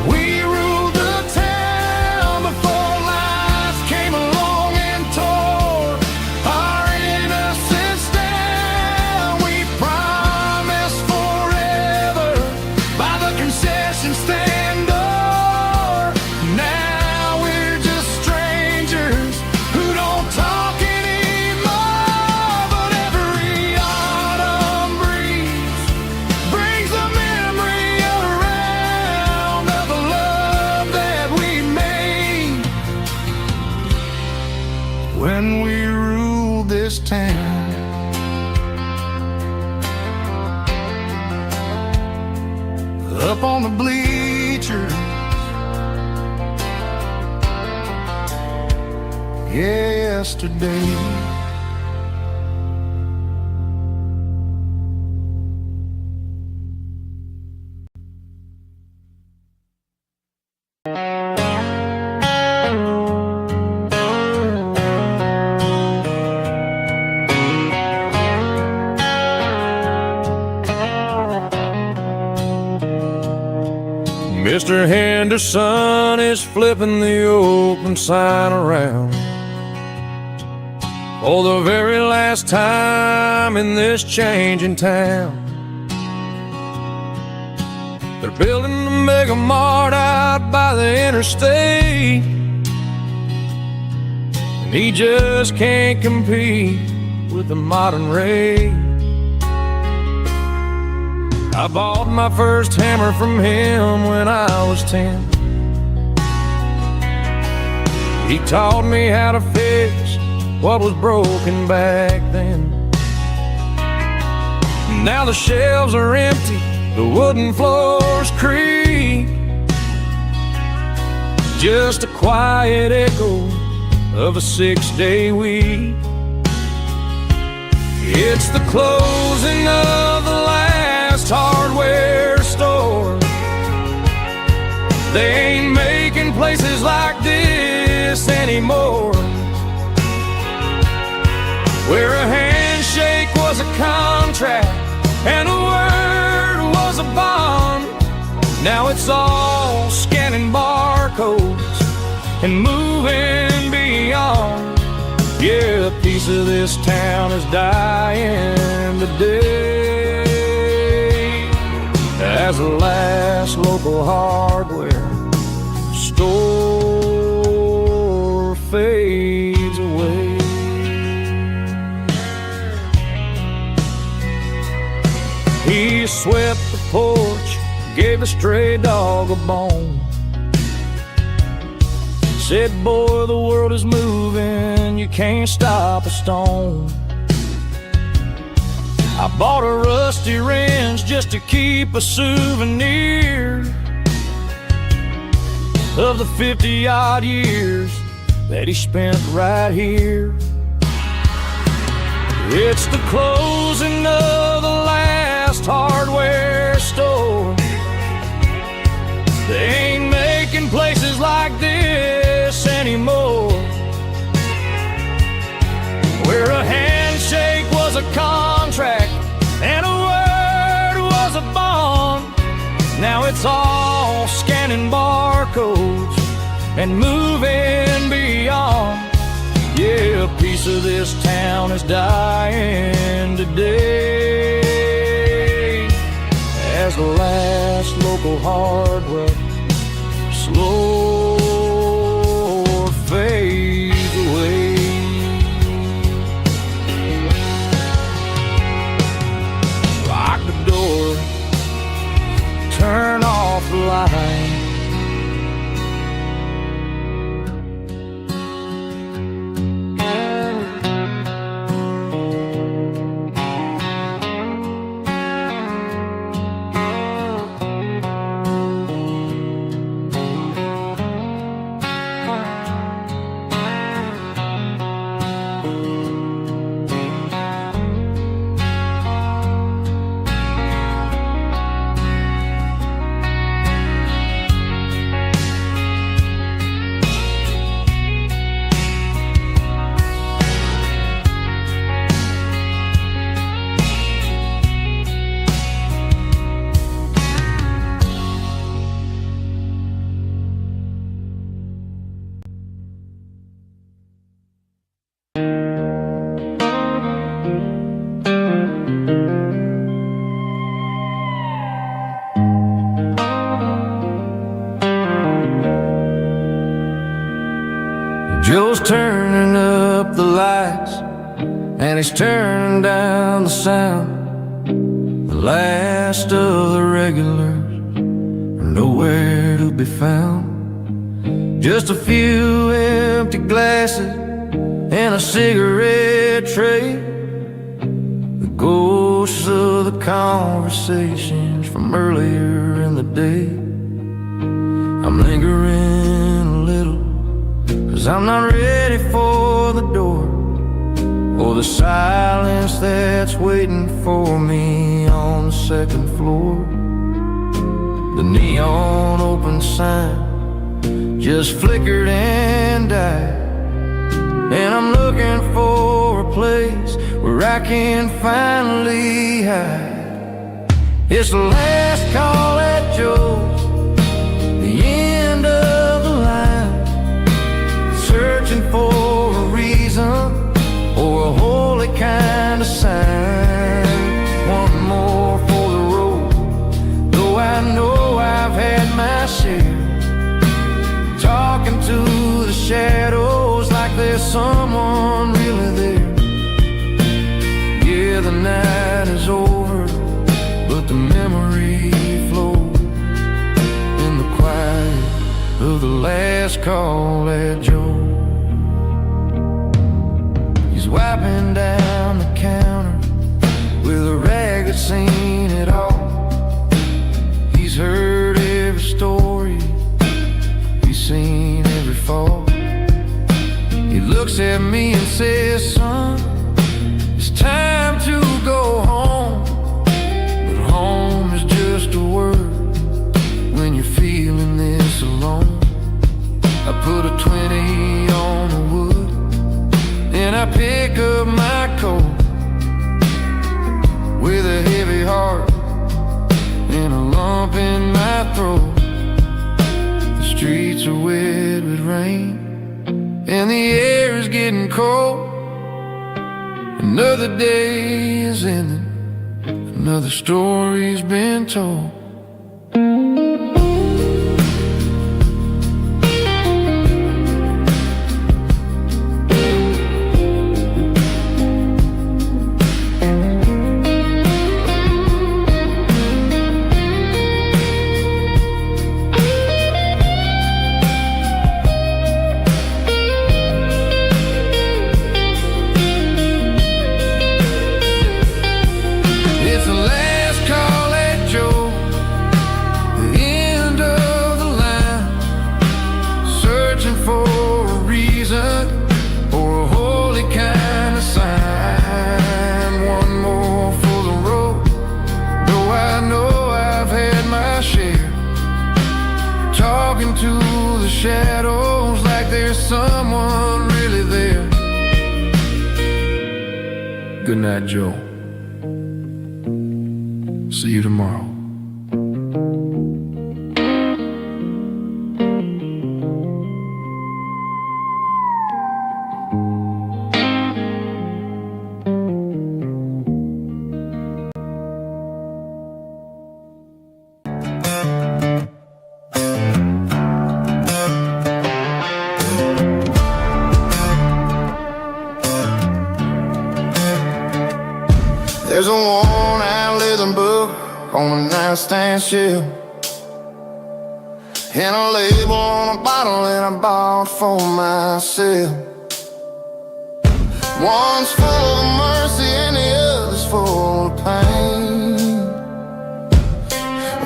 we ruled the town before life came along and tore our innocence down. We promised forever by the concession stand door. Now we're just strangers who don't talk anymore. But every autumn breeze brings the memory around of the love that we made when we ruled this town. Up on the bleachers, yesterday. Mr. Henderson is flipping the open sign around for the very last time in this changing town. They're building the mega mart out by the interstate, and he just can't compete with the modern rate. I bought my first hammer from him when I was 10. He taught me how to fix what was broken back then. Now the shelves are empty, the wooden floors creak, just a quiet echo of a 6-day week. It's the closing of the last hardware store. They ain't making places like this anymore, where a handshake was a contract and a word was a bond. Now it's all scanning barcodes and moving beyond. Yeah, a piece of this town is dying today as the last local hardware store fades away. He swept the porch, gave the stray dog a bone, said, boy, the world is moving, you can't stop a stone. I bought a rusty wrench just to keep a souvenir of the 50-odd years that he spent right here. It's the closing of the last hardware store. They ain't making places like this anymore, where a handshake was a contract and a word was a bond. Now it's all scanning barcodes and moving beyond. Yeah, a piece of this town is dying today as the last local hardware slow fades away. Lock the door, turn off the light. Joe's turning up the lights and he's turning down the sound. The last of the regulars are nowhere to be found. Just a few empty glasses and a cigarette tray, the ghosts of the conversations from earlier in the day. I'm lingering a little, 'cause I'm not ready for the door, or the silence that's waiting for me on the second floor. The neon open sign just flickered and died, and I'm looking for a place where I can finally hide. It's the last call at Joe's, kind of sign. One more for the road, though I know I've had my share. Talking to the shadows like there's someone really there. Yeah, the night is over, but the memory flows in the quiet of the last call at Joe. He's wiping down the counter with a rag that's seen it all. He's heard every story, he's seen every fall. He looks at me and says, son, it's time to go home. But home is just a word when you're feeling this alone. I put a 20 on the wood, and I pick up my coat with a heavy heart and a lump in my throat. The streets are wet with rain, and the air is getting cold. Another day is ending, another story's been told. To the shadows like there's someone really there. Good night, Joe. See you tomorrow. There's a worn-out leather book on the nightstand shelf, and a label on a bottle that I bought for myself. One's full of mercy and the other's full of pain.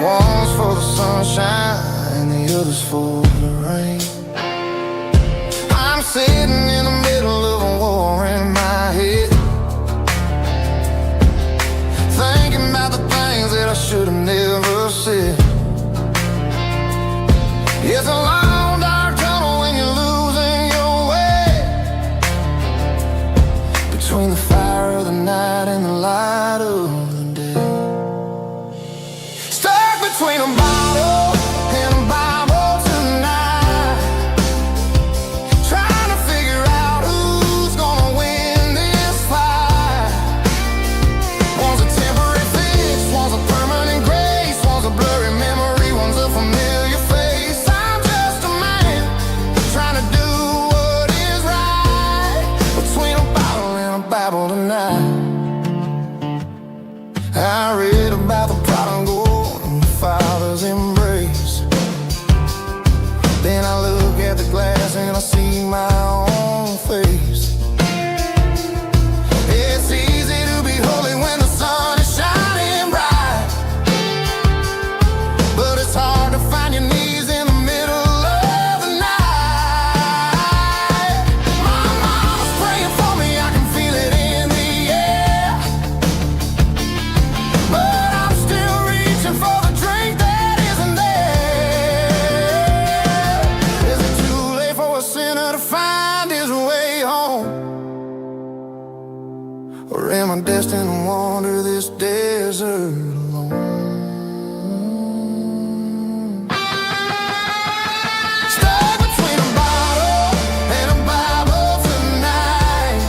One's for the sunshine and the other's for the rain. I'm sitting in the middle of a war in my head, thinking about the things that I should have never said. It's a long dark tunnel when you're losing your way, between the fire of the night and the light of the day. Stuck between a bottle and a Bible tonight, trying to figure out who's gonna win this fight. One's a temporary fix, one's a permanent grace, one's a blurry memory, one's a familiar face. I'm just a man trying to do what is right, between a bottle and a Bible tonight. I read about the prodigal and the Father's embrace. Then I look at the glass and I see my own face. It's easy to be holy when the sun is shining bright, but it's hard to find your knees in the middle of the night. My mama's praying for me, I can feel it in the air, but I'm still reaching for the drink that isn't there. Is it too late for a sinner to find his way home? Or am I destined to wander this desert alone? Stuck between a bottle and a Bible tonight,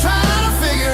trying to figure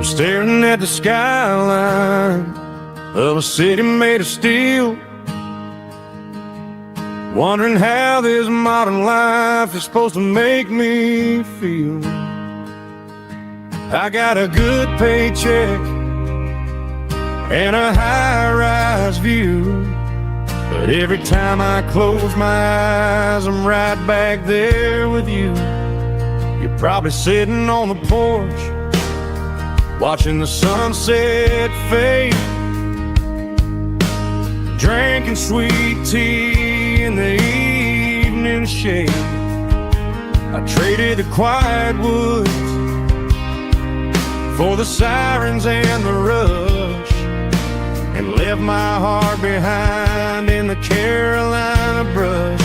I'm staring at the skyline of a city made of steel, wondering how this modern life is supposed to make me feel. I got a good paycheck and a high-rise view, but every time I close my eyes, I'm right back there with you. You're probably sitting on the porch, watching the sunset fade, drinking sweet tea in the evening shade. I traded the quiet woods for the sirens and the rush, and left my heart behind in the Carolina brush.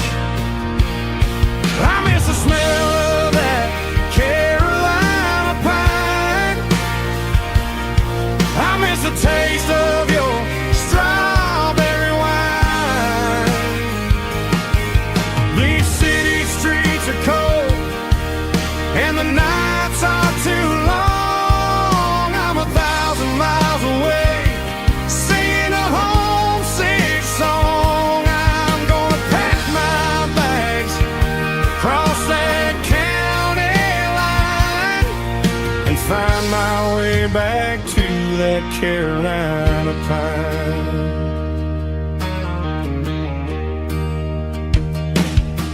I miss the smell of that Carolina pine. I miss the taste of your strawberry wine. These city streets are cold and the nights are too long. I'm 1,000 miles away, singing a homesick song. I'm gonna pack my bags, cross that county line, and find my way back to that Carolina pine.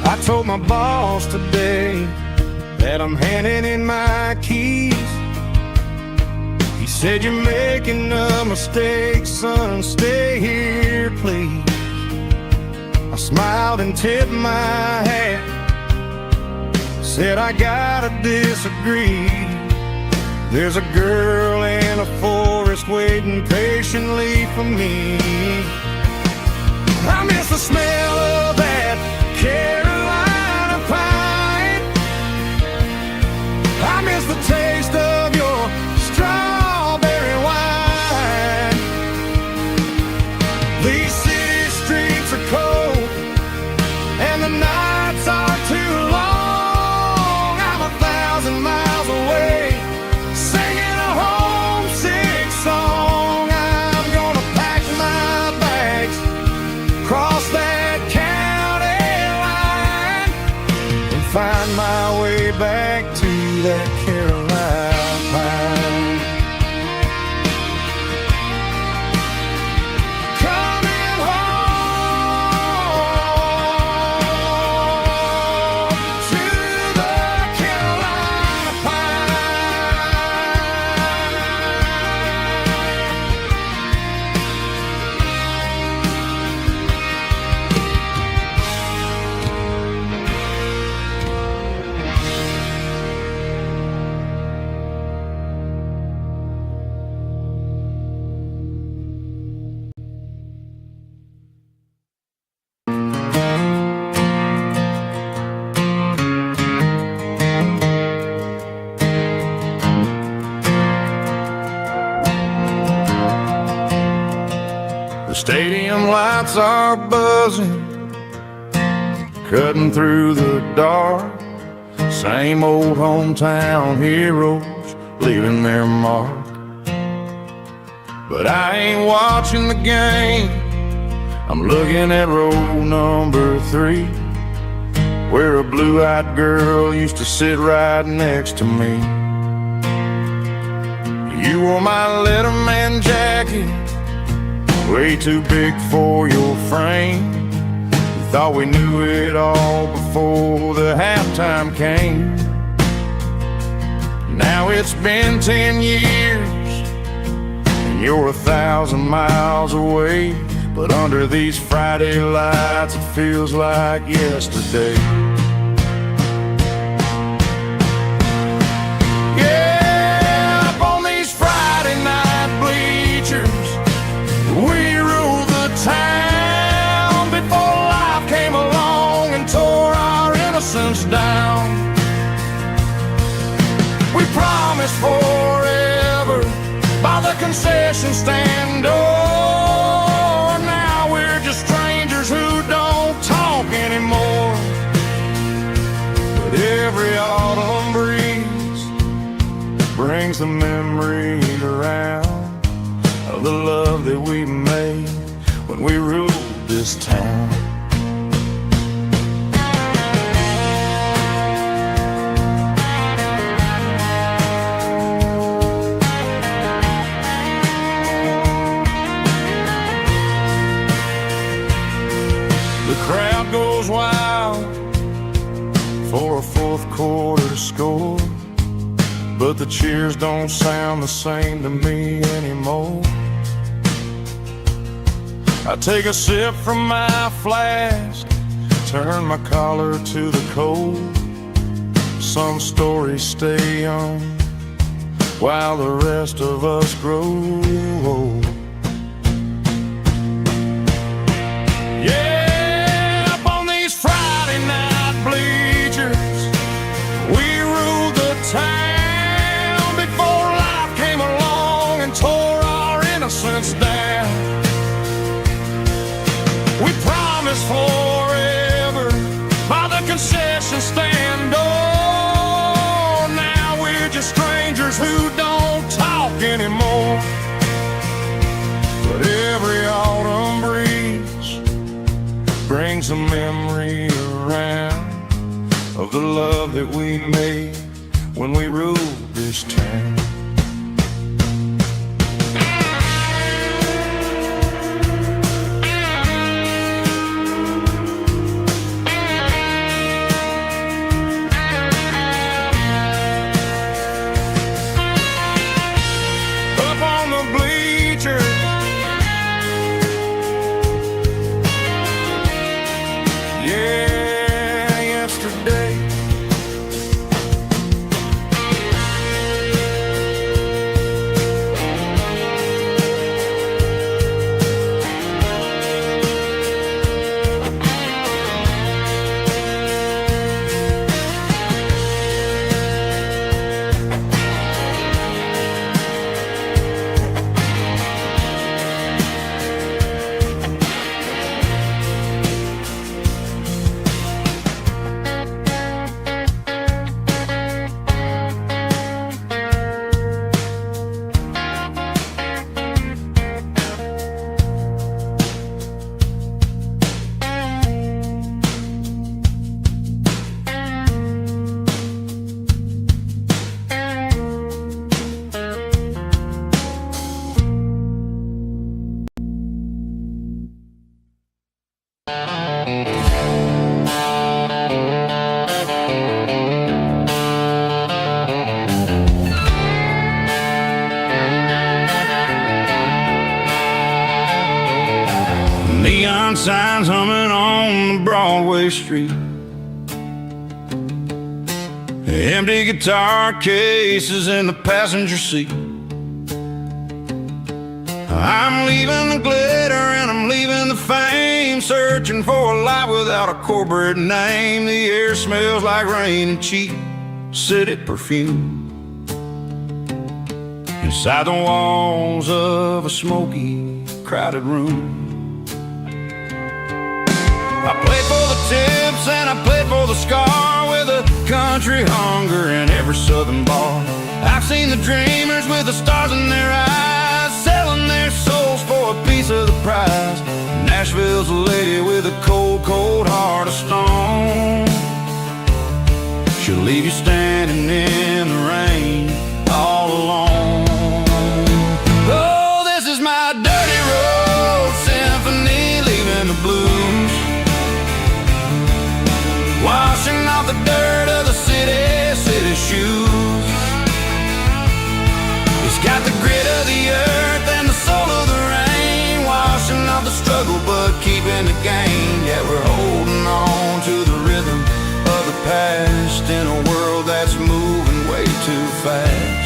I told my boss today that I'm handing in my keys. He said, "You're making a mistake, son, stay here, please." I smiled and tipped my hat, said, "I gotta disagree. There's a girl in a forest waiting patiently for me." I miss the smell of that Carolina pine. I miss the taste of your strawberry wine. These city streets are cold and the nights are too long. I'm 1,000 miles away, singing a homesick song. I'm gonna pack my bags, cross that county line, and find my way back to that Carolina pine. Coming home to the Carolina The stadium lights are buzzing, cutting through the dark. Same old hometown heroes leaving their mark. But I ain't watching the game, I'm looking at row number 3, where a blue-eyed girl used to sit right next to me. You wore my Letterman jacket, way too big for your frame. We thought we knew it all before the halftime came. Now it's been 10 years and you're 1,000 miles away, but under these Friday lights it feels like yesterday. Yeah, up on these Friday night bleachers, we ruled the town before life came along and tore our innocence down. We promised forever by the concession stand door. Now we're just strangers who don't talk anymore. But every autumn breeze brings the memory around of the love that we made when we ruled this town. The crowd goes wild for a fourth quarter score, but the cheers don't sound the same to me anymore. I take a sip from my flask, turn my collar to the cold. Some stories stay young while the rest of us grow old. Yeah, up on these Friday night bleachers, we ruled the town before life came along and tore our innocence down. We promised forever by the concession stand door. Now we're just strangers who don't talk anymore. But every autumn breeze brings a memory around of the love that we made when we ruled this town. Neon signs humming on the Broadway street, empty guitar cases in the passenger seat. I'm leaving the glitter and I'm leaving the fame, searching for a life without a corporate name. The air smells like rain and cheap city perfume inside the walls of a smoky, crowded room. I played for the tips and I played for the scar, with a country hunger in every southern bar. I've seen the dreamers with the stars in their eyes, selling their souls for a piece of the prize. Nashville's a lady with a cold, cold heart of stone. She'll leave you standing in the rain all alone. Oh, this is my dirty road symphony, leaving the blues, washing off the dirt of the city shoes. It's got the grit of the earth and the soul of the rain, washing off the struggle but keeping the gain. Yeah, we're holding on to the rhythm of the past in a world that's moving way too fast.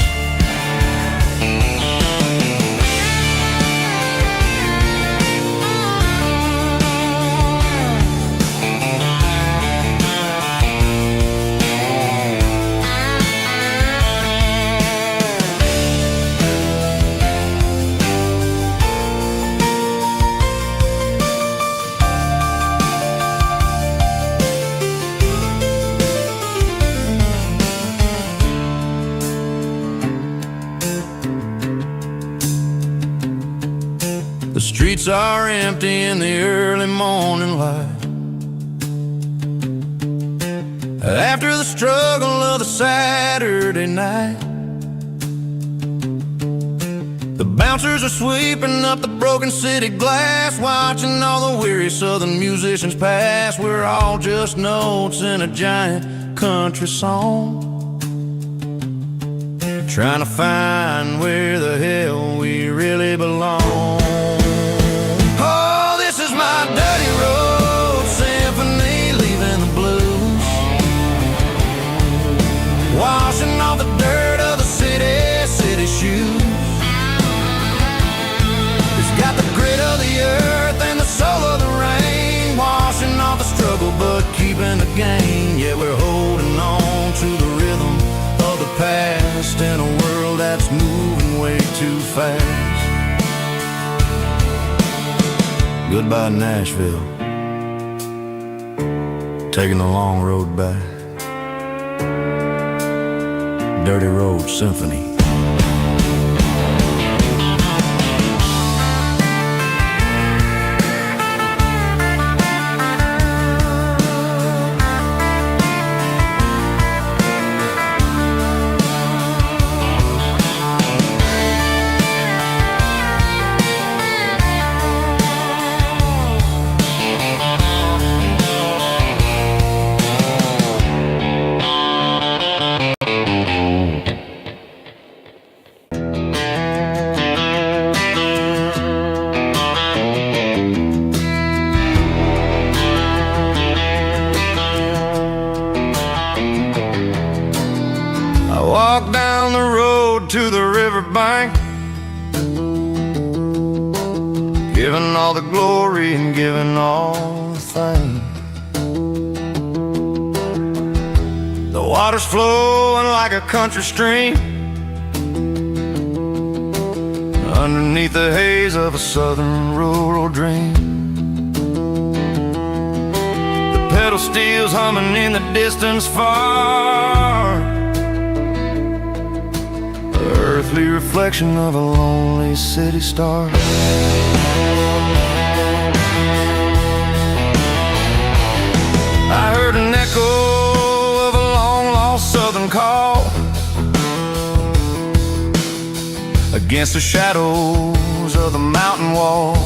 streets are empty in the early morning light. After the struggle of the Saturday night, the bouncers are sweeping up the broken city glass, watching all the weary southern musicians pass. We're all just notes in a giant country song, trying to find where the hell we really belong. Oh, this is my dirty road symphony, leaving the blues, washing off the dirt of the city shoes. It's got the grit of the earth and the soul of the rain, washing off the struggle but keeping the gain. Yeah, we're holding on to the rhythm of the past in a world that's moving way too fast. Goodbye Nashville, taking the long road back. Dirty Road Symphony. Walk down the road to the riverbank, giving all the glory and giving all the thanks. The water's flowing like a country stream, underneath the haze of a southern rural dream. The pedal steel's humming in the distance far, earthly reflection of a lonely city star. I heard an echo of a long-lost southern call against the shadows of the mountain wall,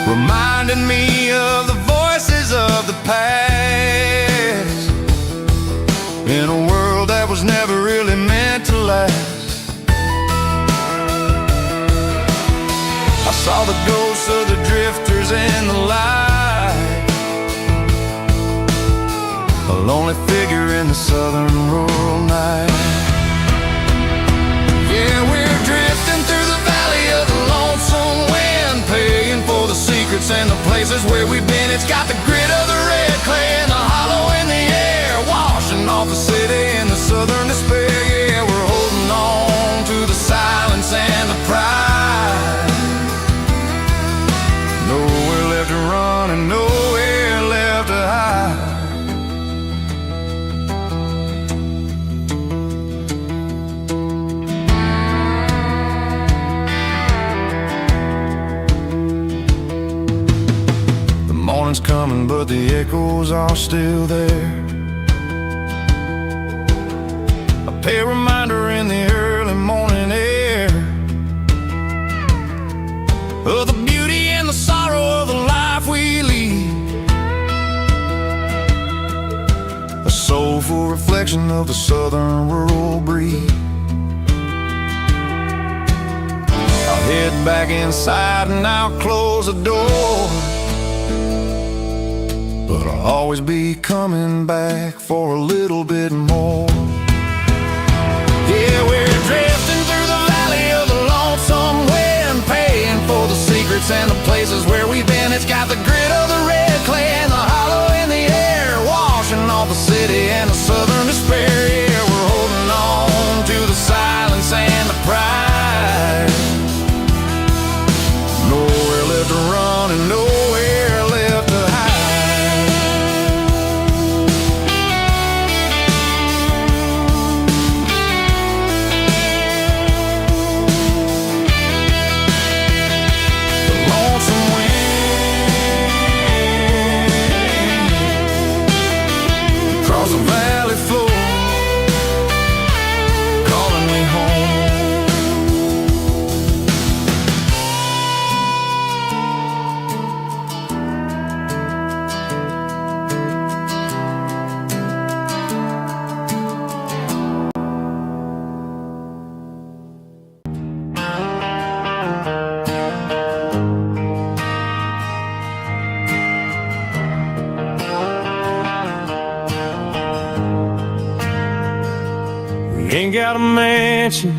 reminding me of the voices of the past in a world that was never really meant to last. I saw the ghosts of the drifters in the light, a lonely figure in the southern rural night. Yeah, we're drifting through the valley of the lonesome wind, paying for the secrets and the places where we've been. It's got the grit of the red clay and the hollow in the air, washing off the city and the southern despair. Yeah, we're holding on to the silence and the pride. Nowhere left to run and nowhere left to hide. The morning's coming, but the echoes are still there. A reminder in the early morning air of the beauty and the sorrow of the life we lead, a soulful reflection of the southern rural breed. I'll head back inside and I'll close the door, but I'll always be coming back for a little bit more. Yeah, we're drifting through the valley of the lonesome wind, paying for the secrets and the places where we've been. It's got the grit of the red clay and the hollow in the air, washing off the city and the southern despair. Yeah, we're holding on to the silence and the pride. Nowhere left to run and nowhere left to hide. We ain't got a mansion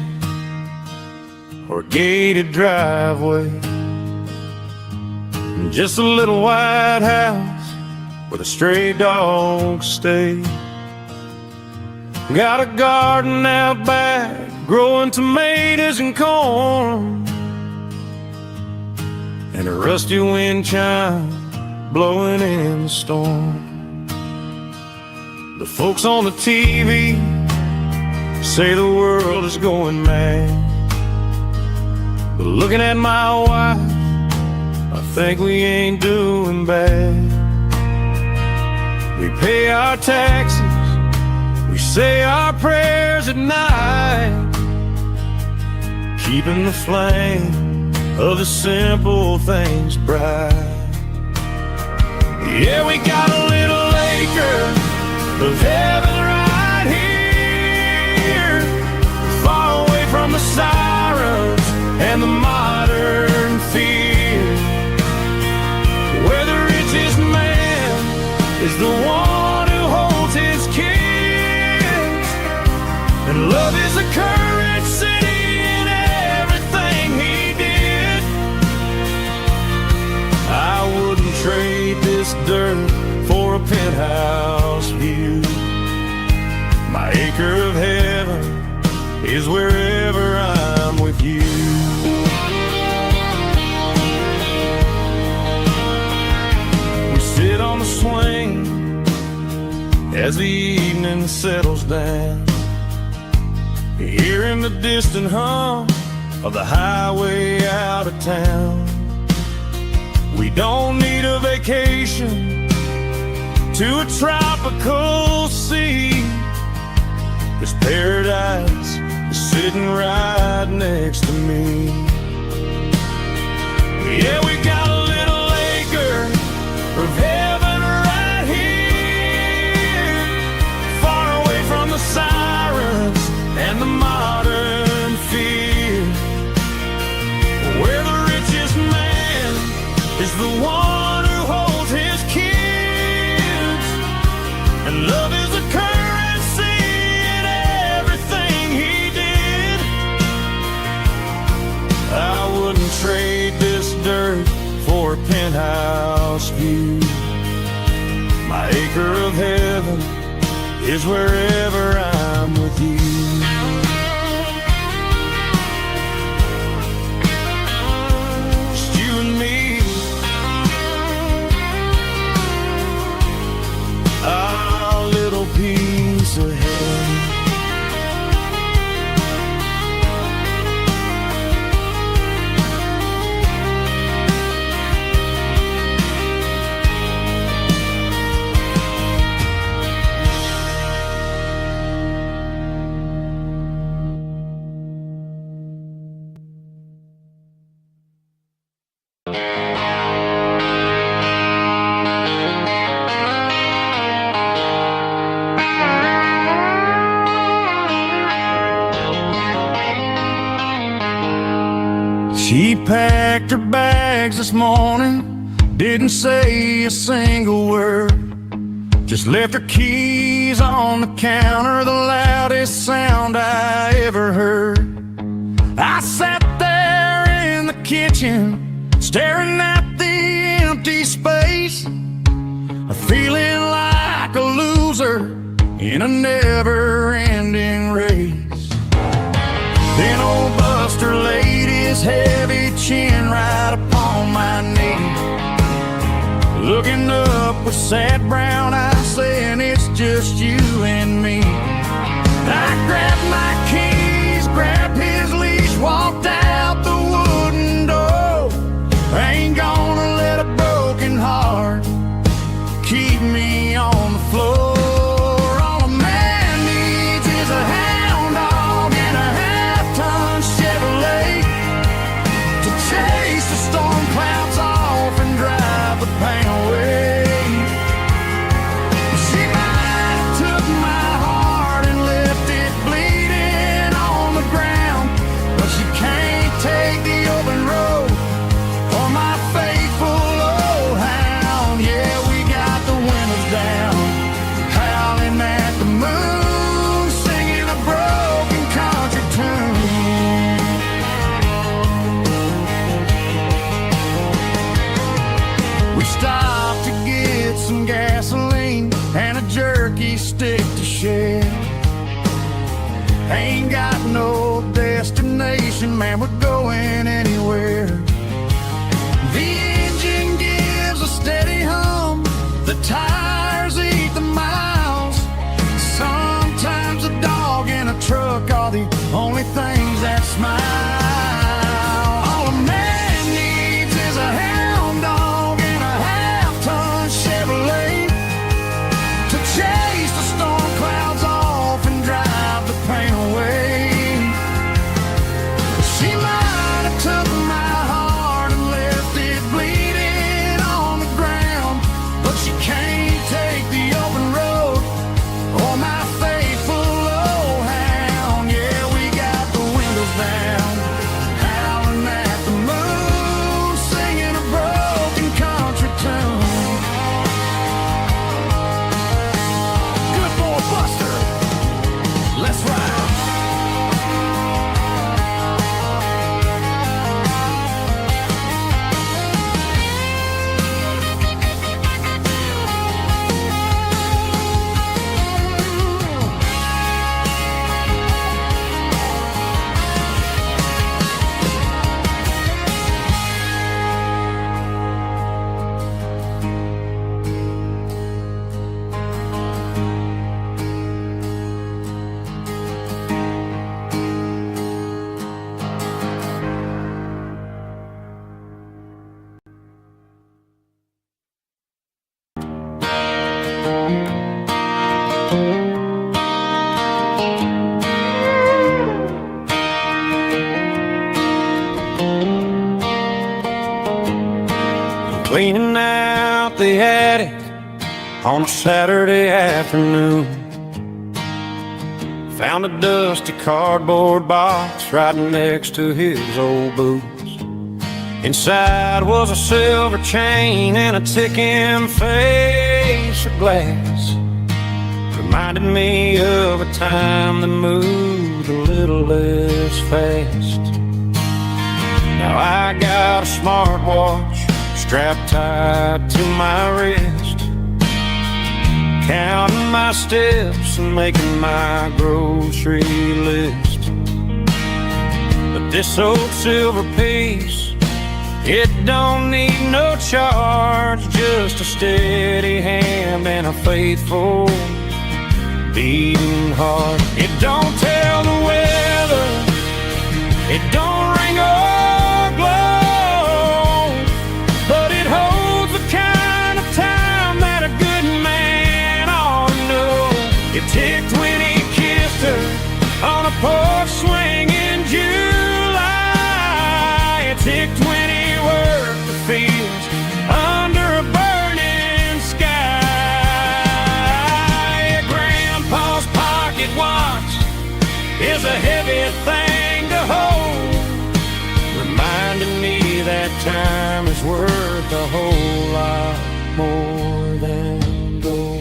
or a gated driveway, just a little white house where the stray dogs stay. Got a garden out back, growing tomatoes and corn, and a rusty wind chime blowing in the storm. The folks on the TV say the world is going mad, but looking at my wife, I think we ain't doing bad. We pay our taxes, we say our prayers at night, keeping the flame of the simple things bright. Yeah, we got a little acre of heaven right here, far away from the sirens and the modern fear, where the richest man is the one who holds his kids, and love is a currency in everything he did. I wouldn't trade this dirt for a penthouse view. My acre of heaven is wherever I'm with you. We sit on the swing as the evening settles down, hearing the distant hum of the highway out of town. We don't need a vacation to a tropical sea, 'cause paradise is sitting right next to me. Yeah, we got a little acre of heaven right here, far away from the sirens and the modern fear, where the richest man is the one who holds his kids, and love is a currency in everything he did. I wouldn't trade this dirt for a penthouse view. My acre of heaven is wherever I'm with you. Just you and me, our little piece of heaven. She packed her bags this morning, didn't say a single word, just left her keys on the counter, the loudest sound I ever heard. I sat there in the kitchen, staring at the empty space, feeling like a loser in a never-ending race. Then old Buster laid his heavy chin right upon my knee, looking up with sad brown eyes, saying it's just you and me. I grabbed my keys, grabbed his leash, walked out the wooden door. I ain't gonna let a broken heart keep me on the floor. All a man needs is a hound dog and a half-ton Chevrolet to chase the storm clouds off and drive the pain away. She might have took my heart Ain't got no destination, man, we're going anywhere. The engine gives a steady hum, the tires eat the miles. Sometimes a dog and a truck are the only things that smile. All a man needs is a hound dog and a half-ton Chevrolet to chase the storm clouds off and drive the pain away. She might have took my heart and left it bleeding on the ground, but she can't take the open road or my faithful old hound. Yeah, we got the windows down, howling at the moon, singing a broken country tune. Good boy Buster, let's ride. Cleaning out the attic on a Saturday afternoon. Found a dusty cardboard box right next to his old boots. Inside was a silver chain and a ticking face of glass. Reminded me of a time that moved a little less fast. Now I got a smartwatch strapped tight to my wrist, counting my steps and making my grocery list. But this old silver piece, it don't need no charge, just a steady hand and a faithful beating heart. It don't tell the weather, it don't ring or glow, but it holds the kind of time that a good man ought to know. It ticked when he kissed her on a porch swing in July. It ticked when he worked the fields under a burning sky. Grandpa's pocket watch is a heavy thing to hold, reminding me that time is worth a whole lot more than gold.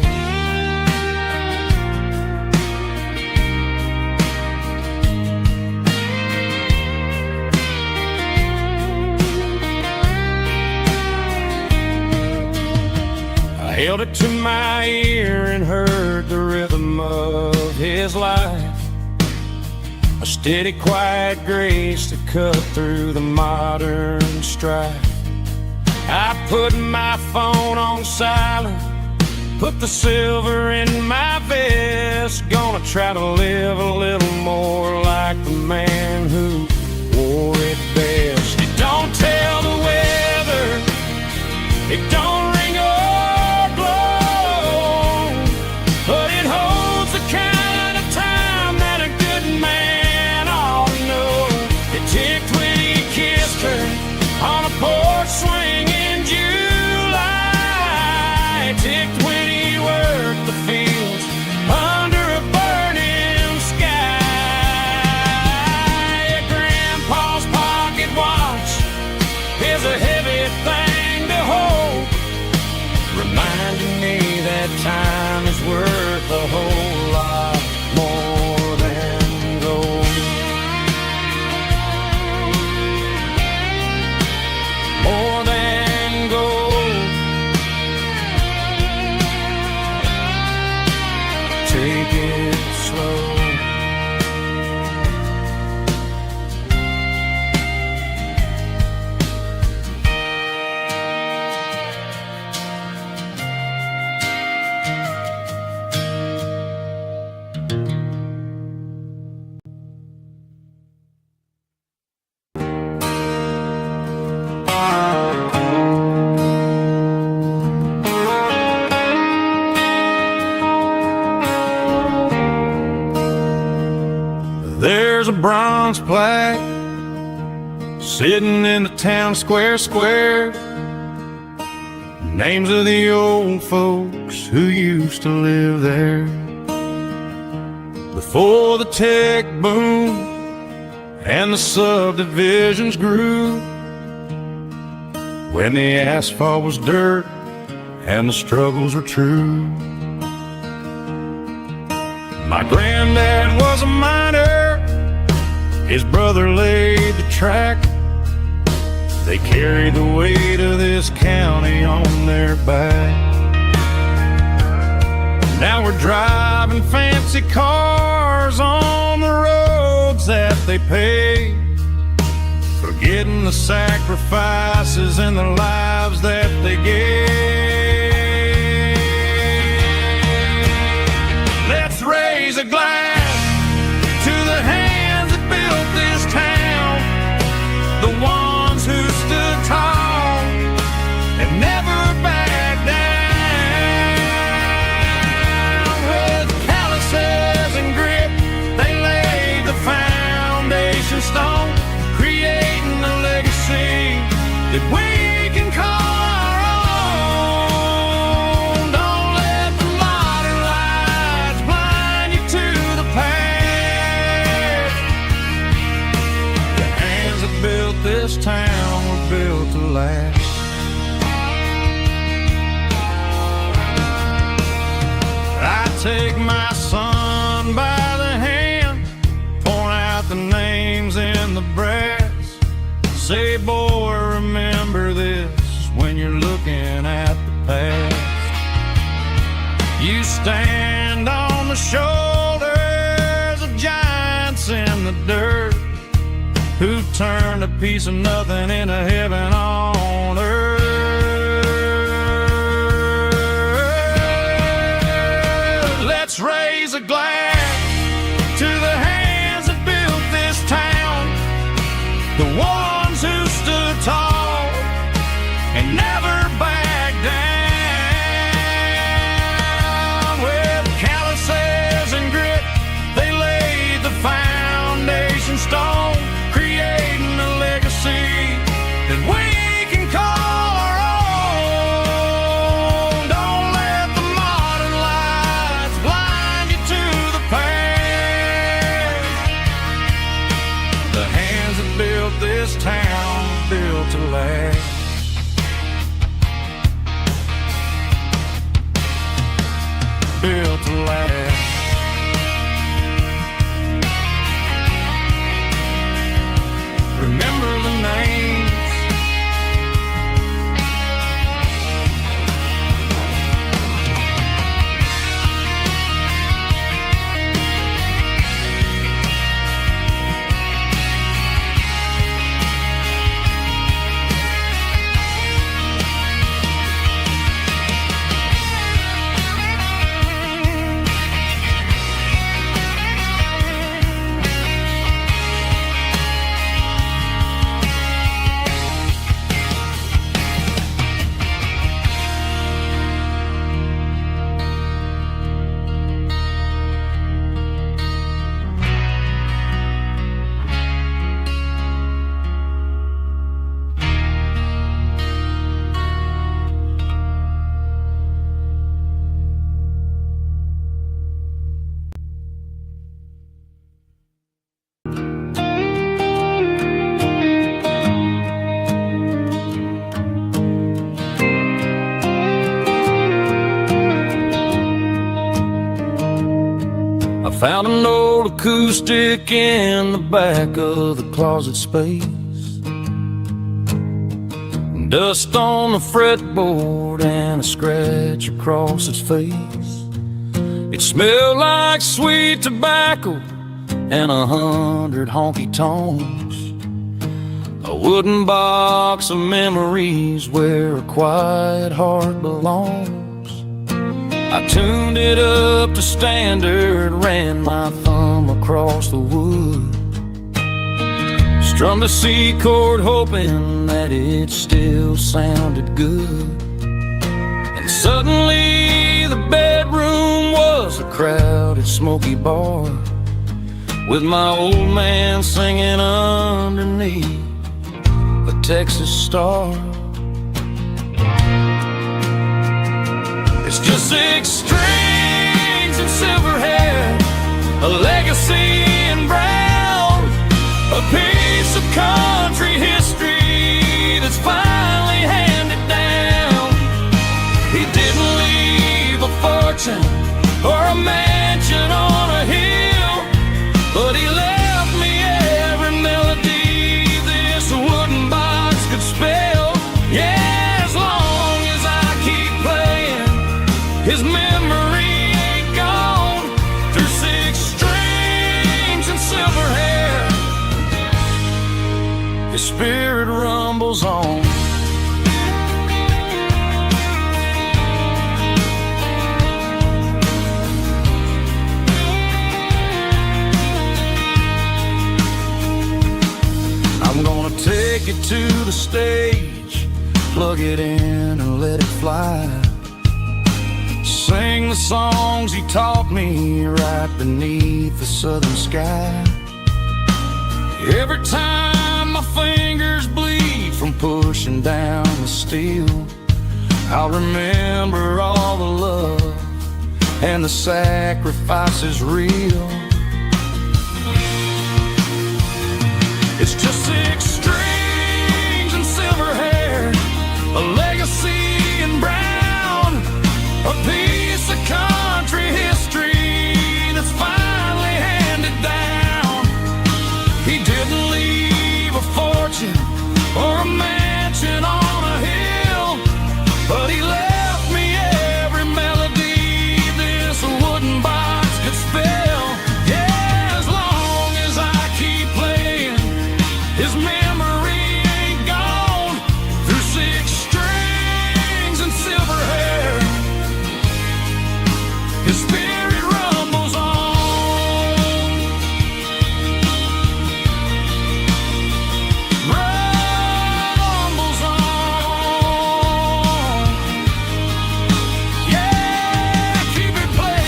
I held it to my ear and heard the rhythm of his life, a steady, quiet grace to cut through the modern strife. I put my phone on silent, put the silver in my vest. Gonna try to live a little more like the man who wore it best. It don't tell the weather, it don't ring or glow, but it holds the kind of time that a good man ought to know. It ticked when he kissed her on a porch swing in July. It ticked when he worked the fields under a burning sky. There's a bronze plaque sitting in the town square. Names of the old folks who used to live there before the tech boom and the subdivisions grew, when the asphalt was dirt and the struggles were true. My granddad was a miner, his brother laid the track. They carried the weight of this county on their back. Now we're driving fancy cars on the roads that they paved, forgetting the sacrifices and the lives that they gave. Let's raise a glass to the hands that built this town, the ones who stood tall and never backed down. With calluses and grit, they laid the foundation stone, creating a legacy that we can call our own. Don't let the modern lights blind you to the past. The hands that built this town were built to last. I take my son by the hand, point out the names in the brass. Say, boy, remember this when you're looking at the past. You stand on the shoulders of giants in the dirt, who turned a piece of nothing into heaven on earth. Let's raise a glass to the hands that built this town, the ones who stood tall and never backed down. With calluses and grit, they laid the foundation stone, creating a legacy that we can call our own. Don't let the modern lights blind you to the past. The hands that built this town built to last. Built to last. Remember the names. Found an old acoustic in the back of the closet space. Dust on the fretboard and a scratch across its face. It smelled like sweet tobacco and 100 honky-tonks. A wooden box of memories where a quiet heart belongs. I tuned it up to standard, ran my thumb across the wood, strummed a C chord hoping that it still sounded good. And suddenly the bedroom was a crowded, smoky bar with my old man singing underneath a Texas star. It's just 6 strings and silver hair, a legacy in brown, a piece of country history that's finally handed down. He didn't leave a fortune or a mansion on a hill, but he left me every melody this wooden box could spell. Yeah, as long as I keep playing, his memory ain't gone. Through 6 strings and silver hair, his spirit rumbles on. I'm gonna take it to the stage, plug it in and let it fly. Sing the songs he taught me right beneath the southern sky. Every time my fingers bleed from pushing down the steel, I'll remember all the love and the sacrifices real. It's just 6 strings and silver hair, a legacy in brown, a piece of country history that's finally handed down. He didn't leave a fortune or a mansion on a hill, but he left me every melody this wooden box could spell. Yeah, as long as I keep playing, his memory ain't gone. Through 6 strings and silver hair, his spirit rumbles on. Rumbles on. Yeah, keep it playing.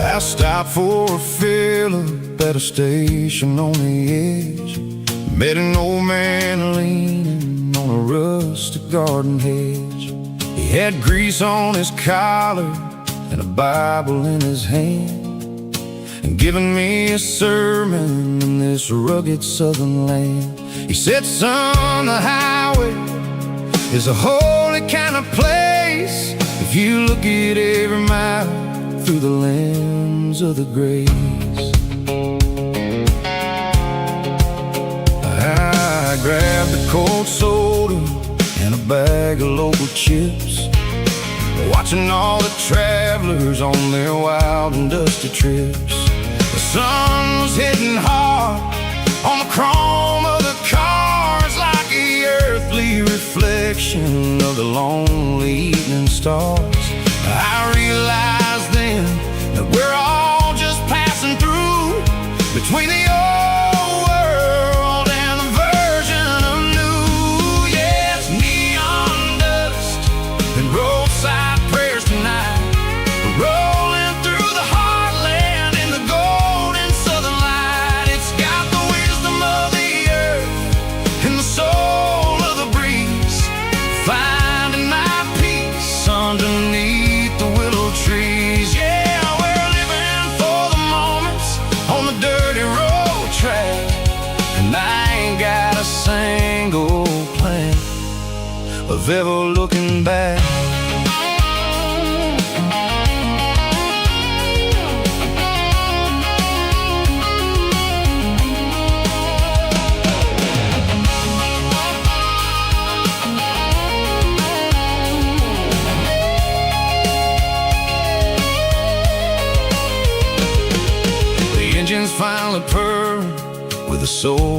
I stopped for a fill-up at a station on the edge. Met an old man leaning on a rustic garden hedge. He had grease on his collar and a Bible in his hand, and giving me a sermon in this rugged southern land. He said, son, the highway is a holy kind of place if you look at every mile through the lens of the grace. I grabbed a cold soda and a bag of local chips, watching all the travelers on their wild and dusty trips. The sun was hitting hard on the chrome of the cars, like the earthly reflection of the lonely evening stars. I realized then that we're all just passing through between the old world and the version of new. Yes, neon dust and roadside prayers tonight, rolling through the heartland in the golden southern light. It's got the wisdom of the earth and the soul of the breeze, finding my peace underneath the willow trees. Yeah, we're living for the moments on the dirty road track, and I ain't got a single plan of ever looking back.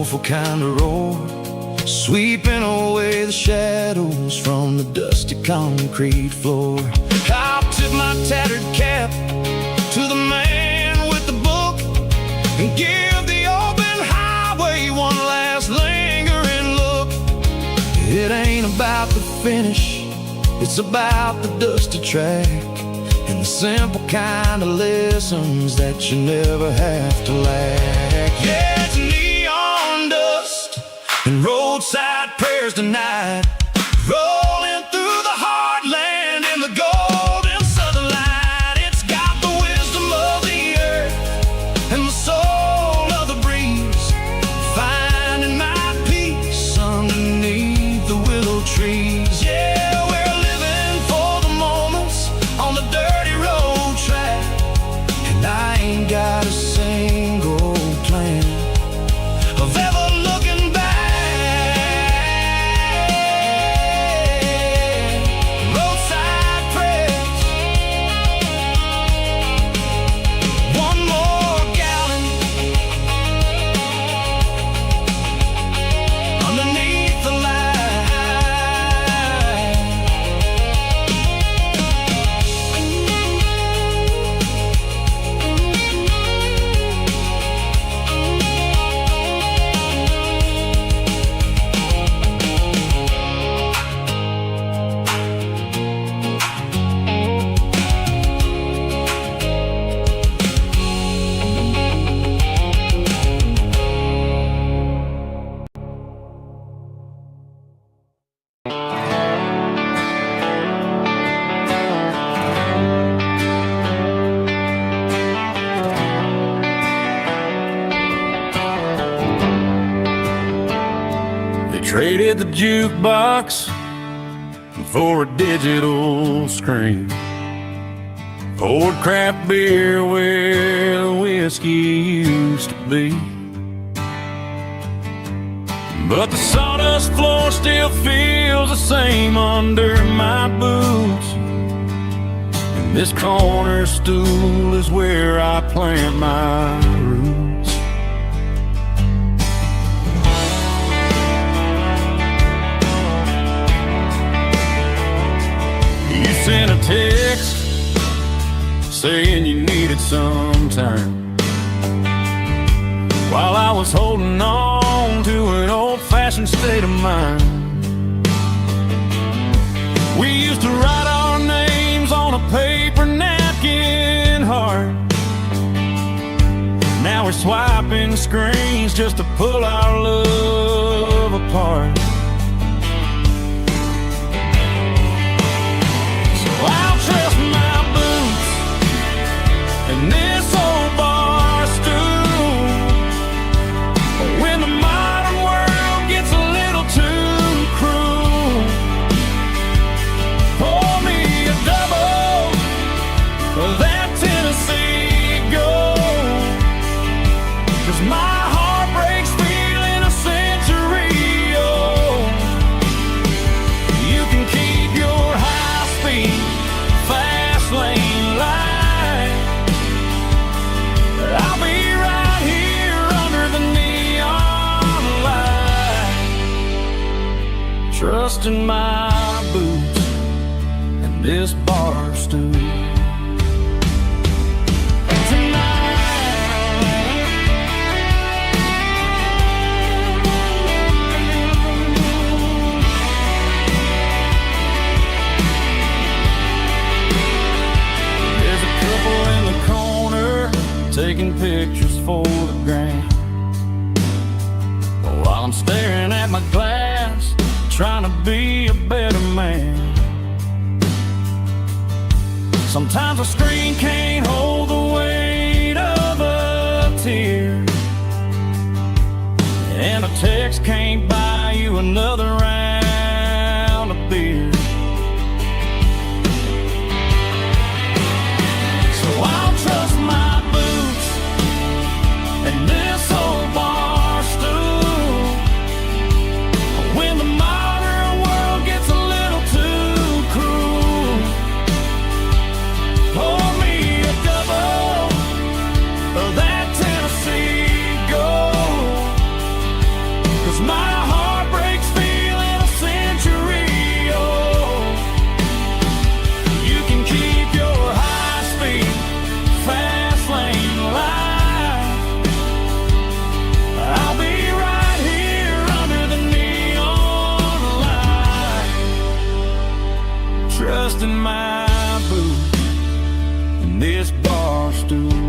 soulful kind of roar, sweeping away the shadows from the dusty concrete floor. I'll tip my tattered cap to the man with the book and give the open highway one last lingering look. It ain't about the finish, it's about the dusty track and the simple kind of lessons that you never have to lack. Yeah, it's neon dust and roadside prayers tonight, rolling through the heartland in the golden southern light. It's got the wisdom of the earth and the soul of the breeze, finding my peace underneath the willow trees. Yeah, we're living for the moments on the dirty road track, and I ain't got a single plan of ever looking back. Roadside prayers, one more gallon underneath the light. They traded the jukebox for a digital screen, poured craft beer where the whiskey used to be. But the sawdust floor still feels the same under my boots, and this corner stool is where I plant my roots. You sent a text saying you needed some time, while I was holding on to an old-fashioned state of mind. We used to write our names on a paper napkin heart. Now we're swiping screens just to pull our love apart. I'll trust my boots and this old bar stool when the modern world gets a little too cruel. Pour me a double of that Tennessee Gold, 'cause my heart breaks feeling a century old. You can keep your high-speed fast lane light, I'll be right here under the neon light, trusting my boots and this bar stool. Taking pictures for the gram, while I'm staring at my glass, trying to be a better man. Sometimes a screen can't hold the weight of a tear, and a text can't buy you another round of beer. So I'll trust my and this old bar stool when the modern world gets a little too cruel. Pour me a double of that Tennessee Gold, 'cause my heart breaks feeling a century old. You can keep your high-speed, fast lane life. I'll be right here under the neon light, trusting my boots and this bar stool.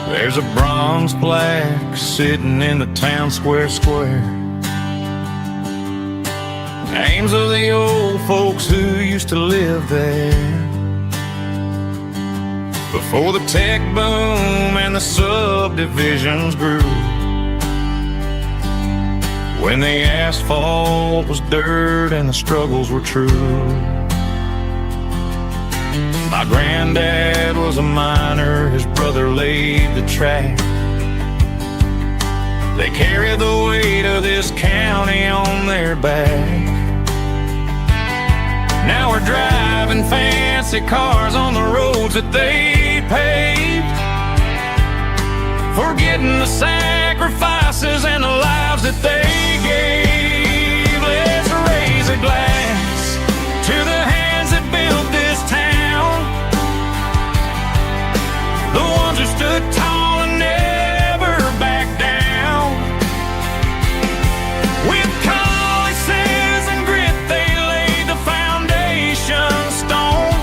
There's a bronze plaque sitting in the town square. Names of the old folks who used to live there before the tech boom and the subdivisions grew, when the asphalt was dirt and the struggles were true. My granddad was a miner, his brother laid the track. They carried the weight of this county on their back. Now we're driving fancy cars on the roads that they paved, forgetting the sacrifices and the lives that they gave. Let's raise a glass to the hands that built this town, the ones who stood tall and never backed down. With calluses and grit they laid the foundation stone,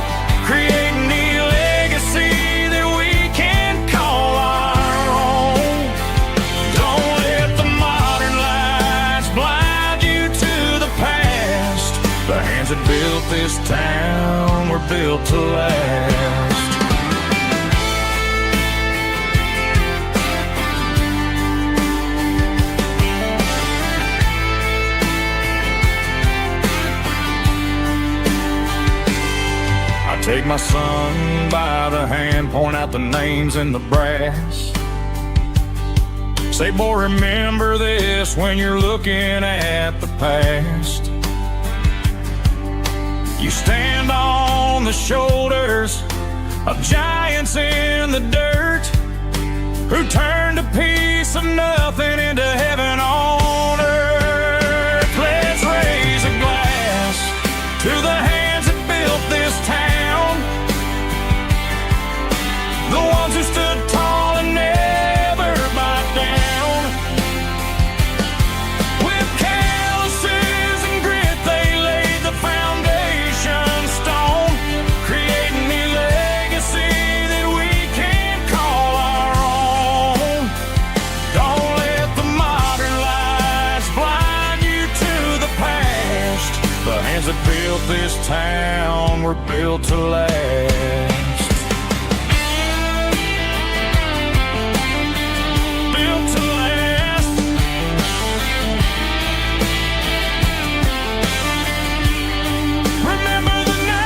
creating the legacy that we can call our own. Don't let the modern lights blind you to the past. The hands that built this town were built to last. Take my son by the hand, point out the names in the brass. Say, boy, remember this when you're looking at the past. You stand on the shoulders of giants in the dirt, who turned a piece of nothing into heaven on earth. Let's raise a glass to the hands that built this town, the ones who stood tall and never backed down. With calluses and grit they laid the foundation stone, creating the legacy that we can call our own. Don't let the modern lights blind you to the past. The hands that built this town were built to last. Built to last. Remember the name.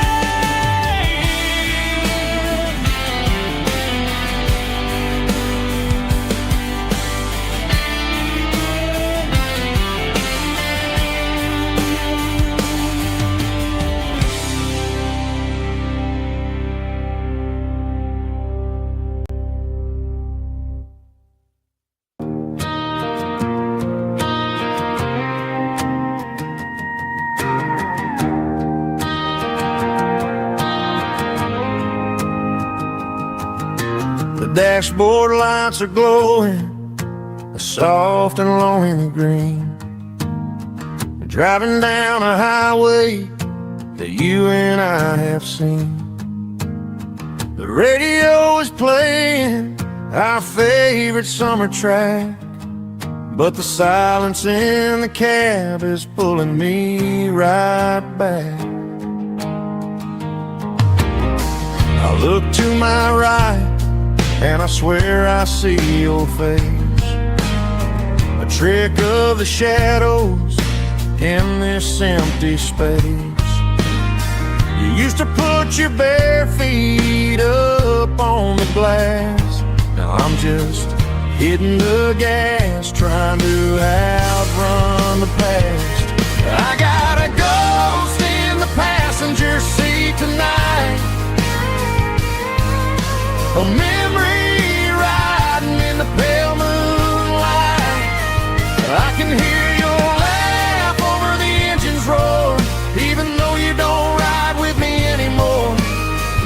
The dashboard lights are glowing a soft and lonely green. Driving down a highway that you and I have seen. The radio is playing our favorite summer track. But the silence in the cab is pulling me right back. I look to my right and I swear I see your face, a trick of the shadows in this empty space. You used to put your bare feet up on the glass. Now I'm just hitting the gas, trying to outrun the past. I got a ghost in the passenger seat tonight, a memory riding in the pale moonlight. I can hear your laugh over the engine's roar, even though you don't ride with me anymore.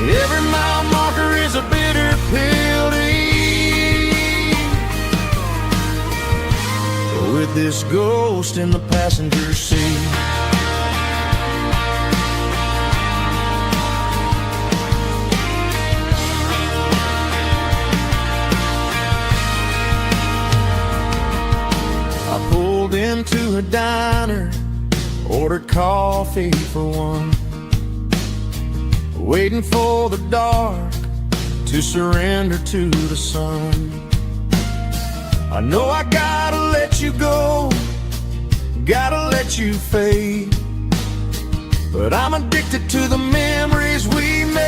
Every mile marker is a bitter pill to eat. With this ghost in the passenger seat, I pulled into a diner, ordered coffee for one, waiting for the dark to surrender to the sun. I know I gotta let you go, gotta let you fade, but I'm addicted to the memories we made.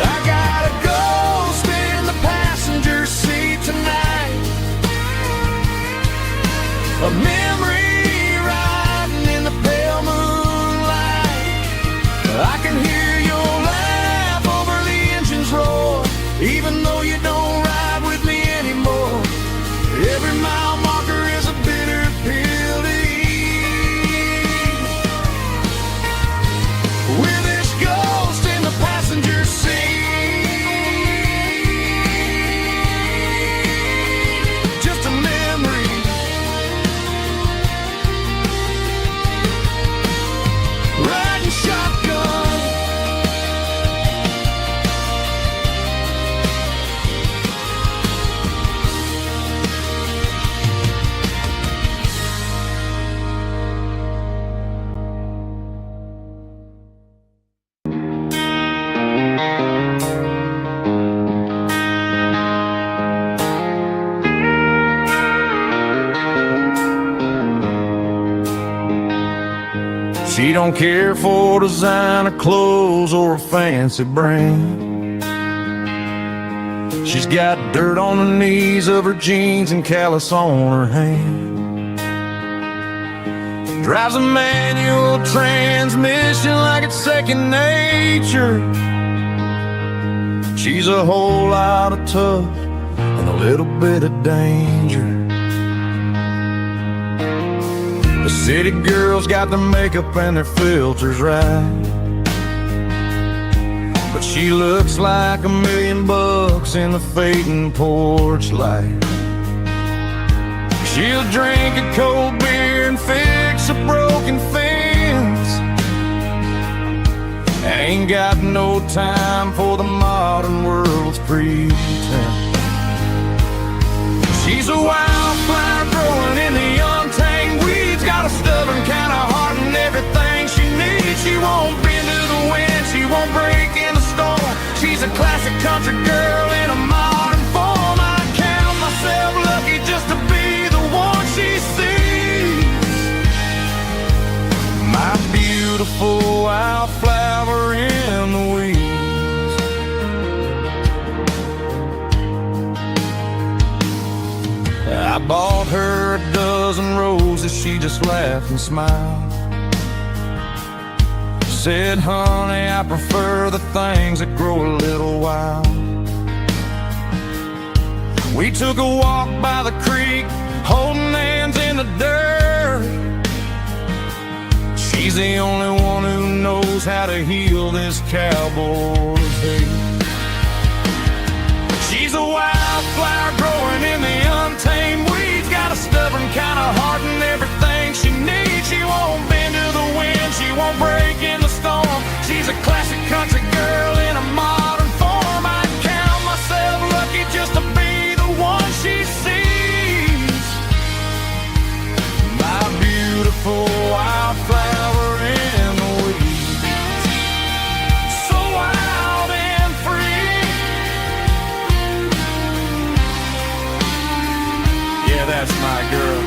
I got a ghost in the passenger seat tonight, a memory riding in the pale moonlight. I can hear your laugh over the engine's roar, even though you don't ride with me anymore. Every mile marker is a bitter pill to eat. With this ghost in the passenger seat, just a memory, riding shotgun. She don't care for designer clothes or a fancy brand. She's got dirt on the knees of her jeans and callus on her hand. Drives a manual transmission like it's second nature. She's a whole lot of tough and a little bit of danger. The city girls got their makeup and their filters right, but she looks like $1,000,000 in the fading porch light. She'll drink a cold beer and fix a broken fence. Ain't got no time for the modern world's pretense. She's a wildflower growing in the untamed weeds, got a stubborn kind of heart and everything she needs. She won't bend to the wind, she won't break in the storm. She's a classic country girl in a modern form. I count myself lucky just to be the one she sees. My beautiful wildflower in the weeds. I bought her a dozen roses, she just laughed and smiled. Said, honey, I prefer the things that grow a little wild. We took a walk by the creek, holding hands in the dirt. She's the only one who knows how to heal this cowboy's hate. She's a wildflower growing in the untamed weeds, got a stubborn kind of heart and everything she needs. She won't bend to the wind, she won't break in the storm. She's a classic country girl in a modern form. I count myself That's my girl.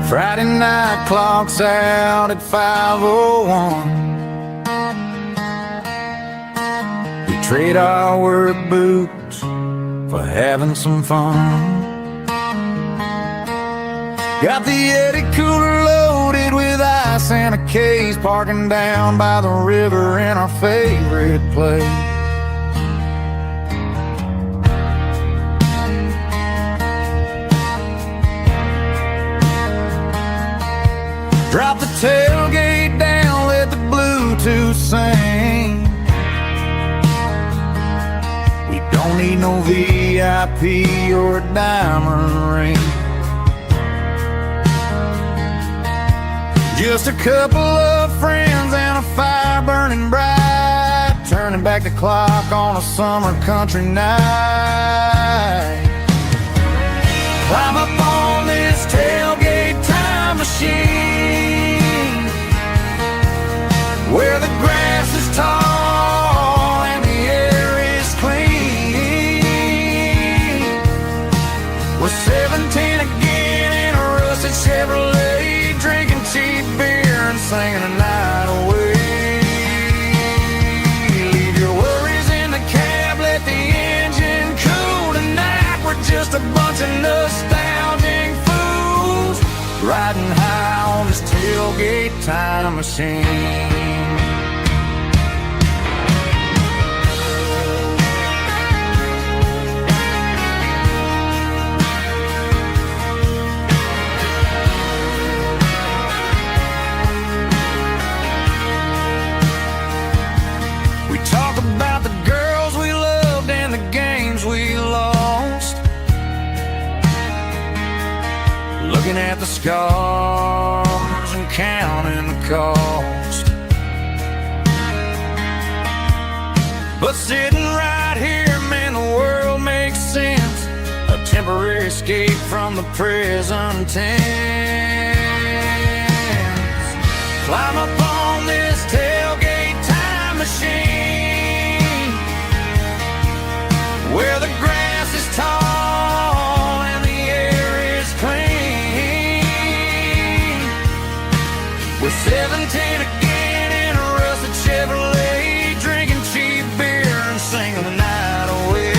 Friday night clocks out at 5:01. We trade our work boots for having some fun. Got the Yeti cooler loaded with ice and a case, parking down by the river in our favorite place. Drop the tailgate down, let the Bluetooth sing. We don't need no VIP or a diamond ring. Just a couple of friends and a fire burning bright, turning back the clock on a summer country night. Climb up on this tailgate time machine, where the grass is tall and the air is clean. We're 17 again in a rusted Chevrolet, drinking cheap beer and singing the night away. Leave your worries in the cab, let the engine cool tonight. We're just a bunch of nostalgic fools, riding high on this tailgate time machine. We talk about the girls we loved and the games we lost, looking at the scars and counting the cost. But sitting right here, man, the world makes sense, a temporary escape from the present tense. Climb up on this tailgate time machine, where the grass is tall and the air is clean. We're 17 again in a rusted Chevrolet, drinking cheap beer and singing the night away.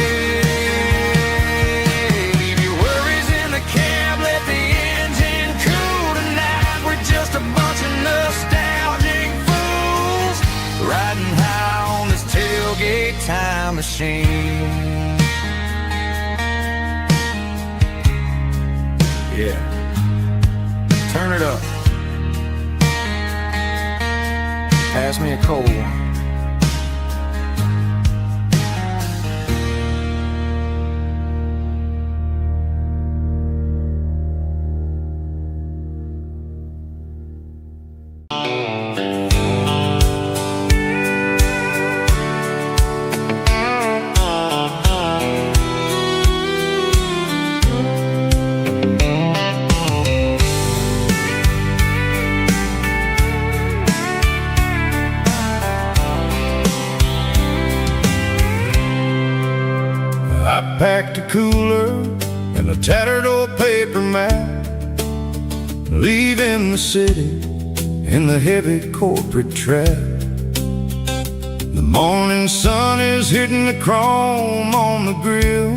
Leave your worries in the cab, let the engine cool tonight. We're just a bunch of nostalgic fools, riding high on this tailgate time machine. Yeah, turn it up. Pass me a cold one. I packed a cooler and a tattered old paper map, leaving the city in the heavy corporate trap. The morning sun is hitting the chrome on the grill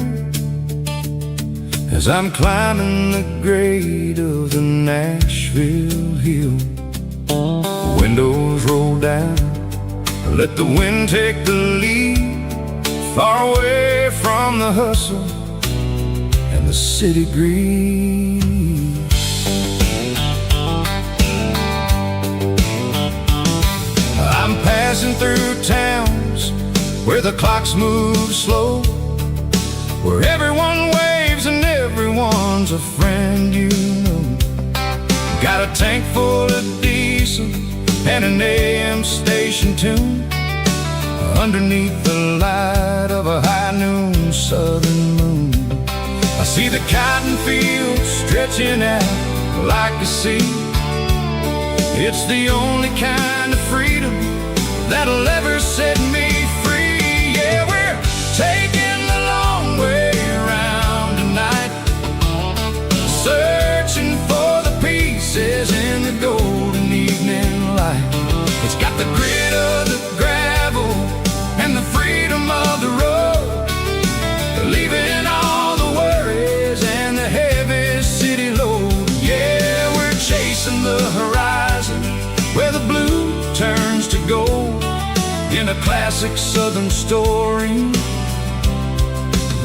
as I'm climbing the grade of the Nashville hill. Windows roll down, let the wind take the lead, far away from the hustle and the city grease. I'm passing through towns where the clocks move slow, where everyone waves and everyone's a friend you know. Got a tank full of diesel and an AM station tune underneath the light of a high noon southern moon. I see the cotton fields stretching out like a sea. It's the only kind of freedom that'll ever set me free. Yeah, we're taking the long way around tonight, searching for the pieces in the golden evening light. It's got the grit of the gravel and the freedom of the road, leaving all the worries and the heavy city load. Yeah, we're chasing the horizon where the blue turns to gold, in a classic southern story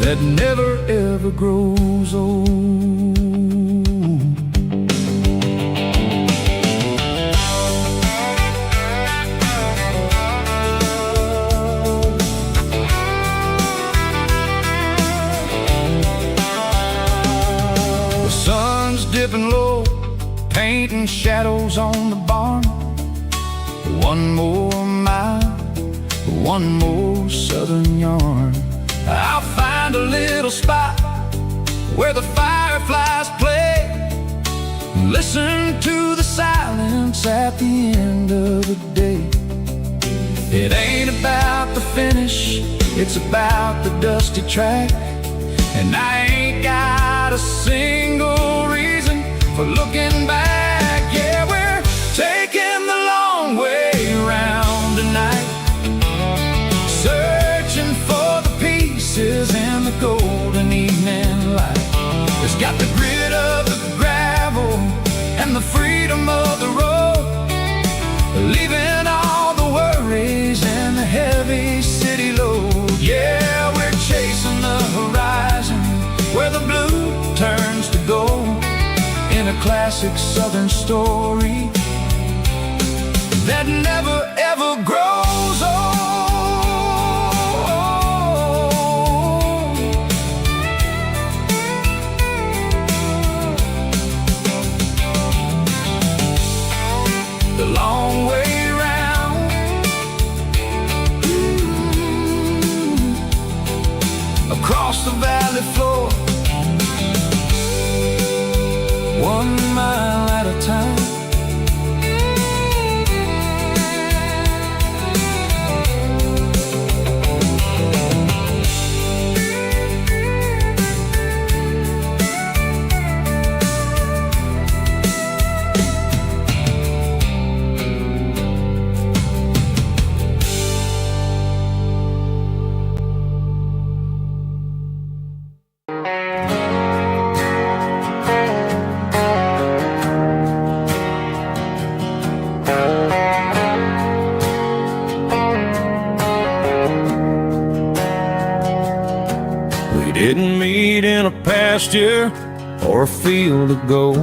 that never ever grows old. The sun's dipping low, painting shadows on the barn. One more mile, one more southern yarn. I'll find a little spot where the fireflies play, listen to the silence at the end of the day. It ain't about the finish, it's about the dusty track. And I ain't got a single reason for looking back. Yeah, we're taking the long way around tonight, searching for the pieces in the golden evening light. It's got the grit of the gravel and the freedom of the road, leaving all the worries and the heavy city load. Yeah, we're chasing the horizon where the blue turns to gold, in a classic southern story that never ever grows old. The long way round, across the valley floor, 1 mile at a time. Didn't meet in a pasture or a field of gold.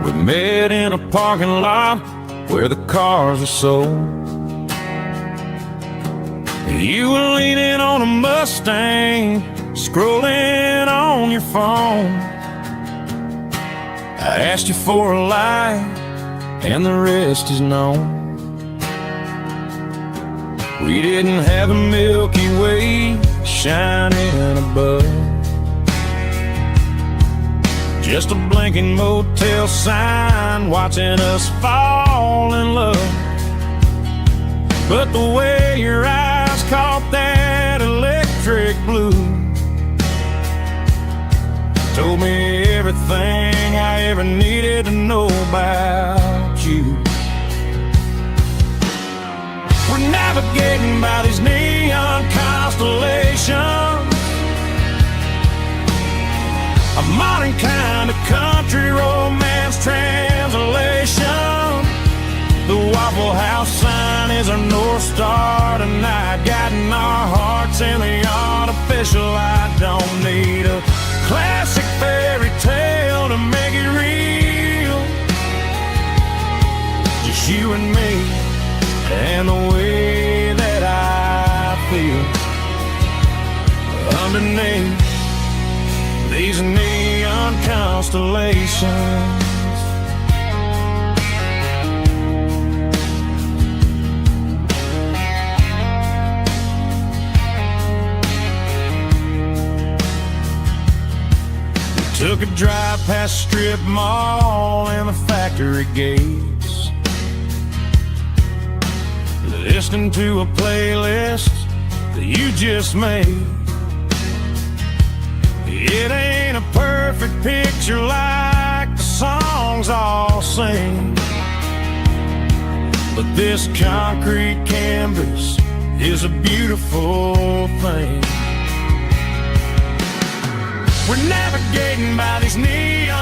We met in a parking lot where the cars are sold. You were leaning on a Mustang, scrolling on your phone. I asked you for a light, and the rest is known. We didn't have a Milky Way shining above, just a blinking motel sign watching us fall in love. But the way your eyes caught that electric blue told me everything I ever needed to know about you. We're navigating by these neon constellations, a modern kind of country romance translation. The Waffle House sign is our North Star star tonight, guiding our hearts in the artificial. I don't need a classic fairy tale to make it real. Just you and me and the way that I feel underneath these neon constellations. Took a drive past strip mall and the factory gates, listening to a playlist that you just made. It ain't a perfect picture like the songs all sing, but this concrete canvas is a beautiful thing. We're navigating by these neon